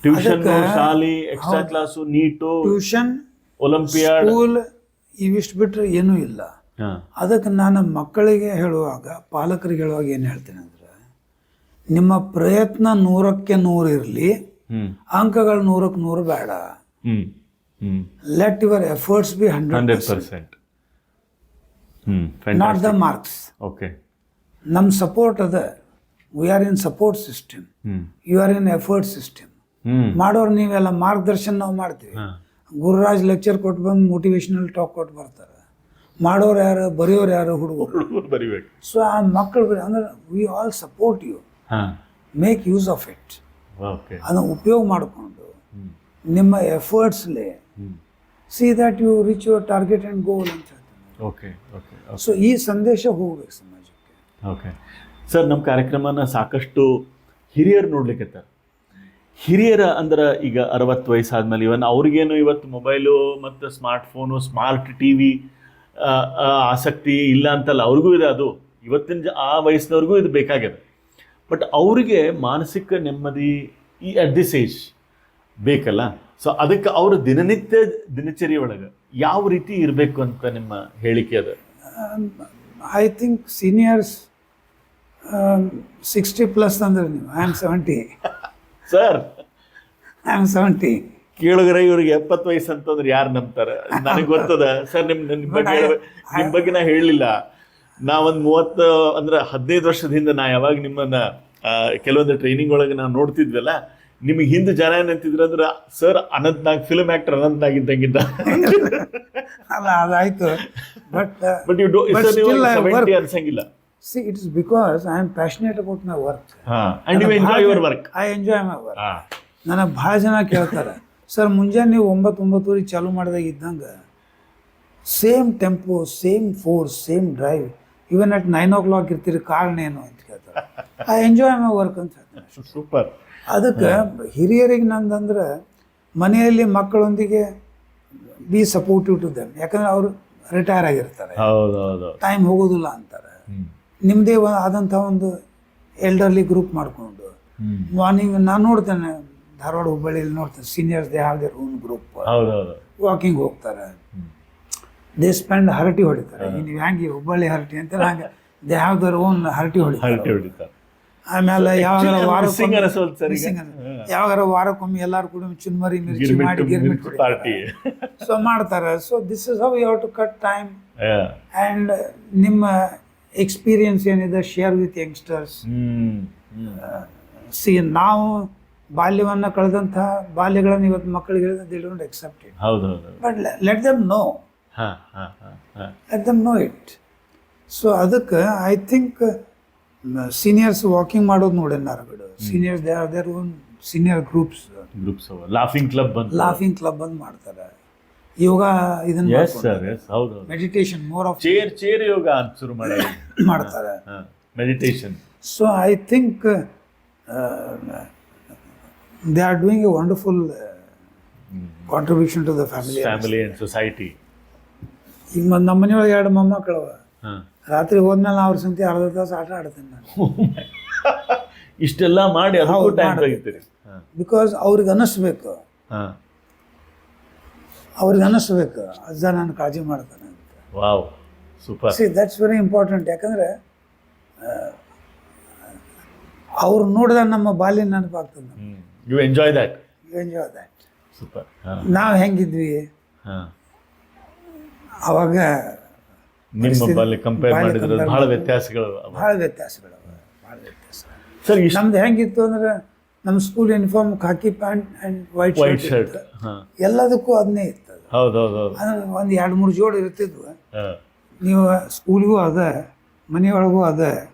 Speaker 1: ಟ್ಯೂಷನ್, ಶಾಲೆ, extra class, NEET,
Speaker 2: tuition,
Speaker 1: olympiad,
Speaker 2: school ಇವಿಷ್ಟು ಬಿಟ್ರೆ ಏನೂ ಇಲ್ಲ. ಅದಕ್ಕೆ ನಾನು ಮಕ್ಕಳಿಗೆ ಹೇಳುವಾಗ, ಪಾಲಕರಿಗೆ ಹೇಳುವಾಗ ಏನು ಹೇಳ್ತೇನೆ ಅಂದ್ರೆ, ನಿಮ್ಮ ಪ್ರಯತ್ನ 100ಕ್ಕೆ 100 ಇರಲಿ, ಅಂಕಗಳು 100ಕ್ಕೆ 100 ಬೇಡ. Let your efforts be 100%. Not the marks.
Speaker 1: Okay.
Speaker 2: ನಮ್ಮ ಸಪೋರ್ಟ್ ಅದ. We are in support system, you are in effort system. ಮಾಡೋರು ನೀವೆಲ್ಲ ಮಾರ್ಗದರ್ಶನ ನಾವು ಮಾಡ್ತೀವಿ. ಗುರುರಾಜ್ ಲೆಕ್ಚರ್ ಕೊಟ್ಟು ಬಂದು ಮೋಟಿವೇಶನಲ್ ಟಾಕ್ ಕೊಟ್ಟು ಬರ್ತಾರೆ. ಮಾಡೋರು ಯಾರು, ಬರೆಯೋರು ಯಾರು, ಹುಡುಗರು
Speaker 1: ಬರಿಬೇಕು.
Speaker 2: ಸೊ ಆ ಮಕ್ಕಳು ಅಂದ್ರೆ we all support you, make use of it. ಅದನ್ನು ಉಪಯೋಗ ಮಾಡಿಕೊಂಡು ನಿಮ್ಮ ಎಫರ್ಟ್ಸ್ಲೆ see that you reach your target and goal ಅಂತ ಹೇಳ್ತೀನಿ. ಸೊ ಈ ಸಂದೇಶ ಹೋಗ್ಬೇಕು ಸಮಾಜಕ್ಕೆ.
Speaker 1: ಓಕೆ ಸರ್, ನಮ್ಮ ಕಾರ್ಯಕ್ರಮನ ಸಾಕಷ್ಟು ಹಿರಿಯರು ನೋಡ್ಲಿಕ್ಕೆ. ಹಿರಿಯರ ಅಂದ್ರೆ ಈಗ 60 ವಯಸ್ಸಾದ್ಮೇಲೆ ಇವನ್ ಅವ್ರಿಗೇನು ಇವತ್ತು ಮೊಬೈಲು ಮತ್ತು ಸ್ಮಾರ್ಟ್ಫೋನು, ಸ್ಮಾರ್ಟ್ ಟಿವಿ ಆಸಕ್ತಿ ಇಲ್ಲ ಅಂತಲ್ಲ, ಅವ್ರಿಗೂ ಇದೆ. ಅದು ಇವತ್ತಿನ ಆ ವಯಸ್ಸಿನವ್ರಿಗೂ ಇದು ಬೇಕಾಗಿದೆ. ಬಟ್ ಅವರಿಗೆ ಮಾನಸಿಕ ನೆಮ್ಮದಿ ಈ ಅಟ್ ದಿಸ್ ಏಜ್ ಬೇಕಲ್ಲ. ಸೊ ಅದಕ್ಕೆ ಅವ್ರ ದಿನನಿತ್ಯ ದಿನಚರಿ ಒಳಗೆ ಯಾವ ರೀತಿ ಇರಬೇಕು ಅಂತ ನಿಮ್ಮ ಹೇಳಿಕೆ ಅದ?
Speaker 2: ಐ ಥಿಂಕ್ ಸೀನಿಯರ್ಸ್ 60+ ಅಂದ್ರೆ ನೀವು, I am 70.
Speaker 1: Sir
Speaker 2: I am 70.
Speaker 1: ಕೇಳಿದ್ರೆ ಇವ್ರಿಗೆ 70 ವಯಸ್ಸು ಅಂತಂದ್ರೆ ಯಾರು ನಂಬ್ತಾರೆ? ನನಗೆ ಗೊತ್ತದ ಸರ್. ನಿಮ್ಮ ಬಗ್ಗೆ ನಾ ಹೇಳಲಿಲ್ಲ. ನಾವೊಂದು 30 ಅಂದ್ರೆ 15 ವರ್ಷದ ಹಿಂದೆ ನಾ ಯಾವಾಗ ನಿಮ್ಮನ್ನ ಕೆಲವೊಂದು ಟ್ರೈನಿಂಗ್ ಒಳಗೆ ನಾವು ನೋಡ್ತಿದ್ವಲ್ಲ, ನಿಮಗೆ ಹಿಂದೆ ಜನ ಏನಂತಿದ್ರು ಅಂದ್ರೆ, sir Anantnag film actor Anantnag ಇದ್ದಂಗಿದ್ದ.
Speaker 2: ಅಲ್ಲ, ಅದಾಯ್ತು.
Speaker 1: ಬಟ್ ಯು ಡೋ ಅನ್ಸಂಗಿಲ್ಲ.
Speaker 2: See, it is because I am passionate about my work.
Speaker 1: And you enjoy your work.
Speaker 2: I enjoy my work. ನನಗೆ ಭಾಳ ಜನ ಕೇಳ್ತಾರೆ, ಸರ್ ಮುಂಜಾನೆ ನೀವು 9-9:30 ಚಾಲೂ ಮಾಡಿದಾಗ ಇದ್ದಂಗೆ same tempo, same force, same drive, even at 9 o'clock ಇರ್ತೀರಿ, ಕಾರಣ ಏನು ಅಂತ ಕೇಳ್ತಾರೆ. ಐ ಎಂಜಾಯ್ ಮೈ ವರ್ಕ್ ಅಂತ ಹೇಳ್ತಾರೆ.
Speaker 1: ಸೂಪರ್.
Speaker 2: ಅದಕ್ಕೆ ಹಿರಿಯರಿಗೆ ನಂದಂದ್ರೆ ಮನೆಯಲ್ಲಿ ಮಕ್ಕಳೊಂದಿಗೆ ಬಿ ಸಪೋರ್ಟಿವ್ ಟು ದೆಮ್. ಯಾಕಂದ್ರೆ ಅವರು ರಿಟೈರ್ ಆಗಿರ್ತಾರೆ, ಟೈಮ್ ಹೋಗೋದಿಲ್ಲ ಅಂತಾರೆ. ನಿಮ್ಮದೇ ಆದಂಥ ಒಂದು ಎಲ್ಡರ್ಲಿ ಗ್ರೂಪ್ ಮಾಡಿಕೊಂಡು ಮಾರ್ನಿಂಗ್ ನಾನು ನೋಡ್ತೇನೆ, ಧಾರವಾಡ ಹುಬ್ಬಳ್ಳಿಯಲ್ಲಿ ನೋಡ್ತೇನೆ, seniors they have their own group, walking ಹೋಗ್ತಾರೆ, ದೇ ಸ್ಪೆಂಡ್ ಹರಟಿ ಹೊಡಿತಾರೆ. ನೀವು ಹೆಂಗೆ ಹುಬ್ಬಳ್ಳಿ ಹರಟಿ ಅಂತ ಹಂಗೆ ದೇ ಹ್ಯಾವ್ ದೇರ್ ಓನ್ ಹರಟಿ ಹೊಡಿತಾರೆ. ಆಮೇಲೆ ಯಾವಾಗಾರ ವಾರಕ್ಕೊಮ್ಮೆ ಎಲ್ಲಾರು ಕೂಡ ಚುನ್ಮರಿ ಮಿರ್ಚಿ ಮಾಡಿ ಗಿರ್ಮಿಟ್ ಪಾರ್ಟಿ ಸೊ ಮಾಡ್ತಾರೆ. So this is how you have to cut time. And ನಿಮ್ಮ ಎಕ್ಸ್ಪೀರಿಯನ್ಸ್ ಏನಿದೆ ಶೇರ್ ವಿತ್ ಯಂಗ್ಸ್ಟರ್ಸ್. ಸಿ, ನಾವು ಬಾಲ್ಯವನ್ನು ಕಳೆದಂಥ ಬಾಲ್ಯಗಳನ್ನು ಇವತ್ತು ಮಕ್ಕಳಿಗೆ ಹೇಳಿದ್ರೆ they don't accept it. But let them know, let them know it. So ಅದಕ್ಕೆ ಐ ಥಿಂಕ್ ಸೀನಿಯರ್ಸ್ ವಾಕಿಂಗ್ ಮಾಡೋದು ನೋಡಿ ನಾರ್ಗಡು. Seniors they are their own senior groups
Speaker 1: laughing
Speaker 2: club ಬಂದು ಮಾಡ್ತಾರೆ. ಯೋಗ ಇದನ್ನ meditation, more of
Speaker 1: chair yoga ಅಂತ ಶುರು
Speaker 2: ಮಾಡ್ತಾರೆ,
Speaker 1: meditation.
Speaker 2: So I think they are doing a wonderful contribution to the family
Speaker 1: and society.
Speaker 2: ಈಗ ನಮ್ಮ ಮನೆಯೊಳಗೆ 2 ಮೊಮ್ಮಕ್ಕಳವ.
Speaker 1: ಹಾಂ
Speaker 2: ರಾತ್ರಿ ಹೋದ್ಮೇಲೆ ಅವ್ರ ಸಂತಿ ಅರ್ಧ ತಾಸು ಆಟ ಆಡ್ತೇನೆ ನಾನು.
Speaker 1: ಇಷ್ಟೆಲ್ಲ ಮಾಡಿ ಅದಕ್ಕೂ
Speaker 2: ಹೌದು,
Speaker 1: ಟೈಮ್
Speaker 2: ಮಾಡ್ಬೇಕು.
Speaker 1: ತೆಗಿತೀರಿ. ಹಾಂ
Speaker 2: ಬಿಕಾಸ್ ಅವ್ರಿಗೆ ಅನ್ನಿಸ್ಬೇಕು,
Speaker 1: ಹಾಂ
Speaker 2: ಅವ್ರಿಗೆ ಅನ್ನಿಸ್ಬೇಕು ಅಜ್ಜ ನಾನು ಕಾಳಜಿ ಮಾಡ್ತಾನೆ ಅಂತ.
Speaker 1: Wow super.
Speaker 2: See that's very important. ಯಾಕಂದರೆ ಅವ್ರು ನೋಡಿದಾಗ ನಮ್ಮ ಬಾಲ್ಯ ನೆನಪಾಗ್ತದೆ.
Speaker 1: You enjoy that.
Speaker 2: Enjoy that.
Speaker 1: Super. ಹಾಂ
Speaker 2: ನಾವು ಹೆಂಗಿದ್ವಿ
Speaker 1: ಹಾಂ
Speaker 2: ಅವಾಗ
Speaker 1: ನಿಮ್ಮ ಬಾಲ್ಯ ಕಂಪೇರ್ ಮಾಡಿದ್ರೆ ಬಹಳ ವ್ಯತ್ಯಾಸಗಳು ಅವ.
Speaker 2: ಭಾಳ ವ್ಯತ್ಯಾಸಗಳವ, ಭಾಳ ವ್ಯತ್ಯಾಸ.
Speaker 1: ಸರ್ ಇಷ್ಟು
Speaker 2: ನಮ್ದು ಹೆಂಗಿತ್ತು ಅಂದ್ರೆ ನಮ್ಮ school uniform khaki pant and white
Speaker 1: white
Speaker 2: shirt
Speaker 1: shirt. ಹಾಂ
Speaker 2: ಎಲ್ಲದಕ್ಕೂ ಅದನ್ನೇ ಇತ್ತು.
Speaker 1: ಹೌದು ಹೌದು ಹೌದು.
Speaker 2: ಅಂದ್ರೆ ಒಂದು 2-3 ಜೋಡಿ ಇರ್ತಿದ್ವು.
Speaker 1: ಹಾಂ
Speaker 2: ನೀವು ಸ್ಕೂಲಿಗೂ ಅದ, ಮನೆಯೊಳಗೂ ಅದ,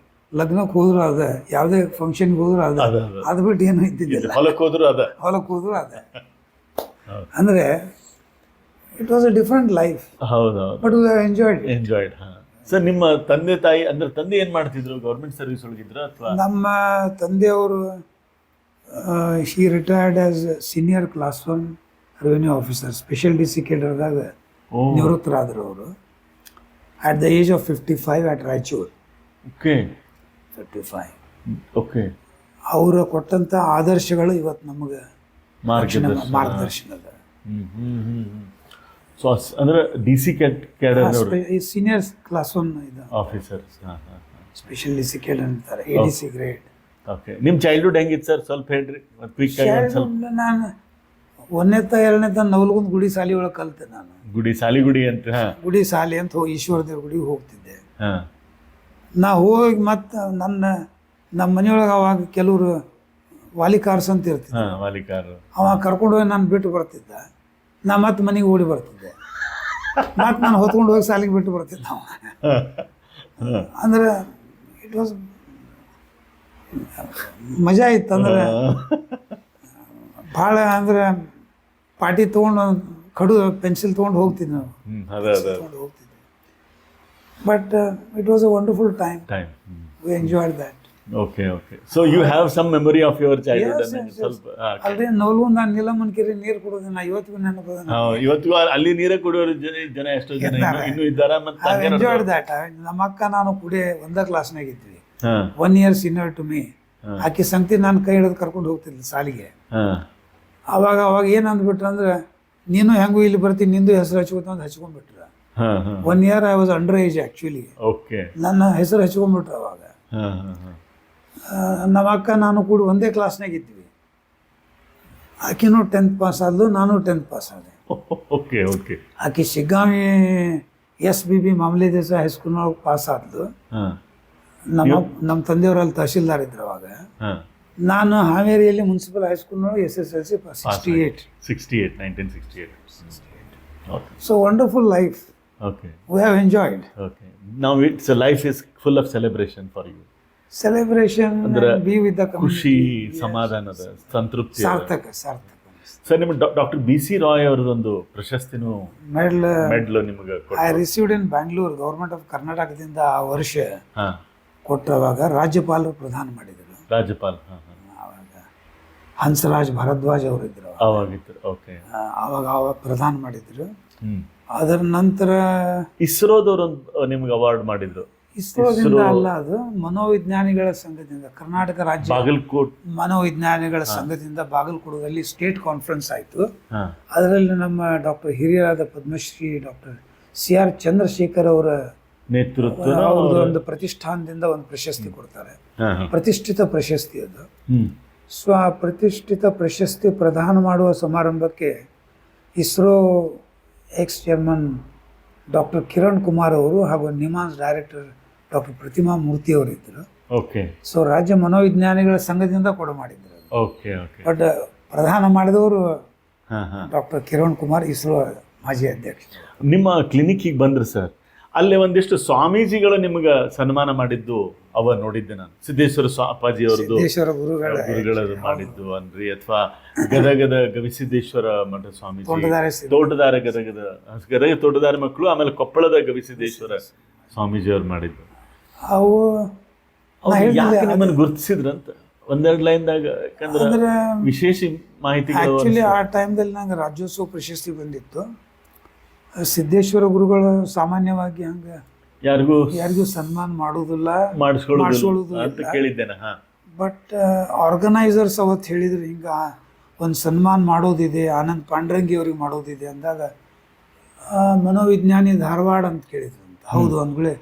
Speaker 2: ಲಗ್ನಕ್ಕೆ ಹೋದ್ರು ಅದ, ಯಾವುದೇ ಫಂಕ್ಷನ್ಗೆ ಹೋದ್ರು ಅದ.
Speaker 1: ಅದ ಅದ.
Speaker 2: ಅದು ಬಿಟ್ಟು ಏನು ಇದ್ದಿದ್ದಿಲ್ಲ.
Speaker 1: ಹೊಲಕ್ಕೆ ಹೋದ್ರು ಅದ.
Speaker 2: ಹೊಲಕ್ಕೆ ಹೋದ್ರು ಅದ.
Speaker 1: ಹೌದು.
Speaker 2: ಅಂದರೆ it was a different life,
Speaker 1: ಹೌದು ಹೌದು.
Speaker 2: But we enjoyed.
Speaker 1: ಎಂಜಾಯ್ಡ್. ಹಾಂ ಸರ್ ನಿಮ್ಮ ತಂದೆ ತಾಯಿ ಅಂದ್ರೆ ತಂದೆ ಏನು ಮಾಡ್ತಿದ್ರು? ಗೌರ್ಮೆಂಟ್ ಸರ್ವಿಸ್ ಒಳಗಿದ್ರ ಅಥವಾ?
Speaker 2: ನಮ್ಮ ತಂದೆಯವರು she retired as senior class 1 revenue officer, special DC ಕೇಡರ್ದಾಗ ನಿವೃತ್ತರಾದರು ಅವರು. At the age of 55 at Raichur.
Speaker 1: Okay
Speaker 2: 55.
Speaker 1: Okay.
Speaker 2: ಅವರು ಕೊಟ್ಟಂಥ ಆದರ್ಶಗಳು ಇವತ್ತು ನಮಗೆ ಮಾರ್ಗದರ್ಶನದ.
Speaker 1: ಸೊ ಅಂದ್ರೆ DC ಕ್ಯಾಡರ್ ಅವರು
Speaker 2: ಸೀನಿಯರ್ ಕ್ಲಾಸ್ 1 ಇದು
Speaker 1: ಆಫೀಸರ್ಸ್. ಹಾಂ ಹಾಂ
Speaker 2: ಸ್ಪೆಷಲ್ DC ಕೇಡರ್ ಅಂತಾರೆ, ADC ಗ್ರೇಡ್.
Speaker 1: ಓಕೆ. ನಿಮ್ಮ ಚೈಲ್ಡ್ಹುಡ್ ಹೆಂಗಿತ್ತು ಸರ್? ಸ್ವಲ್ಪ ಹೇಳ್ರಿ ಕ್ವಿಕ್ ಆಗಿ ಒಂದು ಸ್ವಲ್ಪ.
Speaker 2: ನಾನು 1ನೇತ 2ನೇತ ನವಲಗುಂದ ಗುಡಿ ಸಾಲಿ ಒಳಗೆ ಕಲಿತೆ ನಾನು.
Speaker 1: ಗುಡಿ ಸಾಲಿಗುಡಿ ಅಂತ. ಹಾಂ
Speaker 2: ಗುಡಿ ಸಾಲಿ ಅಂತ ಈಶ್ವರ ದೇವ್ರ ಗುಡಿಗೆ ಹೋಗ್ತಿದ್ದೆ.
Speaker 1: ಹಾಂ
Speaker 2: ನಾ ಹೋಗಿ ಮತ್ತು ನಮ್ಮ ಮನೆಯೊಳಗೆ ಅವಾಗ ಕೆಲವರು ವಾಲಿಕಾರ್ಸ್ ಅಂತ ಇರ್ತಿದ್ದೆ.
Speaker 1: ಹಾಂ ವಾಲಿಕಾರು.
Speaker 2: ಅವ ಕರ್ಕೊಂಡು ಹೋಗಿ ನಾನು ಬಿಟ್ಟು ಬರ್ತಿದ್ದ. ನಾ ಮತ್ತೆ ಮನೆಗೆ ಓಡಿ ಬರ್ತಿದ್ದೆ. ಮತ್ತು ನಾನು ಹೊತ್ಕೊಂಡು ಹೋಗಿ ಸಾಲಿಗೆ ಬಿಟ್ಟು ಬರ್ತಿದ್ದ ಅವ. ಅಂದ್ರೆ ಇಟ್ ವಾಸ್ ಮಜಾ ಇತ್ತು. ಅಂದ್ರೆ ಭಾಳ ಅಂದ್ರೆ ಪಾಟಿ ತೊಗೊಂಡು ಕಡು ಪೆನ್ಸಿಲ್ ತೊಗೊಂಡು ಹೋಗ್ತಿದ್ವಿ ನಾವು.
Speaker 1: ಅದೇ ಅದೇ
Speaker 2: ತೊಗೊಂಡು ಹೋಗ್ತಿದ್ವಿ. But it was a wonderful time.
Speaker 1: Time.
Speaker 2: We enjoyed that.
Speaker 1: Okay okay. So you have some memory of your childhood? ಸ್ವಲ್ಪ
Speaker 2: ಅಲ್ರಿ ನವಲಗುಂದ ನಾನು ನೀಲಮ್ಮನ ಕೆರೆ ನೀರು ಕುಡಿದು ನಾ ಇವತ್ತಿಗೂ ನೆನಪದ.
Speaker 1: ಇವತ್ತಿಗೂ ಅಲ್ಲಿ ನೀರೇ ಕುಡಿಯೋರು ಜನ ಎಷ್ಟೋ ಜನ ಇನ್ನೂ ಇದ್ದಾರ. ಮತ್ತೆ
Speaker 2: ಎಂಜಾಯ್ಡ್ ದ್ಯಾಟ್. ನಮ್ಮ ಅಕ್ಕ ನಾನು ಕುಡಿ ಒಂದೇ ಕ್ಲಾಸ್ನಾಗ ಇದ್ವಿ.
Speaker 1: ಹಾಂ
Speaker 2: 1 year senior ಟು ಮೀ. ಆಕೆ ಸಂಗತಿ ನಾನು ಕೈ ಹಿಡಿದು ಕರ್ಕೊಂಡು ಹೋಗ್ತಿದ್ದೆ ಸಾಲಿಗೆ.
Speaker 1: ಹಾಂ
Speaker 2: ಅವಾಗ ಏನು ಅಂದ್ಬಿಟ್ರು ಅಂದ್ರೆ, ನೀನು ಹೆಂಗೂ ಇಲ್ಲಿ ಬರ್ತೀನಿ, ನಿಂದು ಹೆಸರು ಹಚ್ಕೋತ ಅಂತ ಹಚ್ಕೊಂಡ್ಬಿಟ್ರು.
Speaker 1: ಹಾಂ ಹಾಂ
Speaker 2: 1 year I was under age actually.
Speaker 1: Okay.
Speaker 2: ನನ್ನ ಹೆಸರು ಹಚ್ಕೊಂಡ್ಬಿಟ್ರು ಅವಾಗ.
Speaker 1: ಹಾಂ ಹಾಂ ಹಾಂ.
Speaker 2: ನಮ್ಮ ಅಕ್ಕ ನಾನು ಕೂಡ ಒಂದೇ ಕ್ಲಾಸ್ನಾಗ ಇದ್ವಿ. ಆಕೆನೂ 10th ಪಾಸ್ ಆದ್ಲು, ನಾನು 10th ಪಾಸ್ ಆದೆ.
Speaker 1: Okay okay.
Speaker 2: ಆಕೆ ಶಿಗ್ಗಾಂವಿ SBB ಮಾಮಲೆ ದೇಸಾಯಿ ಹೈಸ್ಕೂಲ್ನೊಳಗೆ ಪಾಸ್ ಆದ್ಲು.
Speaker 1: ಹಾಂ
Speaker 2: ನಮ್ಮ ತಂದೆಯವರಲ್ಲಿ ತಹಶೀಲ್ದಾರ್ ಇದ್ರು ಅವಾಗ.
Speaker 1: ಹಾಂ.
Speaker 2: ನಾನು ಹಾವೇರಿಯಲ್ಲಿ ಮುನ್ಸಿಪಲ್ ಹೈಸ್ಕೂಲ್ನೊಳಗೆ SSLC 68.
Speaker 1: 1968. Okay.
Speaker 2: So wonderful life.
Speaker 1: Okay
Speaker 2: we have enjoyed.
Speaker 1: Okay. Now it's life is full of celebration for you.
Speaker 2: Celebration, be with the
Speaker 1: ಖುಷಿ, ಸಮಾಧಾನದ, ಸಂತೃಪ್ತಿ.
Speaker 2: ಸಾರ್ಥಕ.
Speaker 1: ಸರ್ ನಿಮ್ಮ ಡಾಕ್ಟರ್ BC ರಾಯ್ ಅವರದೊಂದು ಪ್ರಶಸ್ತಿನೂ ಮೆಡಲ್ ನಿಮಗೆ
Speaker 2: I received in Bangalore. Government of ಕರ್ನಾಟಕದಿಂದ ಆ ವರ್ಷ
Speaker 1: ಹಾಂ
Speaker 2: ಕೊಟ್ಟವಾಗ ರಾಜ್ಯಪಾಲರು ಪ್ರದಾನ ಮಾಡಿದರು.
Speaker 1: ರಾಜ್ಯಪಾಲ. ಹಾಂ ಹಾಂ.
Speaker 2: ಆವಾಗ ಹಂಸರಾಜ್ ಭಾರದ್ವಾಜ್ ಅವರಿದ್ದರು
Speaker 1: ಅವಾಗಿತ್ತು. ಓಕೆ.
Speaker 2: ಅವಾಗ ಪ್ರದಾನ ಮಾಡಿದ್ರು.
Speaker 1: ಹ್ಞೂ.
Speaker 2: ಅದರ ನಂತರ
Speaker 1: ಇಸ್ರೋದವ್ರೊಂದು ನಿಮ್ಗೆ ಅವಾರ್ಡ್ ಮಾಡಿದ್ರು.
Speaker 2: ಇಸ್ರೋದಿಂದ ಅಲ್ಲ, ಅದು ಮನೋವಿಜ್ಞಾನಿಗಳ ಸಂಘದಿಂದ, ಕರ್ನಾಟಕ ರಾಜ್ಯ
Speaker 1: ಬಾಗಲಕೋಟ್
Speaker 2: ಮನೋವಿಜ್ಞಾನಿಗಳ ಸಂಘದಿಂದ ಬಾಗಲಕೋಟದಲ್ಲಿ ಸ್ಟೇಟ್ ಕಾನ್ಫರೆನ್ಸ್ ಆಯಿತು.
Speaker 1: ಹಾಂ.
Speaker 2: ಅದರಲ್ಲಿ ನಮ್ಮ ಡಾಕ್ಟರ್ ಹಿರಿಯರಾದ ಪದ್ಮಶ್ರೀ ಡಾಕ್ಟರ್ CR ಚಂದ್ರಶೇಖರ್ ಅವರ
Speaker 1: ನೇತೃತ್ವ
Speaker 2: ಅವ್ರದ್ದು ಒಂದು ಪ್ರತಿಷ್ಠಾನದಿಂದ ಒಂದು ಪ್ರಶಸ್ತಿ ಕೊಡ್ತಾರೆ. ಪ್ರತಿಷ್ಠಿತ ಪ್ರಶಸ್ತಿ ಅದು. ಪ್ರತಿಷ್ಠಿತ ಪ್ರಶಸ್ತಿ ಪ್ರದಾನ ಮಾಡುವ ಸಮಾರಂಭಕ್ಕೆ ISRO X chairman doctor Kiran Kumar ಅವರು ಹಾಗೂ ನಿಮಾನ್ಸ್ ಡೈರೆಕ್ಟರ್ ಡಾಕ್ಟರ್ ಪ್ರತಿಮಾ ಮೂರ್ತಿ ಅವರು ಇದ್ದರು.
Speaker 1: ಓಕೆ.
Speaker 2: ಸೊ ರಾಜ್ಯ ಮನೋವಿಜ್ಞಾನಿಗಳ ಸಂಘದಿಂದ ಕೊಡ ಮಾಡಿದ್ರು.
Speaker 1: Okay okay.
Speaker 2: ಬಟ್ ಪ್ರದಾನ ಮಾಡಿದವರು
Speaker 1: ಹಾಂ ಹಾಂ
Speaker 2: ಡಾಕ್ಟರ್ ಕಿರಣ್ ಕುಮಾರ್, ಇಸ್ರೋ ಮಾಜಿ ಅಧ್ಯಕ್ಷ.
Speaker 1: ನಿಮ್ಮ ಕ್ಲಿನಿಕ್ಕಿಗೆ ಬಂದ್ರಿ ಸರ್, ಅಲ್ಲೇ ಒಂದಿಷ್ಟು ಸ್ವಾಮೀಜಿಗಳು ನಿಮ್ಗೆ ಸನ್ಮಾನ ಮಾಡಿದ್ದು ಅವ ನೋಡಿದ್ದೆ ನಾನು. ಸಿದ್ದೇಶ್ವರ ಅಪ್ಪಾಜಿ ಅವ್ರದ್ದು ಗುರುಗಳದ್ದು ಮಾಡಿದ್ದು ಅನ್ರಿ, ಅಥವಾ ಗದಗದ ಗವಿಸಿದ್ದೇಶ್ವರ ಮಠ ಸ್ವಾಮೀಜಿ, ತೋಟದಾರ ಗದಗ ತೋಟದಾರ ಮಕ್ಕಳು, ಆಮೇಲೆ ಕೊಪ್ಪಳದ ಗವಿಸಿದ್ದೇಶ್ವರ ಸ್ವಾಮೀಜಿ ಅವ್ರು ಮಾಡಿದ್ದು.
Speaker 2: ಅವು
Speaker 1: ಯಾಕೆ ನಿಮ್ಮನ್ನು ಗುರುತಿಸಿದ್ರಂತ ಒಂದೆರಡು ಲೈನ್ದಾಗ? ಯಾಕಂದ್ರೆ ವಿಶೇಷ ಮಾಹಿತಿ.
Speaker 2: ಆ್ಯಕ್ಚುಲಿ ಆ ಟೈಮ್ದಲ್ಲಿ ನಂಗೆ ರಾಜ್ಯೋತ್ಸವ ಪ್ರಶಸ್ತಿ ಬಂದಿತ್ತು. ಸಿದ್ದೇಶ್ವರ ಗುರುಗಳು ಸಾಮಾನ್ಯವಾಗಿ ಹಂಗೆ
Speaker 1: ಯಾರಿಗೂ
Speaker 2: ಸನ್ಮಾನ ಮಾಡೋದಿಲ್ಲ,
Speaker 1: ಮಾಡಿಸ್ಕೊಳ್ಳೋದು ಅಂತ ಕೇಳಿದ್ದೇನೆ. ಹಾ,
Speaker 2: ಬಟ್ ಆರ್ಗನೈಸರ್ಸ್ ಅವತ್ತು ಹೇಳಿದ್ರು ಹಿಂಗೆ ಒಂದು ಸನ್ಮಾನ ಮಾಡೋದಿದೆ, ಆನಂದ್ ಪಾಂಡ್ರಂಗಿ ಅವ್ರಿಗೆ ಮಾಡೋದಿದೆ ಅಂದಾಗ ಮನೋವಿಜ್ಞಾನಿ ಧಾರವಾಡ ಅಂತ ಕೇಳಿದ್ರು ಅಂತ. ಹೌದು ಅಂದ್ಗಳೇ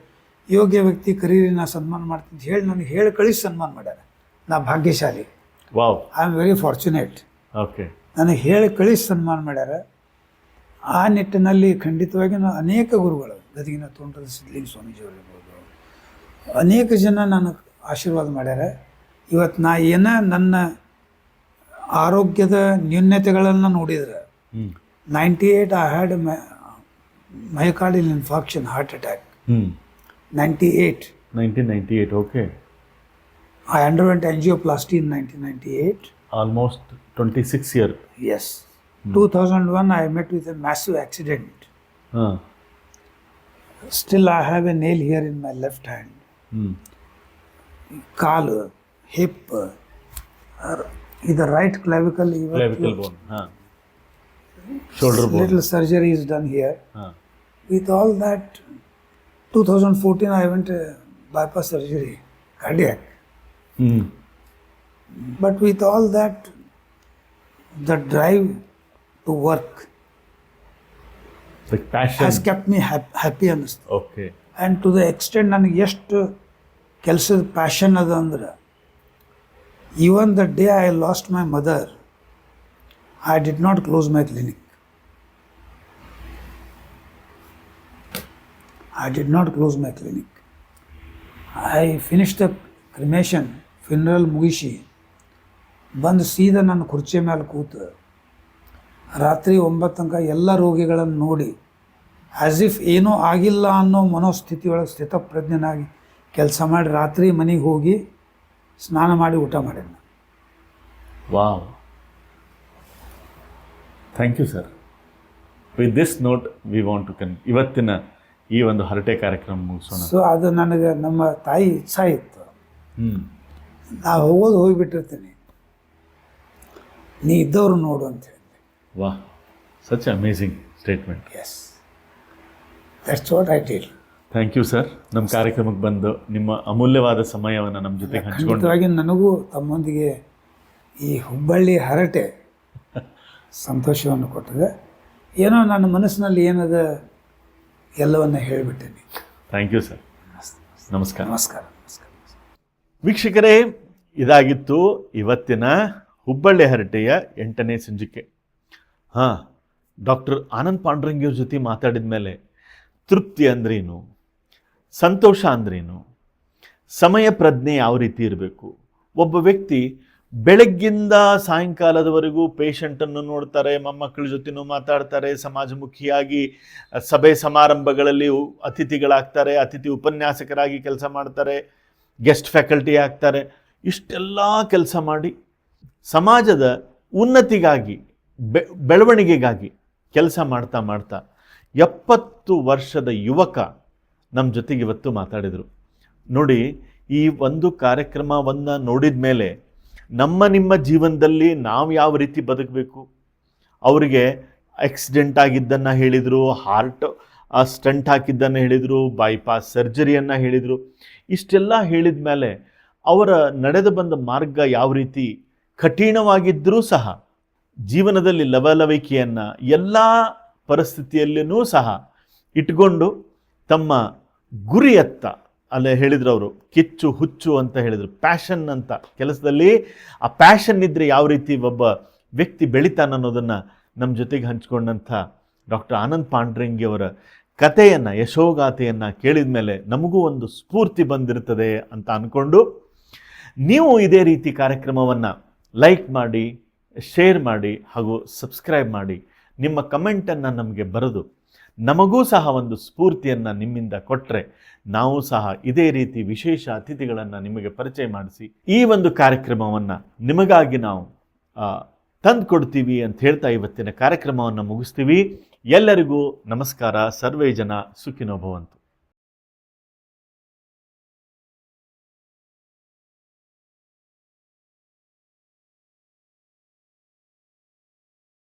Speaker 2: ಯೋಗ್ಯ ವ್ಯಕ್ತಿ ಕರೀರಿ, ನಾ ಸನ್ಮಾನ ಮಾಡ್ತೀನಿ ಹೇಳಿ ನನಗೆ ಹೇಳಿ ಕಳಿಸಿ ಸನ್ಮಾನ ಮಾಡ್ಯಾರ. ನಾ ಭಾಗ್ಯಶಾಲಿ,
Speaker 1: wow,
Speaker 2: I am very fortunate.
Speaker 1: Okay,
Speaker 2: ನನಗೆ ಹೇಳಿ ಕಳಿಸಿ ಸನ್ಮಾನ ಮಾಡ್ಯಾರ. ಆ ನಿಟ್ಟಿನಲ್ಲಿ ಖಂಡಿತವಾಗಿ ಅನೇಕ ಗುರುಗಳು, ಗದಗಿನ ತೋಂಟದ ಸಿದ್ಧಲಿಂಗ ಸ್ವಾಮೀಜಿಯವರಿರ್ಬೋದು, ಅನೇಕ ಜನ ನನಗೆ ಆಶೀರ್ವಾದ ಮಾಡ್ಯಾರ. ಇವತ್ತು ನಾ ನನ್ನ ಆರೋಗ್ಯದ ನ್ಯೂನ್ಯತೆಗಳನ್ನು ನೋಡಿದ್ರೆ 98 I had myocardial infarction, heart attack.
Speaker 1: 1998, okay.
Speaker 2: I underwent angioplasty in 1998.
Speaker 1: Almost 26 years.
Speaker 2: Yes. 2001 I met with a massive accident. Still I have a nail here in my left hand. Kaal, hip, the right clavicle
Speaker 1: bone. Shoulder bone.
Speaker 2: Little surgery is done here. With all that, 2014 I went bypass surgery, cardiac. But with all that, the drive to work,
Speaker 1: the passion
Speaker 2: has kept me happy ಅನ್ನಿಸ್ತು.
Speaker 1: Okay.
Speaker 2: And to the extent ನನಗೆ ಎಷ್ಟು ಕೆಲಸದ passion ಅದ ಅಂದ್ರೆ, even the day I lost my mother, I did not close my clinic. I did not close my clinic. I finished the cremation, funeral ಮುಗಿಸಿ ಬಂದು ಸೀದಾ ನಾನು ಕುರ್ಚಿ ಮೇಲೆ ಕೂತು ರಾತ್ರಿ 9 ತನಕ ಎಲ್ಲ ರೋಗಿಗಳನ್ನು ನೋಡಿ ಆ್ಯಸ್ ಇಫ್ ಏನೂ ಆಗಿಲ್ಲ ಅನ್ನೋ ಮನೋಸ್ಥಿತಿಯೊಳಗೆ ಸ್ಥಿತಪ್ರಜ್ಞನಾಗಿ ಕೆಲಸ ಮಾಡಿ ರಾತ್ರಿ ಮನೆಗೆ ಹೋಗಿ ಸ್ನಾನ ಮಾಡಿ ಊಟ ಮಾಡಿದೆ.
Speaker 1: Wow, thank you sir. With this note we want to ಇವತ್ತಿನ ಈ ಒಂದು ಹರಟೆ ಕಾರ್ಯಕ್ರಮ ಮುಗಿಸೋಣ.
Speaker 2: ಸೊ ಅದು ನನಗೆ ನಮ್ಮ ತಾಯಿ ಇಚ್ಛಾ ಇತ್ತು. ನಾ ಹೋಗಿಬಿಟ್ಟಿರ್ತೀನಿ, ನೀ ಇದ್ದವರು ನೋಡು ಅಂತ ಹೇಳಿ.
Speaker 1: Wow, such amazing statement.
Speaker 2: Yes, that's what I did.
Speaker 1: Thank you sir, ನಮ್ಮ ಕಾರ್ಯಕ್ರಮಕ್ಕೆ ಬಂದು ನಿಮ್ಮ ಅಮೂಲ್ಯವಾದ ಸಮಯವನ್ನು ನಮ್ಮ ಜೊತೆಗೆ ಹಂಚಿಕೊಂಡು.
Speaker 2: ಖಂಡಿತವಾಗಿ ನನಗೂ ತಮ್ಮೊಂದಿಗೆ ಈ ಹುಬ್ಬಳ್ಳಿ ಹರಟೆ ಸಂತೋಷವನ್ನು ಕೊಟ್ಟಿದೆ. ಏನೋ ನನ್ನ ಮನಸ್ಸಿನಲ್ಲಿ ಏನದ ಎಲ್ಲವನ್ನ ಹೇಳಿಬಿಟ್ಟೇನೆ.
Speaker 1: Thank you sir. ನಮಸ್ಕಾರ.
Speaker 2: ನಮಸ್ಕಾರ.
Speaker 1: ವೀಕ್ಷಕರೇ, ಇದಾಗಿತ್ತು ಇವತ್ತಿನ ಹುಬ್ಬಳ್ಳಿ ಹರಟೆಯ 8ನೇ ಸಂಚಿಕೆ. ಡಾಕ್ಟರ್ ಆನಂದ್ ಪಾಂಡ್ರಂಗಿಯವ್ರ ಜೊತೆ ಮಾತಾಡಿದ ಮೇಲೆ ತೃಪ್ತಿ ಅಂದ್ರೇನು, ಸಂತೋಷ ಅಂದ್ರೇನು, ಸಮಯ ಪ್ರಜ್ಞೆ ಯಾವ ರೀತಿ ಇರಬೇಕು, ಒಬ್ಬ ವ್ಯಕ್ತಿ ಬೆಳಗ್ಗಿಂದ ಸಾಯಂಕಾಲದವರೆಗೂ ಪೇಷಂಟನ್ನು ನೋಡ್ತಾರೆ, ಮೊಮ್ಮಕ್ಕಳ ಜೊತೆನೂ ಮಾತಾಡ್ತಾರೆ, ಸಮಾಜಮುಖಿಯಾಗಿ ಸಭೆ ಸಮಾರಂಭಗಳಲ್ಲಿ ಅತಿಥಿಗಳಾಗ್ತಾರೆ, ಅತಿಥಿ ಉಪನ್ಯಾಸಕರಾಗಿ ಕೆಲಸ ಮಾಡ್ತಾರೆ, ಗೆಸ್ಟ್ ಫ್ಯಾಕಲ್ಟಿ ಆಗ್ತಾರೆ. ಇಷ್ಟೆಲ್ಲ ಕೆಲಸ ಮಾಡಿ ಸಮಾಜದ ಉನ್ನತಿಗಾಗಿ ಬೆಳವಣಿಗೆಗಾಗಿ ಕೆಲಸ ಮಾಡ್ತಾ ಮಾಡ್ತಾ 70 ವರ್ಷದ ಯುವಕ ನಮ್ಮ ಜೊತೆಗೆ ಇವತ್ತು ಮಾತಾಡಿದರು. ನೋಡಿ, ಈ ಒಂದು ಕಾರ್ಯಕ್ರಮವನ್ನು ನೋಡಿದ ಮೇಲೆ ನಿಮ್ಮ ಜೀವನದಲ್ಲಿ ನಾವು ಯಾವ ರೀತಿ ಬದುಕಬೇಕು, ಅವರಿಗೆ ಆಕ್ಸಿಡೆಂಟ್ ಆಗಿದ್ದನ್ನು ಹೇಳಿದರು, ಹಾರ್ಟ್ ಸ್ಟಂಟ್ ಹಾಕಿದ್ದನ್ನು ಹೇಳಿದರು, ಬೈಪಾಸ್ ಸರ್ಜರಿಯನ್ನು ಹೇಳಿದರು. ಇಷ್ಟೆಲ್ಲ ಹೇಳಿದ ಮೇಲೆ ಅವರ ನಡೆದು ಬಂದ ಮಾರ್ಗ ಯಾವ ರೀತಿ ಕಠಿಣವಾಗಿದ್ದರೂ ಸಹ ಜೀವನದಲ್ಲಿ ಲವಲವಿಕೆಯನ್ನು ಎಲ್ಲ ಪರಿಸ್ಥಿತಿಯಲ್ಲಿಯೂ ಸಹ ಇಟ್ಕೊಂಡು ತಮ್ಮ ಗುರಿಯತ್ತ, ಅಲ್ಲೇ ಹೇಳಿದ್ರು ಅವರು, ಕಿಚ್ಚು ಹುಚ್ಚು ಅಂತ ಹೇಳಿದರು, ಪ್ಯಾಷನ್ ಅಂತ. ಕೆಲಸದಲ್ಲಿ ಆ ಪ್ಯಾಷನ್ ಇದ್ದರೆ ಯಾವ ರೀತಿ ಒಬ್ಬ ವ್ಯಕ್ತಿ ಬೆಳಿತಾನೆ ಅನ್ನೋದನ್ನು ನಮ್ಮ ಜೊತೆಗೆ ಹಂಚ್ಕೊಂಡಂಥ ಡಾಕ್ಟರ್ ಆನಂದ್ ಪಾಂಡ್ರಂಗಿಯವರ ಕಥೆಯನ್ನು, ಯಶೋಗಾಥೆಯನ್ನು ಕೇಳಿದ ಮೇಲೆ ನಮಗೂ ಒಂದು ಸ್ಫೂರ್ತಿ ಬಂದಿರ್ತದೆ ಅಂತ ಅಂದ್ಕೊಂಡು, ನೀವು ಇದೇ ರೀತಿ ಕಾರ್ಯಕ್ರಮವನ್ನು ಲೈಕ್ ಮಾಡಿ, ಶೇರ್ ಮಾಡಿ ಹಾಗೂ ಸಬ್ಸ್ಕ್ರೈಬ್ ಮಾಡಿ, ನಿಮ್ಮ ಕಮೆಂಟನ್ನು ನಮಗೆ ಬರೆದು ನಮಗೂ ಸಹ ಒಂದು ಸ್ಫೂರ್ತಿಯನ್ನು ನಿಮ್ಮಿಂದ ಕೊಟ್ಟರೆ ನಾವು ಸಹ ಇದೇ ರೀತಿ ವಿಶೇಷ ಅತಿಥಿಗಳನ್ನು ನಿಮಗೆ ಪರಿಚಯ ಮಾಡಿಸಿ ಈ ಒಂದು ಕಾರ್ಯಕ್ರಮವನ್ನು ನಿಮಗಾಗಿ ನಾವು ತಂದು ಕೊಡ್ತೀವಿ ಅಂತ ಹೇಳ್ತಾ ಇವತ್ತಿನ ಕಾರ್ಯಕ್ರಮವನ್ನು ಮುಗಿಸ್ತೀವಿ. ಎಲ್ಲರಿಗೂ ನಮಸ್ಕಾರ. ಸರ್ವೇ ಜನ ಸುಖಿನೋ ಭವಂತು.